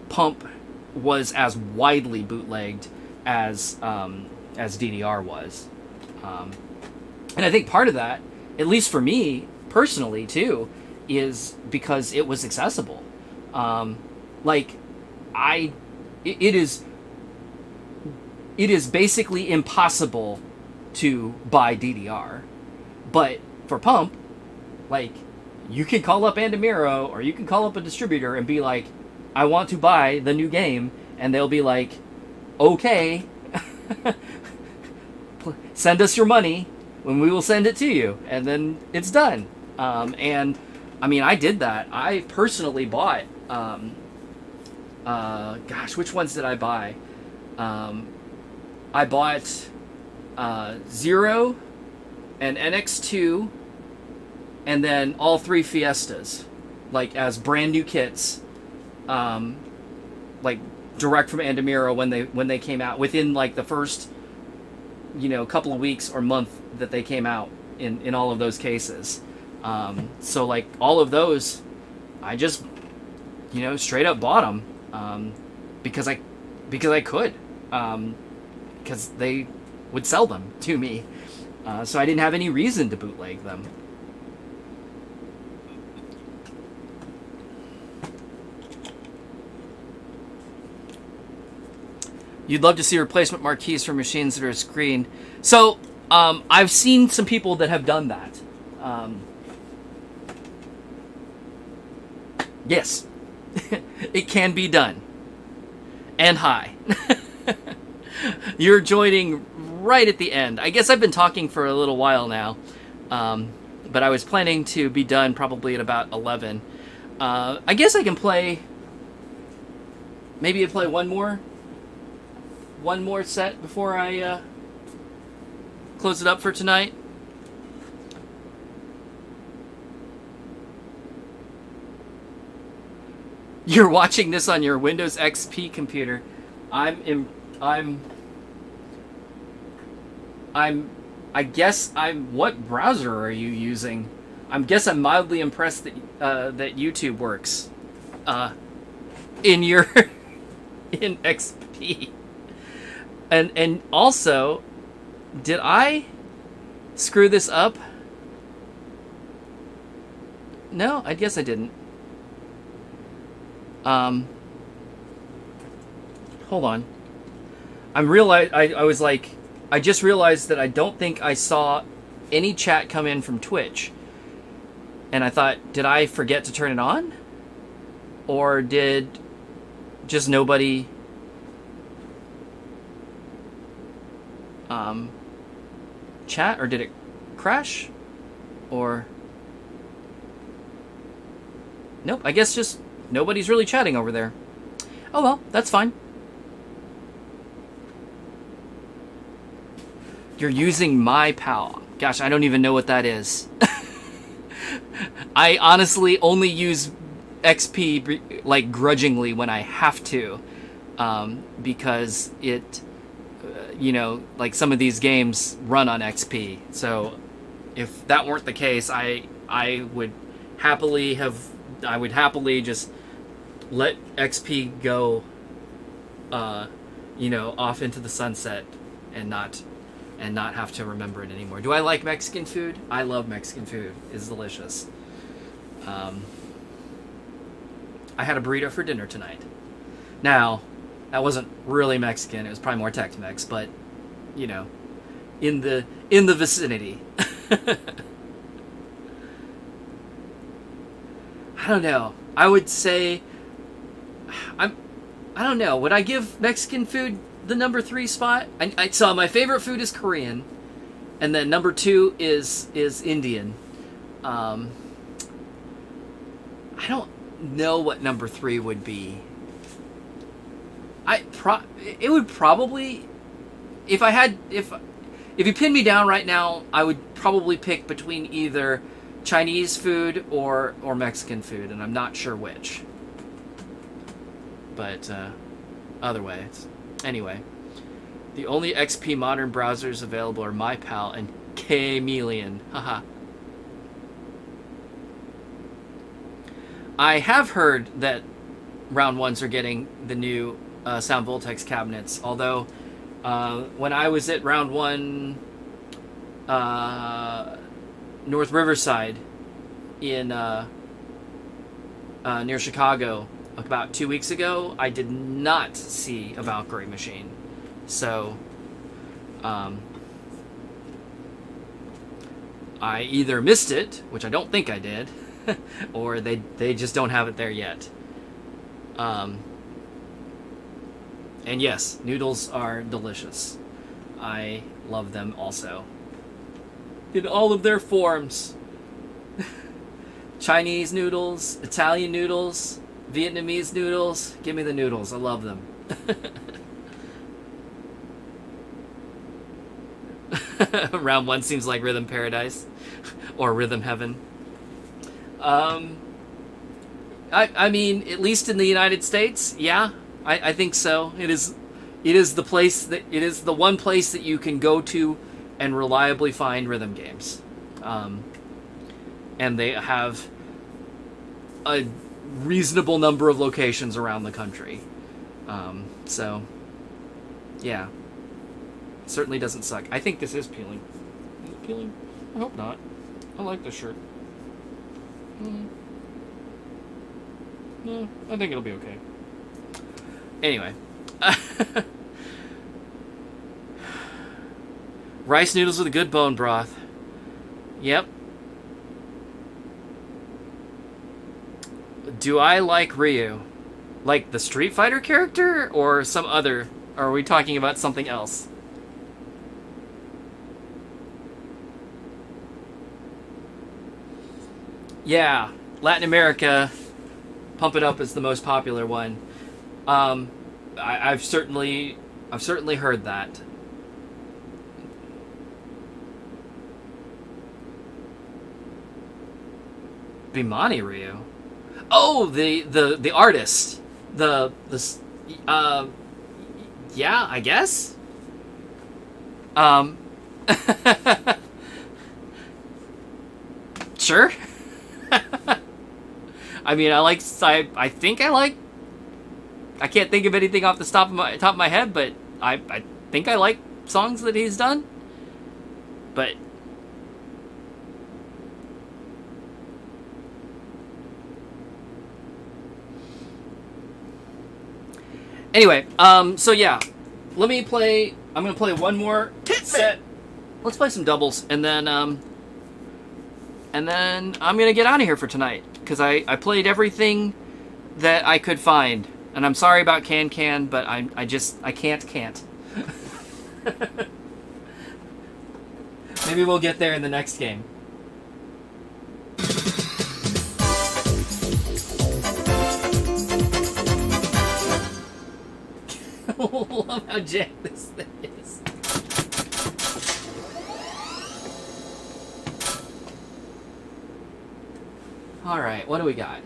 Speaker 1: Pump was as widely bootlegged as DDR was. And I think part of that, at least for me personally too, is because it was accessible. It is basically impossible to buy DDR. But for Pump, like, you can call up Andamiro or you can call up a distributor and be like, I want to buy the new game, and they'll be like, okay, send us your money when we will send it to you, and then it's done. And I mean, I did that. I personally bought which ones did I buy? I bought Zero and NX2 and then all three Fiestas, like as brand new kits, like direct from Andamiro when they came out, within like the first, couple of weeks or month that they came out in all of those cases. So like all of those, I just, straight up bought them, because I could, because they would sell them to me. So I didn't have any reason to bootleg them. You'd love to see replacement marquees for machines that are screened. So, I've seen some people that have done that. Yes, it can be done. And hi. You're joining right at the end. I guess I've been talking for a little while now, but I was planning to be done probably at about 11. I guess I can play... Maybe I play one more set before I close it up for tonight. You're watching this on your Windows XP computer. I guess what browser are you using? I'm mildly impressed that that YouTube works in your in XP. And also, did I screw this up? No, I guess I didn't. Hold on. I was like, I just realized that I don't think I saw any chat come in from Twitch. And I thought, did I forget to turn it on? Or did just nobody chat? Or did it crash? Or nope, I guess just nobody's really chatting over there. Oh well, that's fine. You're using my pal. Gosh, I don't even know what that is. I honestly only use XP like grudgingly when I have to, because it, you know, like some of these games run on XP. So if that weren't the case, I would happily just let XP go, you know, off into the sunset and not have to remember it anymore. Do I like Mexican food? I love Mexican food. It's delicious. I had a burrito for dinner tonight. Now, that wasn't really Mexican. It was probably more Tex-Mex, but you know, in the vicinity. I don't know. I would say I don't know. Would I give Mexican food the number 3 spot? I saw my favorite food is Korean, and then number 2 is Indian. I don't know what number 3 would be. It would probably, if you pin me down right now, I would probably pick between either Chinese food or Mexican food, and I'm not sure which. But anyway, the only XP modern browsers available are MyPal and Chameleon. Haha. I have heard that Round Ones are getting the new Sound Voltex cabinets, although when I was at Round One North Riverside in near Chicago about 2 weeks ago, I did not see a Valkyrie machine. So I either missed it, which I don't think I did, or they just don't have it there yet. And yes, noodles are delicious. I love them also. In all of their forms. Chinese noodles, Italian noodles, Vietnamese noodles. Give me the noodles. I love them. Round One seems like Rhythm Paradise or Rhythm Heaven. I mean, at least in the United States, yeah, I think so. It is the one place that you can go to and reliably find rhythm games. And they have a reasonable number of locations around the country. So, yeah. It certainly doesn't suck. I think this is peeling. Is it peeling? I hope not. I like this shirt. No, I think it'll be okay. Anyway. Rice noodles with a good bone broth. Yep. Do I like Ryu? Like the Street Fighter character or some other? Or are we talking about something else? Yeah, Latin America, Pump It Up is the most popular one. I've certainly heard that. Bimani Ryu. Oh, the artist. Yeah, I guess. Sure. I mean, I think I like. I can't think of anything off the top of my head, but I think I like songs that he's done. But anyway, so yeah, let me play. I'm gonna play one more set. Let's play some doubles, and then I'm gonna get out of here for tonight because I played everything that I could find, and I'm sorry about Can, but I can't. Maybe we'll get there in the next game. Love how jacked this thing is. Alright, what do we got?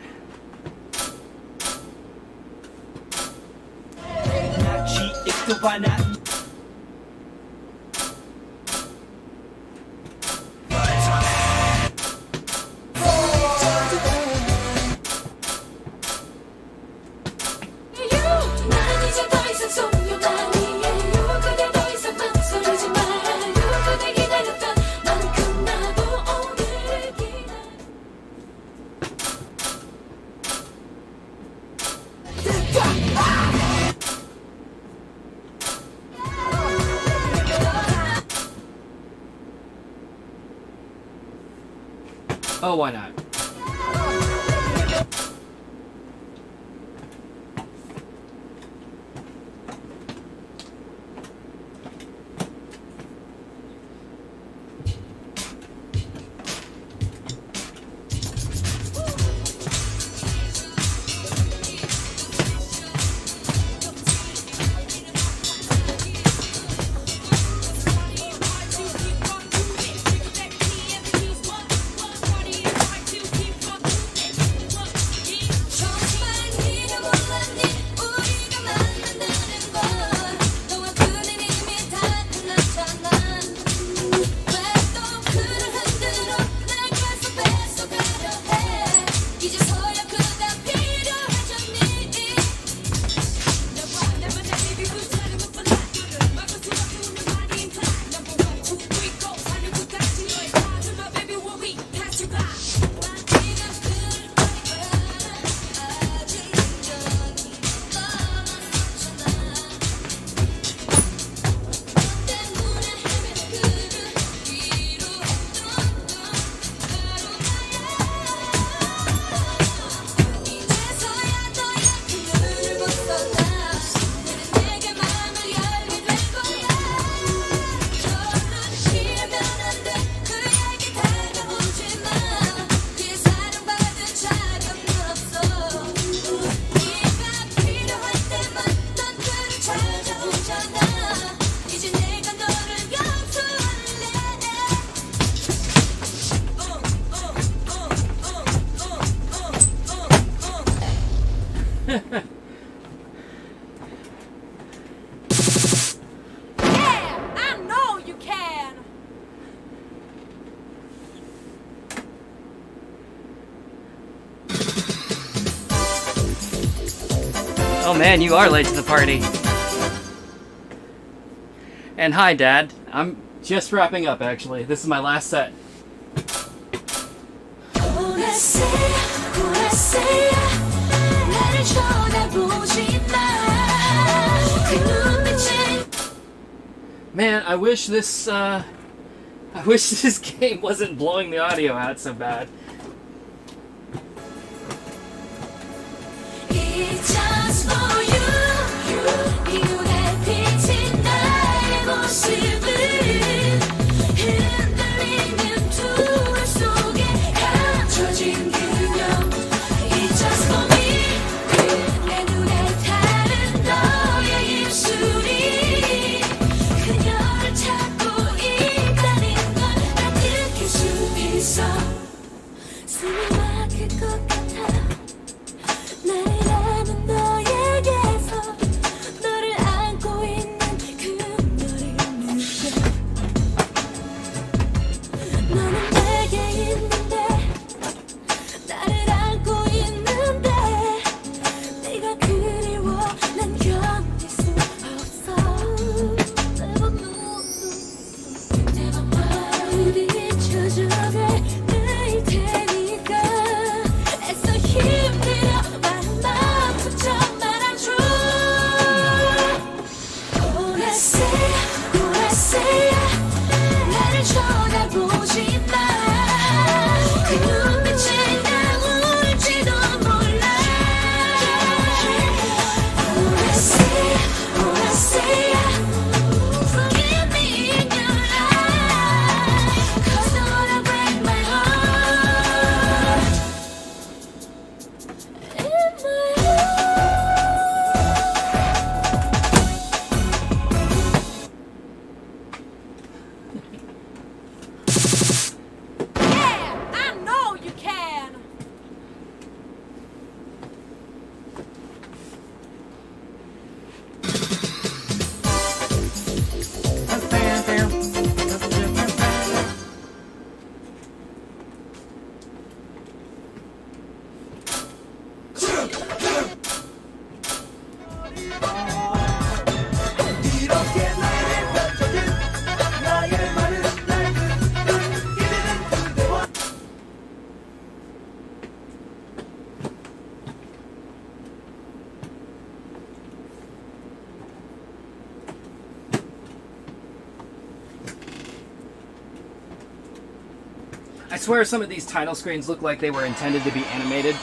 Speaker 1: Oh, why not? Oh man, you are late to the party. And hi, Dad. I'm just wrapping up, actually. This is my last set. Man, I wish this game wasn't blowing the audio out so bad. I swear some of these title screens look like they were intended to be animated,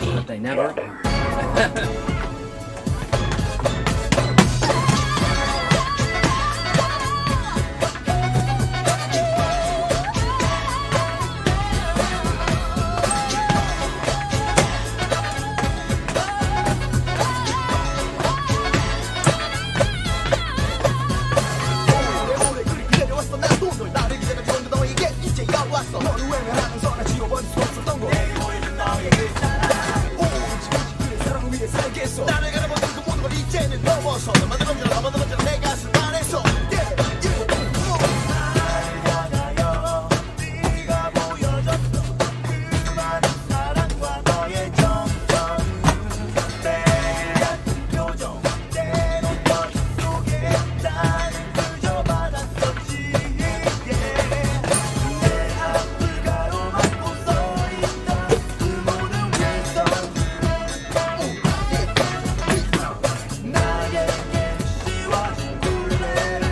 Speaker 1: but they never are.
Speaker 2: 오래 그리 기다려왔어 나도 널 나를 기다려 전 너에게 이제야 왔어 너를 외면하는 선을 지워버릴 수 없었던 거 내일 보이는 너의 그 사랑 오직 그의 사랑을 위해 살겠어 나를 가려보던 그 모든 걸 이제는 넘어서 너 만들어줘 내 가슴 안에서 네가 보여줬어 그 많은 사랑과 너의 정성은 내 같은 표정 때론 너희 속에 나는 그저 받았었지 내 앞을 가로막고 서있던 그 모든 wisdom 나에게 씌워진 굴레를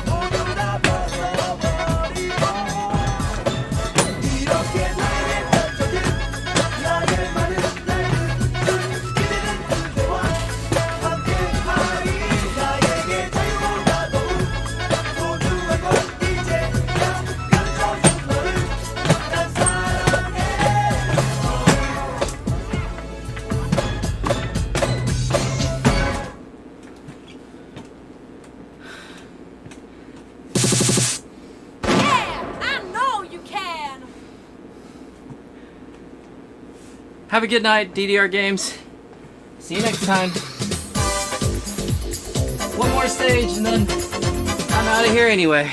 Speaker 2: 모두 다 벗어버리고 이렇게 나에게 펼쳐진 나의 많은 날들 이제는 그대와 함께하리 나에게 자유보다 더욱 소중한 것 이제야 감춰준 너를 난 사랑해
Speaker 4: Yeah, I know you can.
Speaker 1: Have a good night, DDR Games. See you next time. One more stage and then I'm out of here anyway.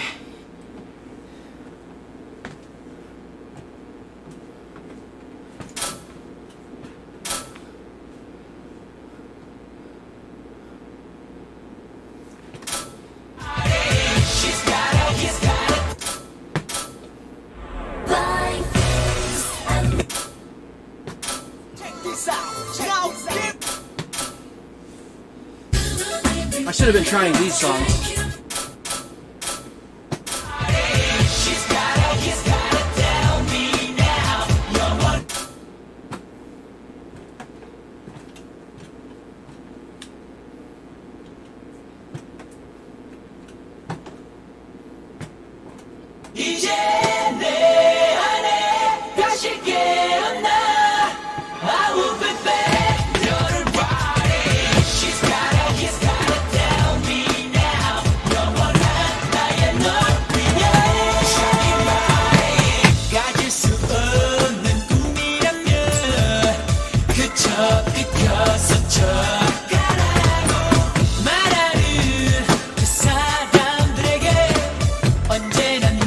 Speaker 1: I should have been trying these songs.
Speaker 2: 이제 내 안에 다시 깨어나 I will be back 너를 body She's gotta tell me now 영원한 나의 널 위해 Shiny body 가질 수 없는 꿈이라면 그저 가라고 말하는 그 사람들에게 언제나 넌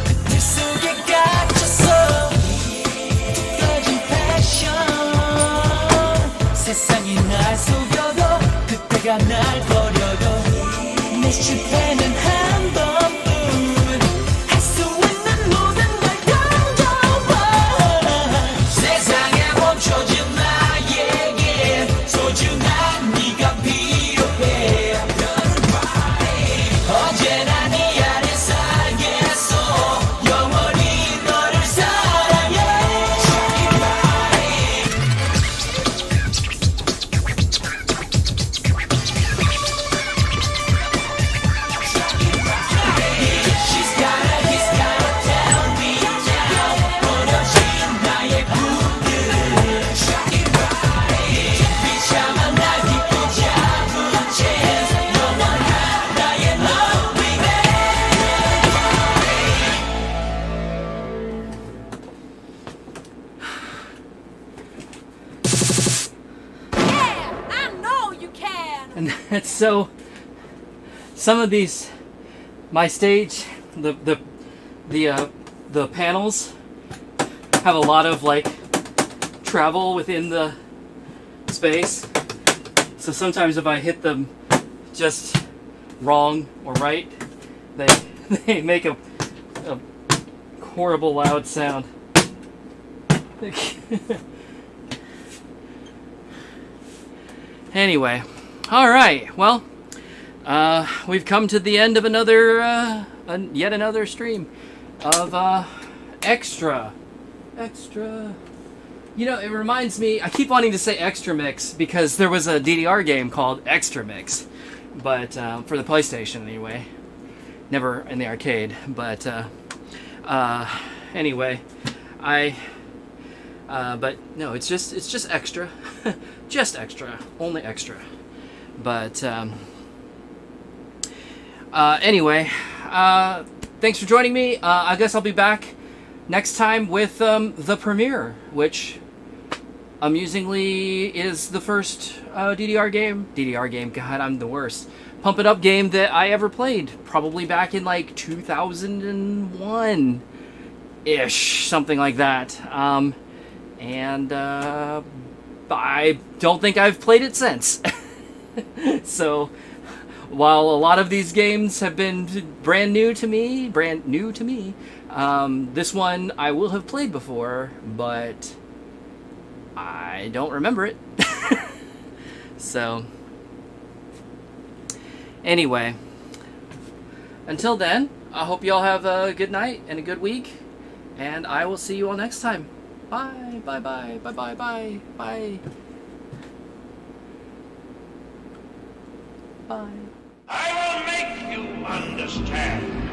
Speaker 2: 그들 속에 갇혔어 꺼진 패션 세상이 날 속여도 그때가 날 버려도 내 실패는 한 번뿐 할 수 있는 모든 걸 던져봐 세상에 멈춰진 나에게 소중한 네가 필요해 언제나 네 안에 살겠어 영원히 너를 사랑해 She's gotta tell me now 버려진 나의 꿈들 비참한 날 딛고 잡은 채 영원한 나의 널 위해
Speaker 4: Yeah, I know you can.
Speaker 1: And that's so. Some of these, my stage, the panels have a lot of like travel within the space. So sometimes if I hit them just wrong or right, they make a horrible loud sound. Anyway, all right. Well, we've come to the end of another, yet another stream of Extra. You know, it reminds me, I keep wanting to say Extra Mix because there was a DDR game called Extra Mix, but for the PlayStation anyway. Never in the arcade, but anyway, but no, it's just extra, just extra, only extra. But anyway, thanks for joining me. I guess I'll be back next time with the premiere, which amusingly is the first DDR game. God, I'm the worst. Pump It Up game that I ever played, probably back in like 2001-ish, something like that. And I don't think I've played it since. So, while a lot of these games have been brand new to me, this one I will have played before, but I don't remember it. So, anyway, until then, I hope you all have a good night and a good week, and I will see you all next time. Bye, bye, bye, bye, bye, bye, bye. Bye.
Speaker 3: I will make you understand.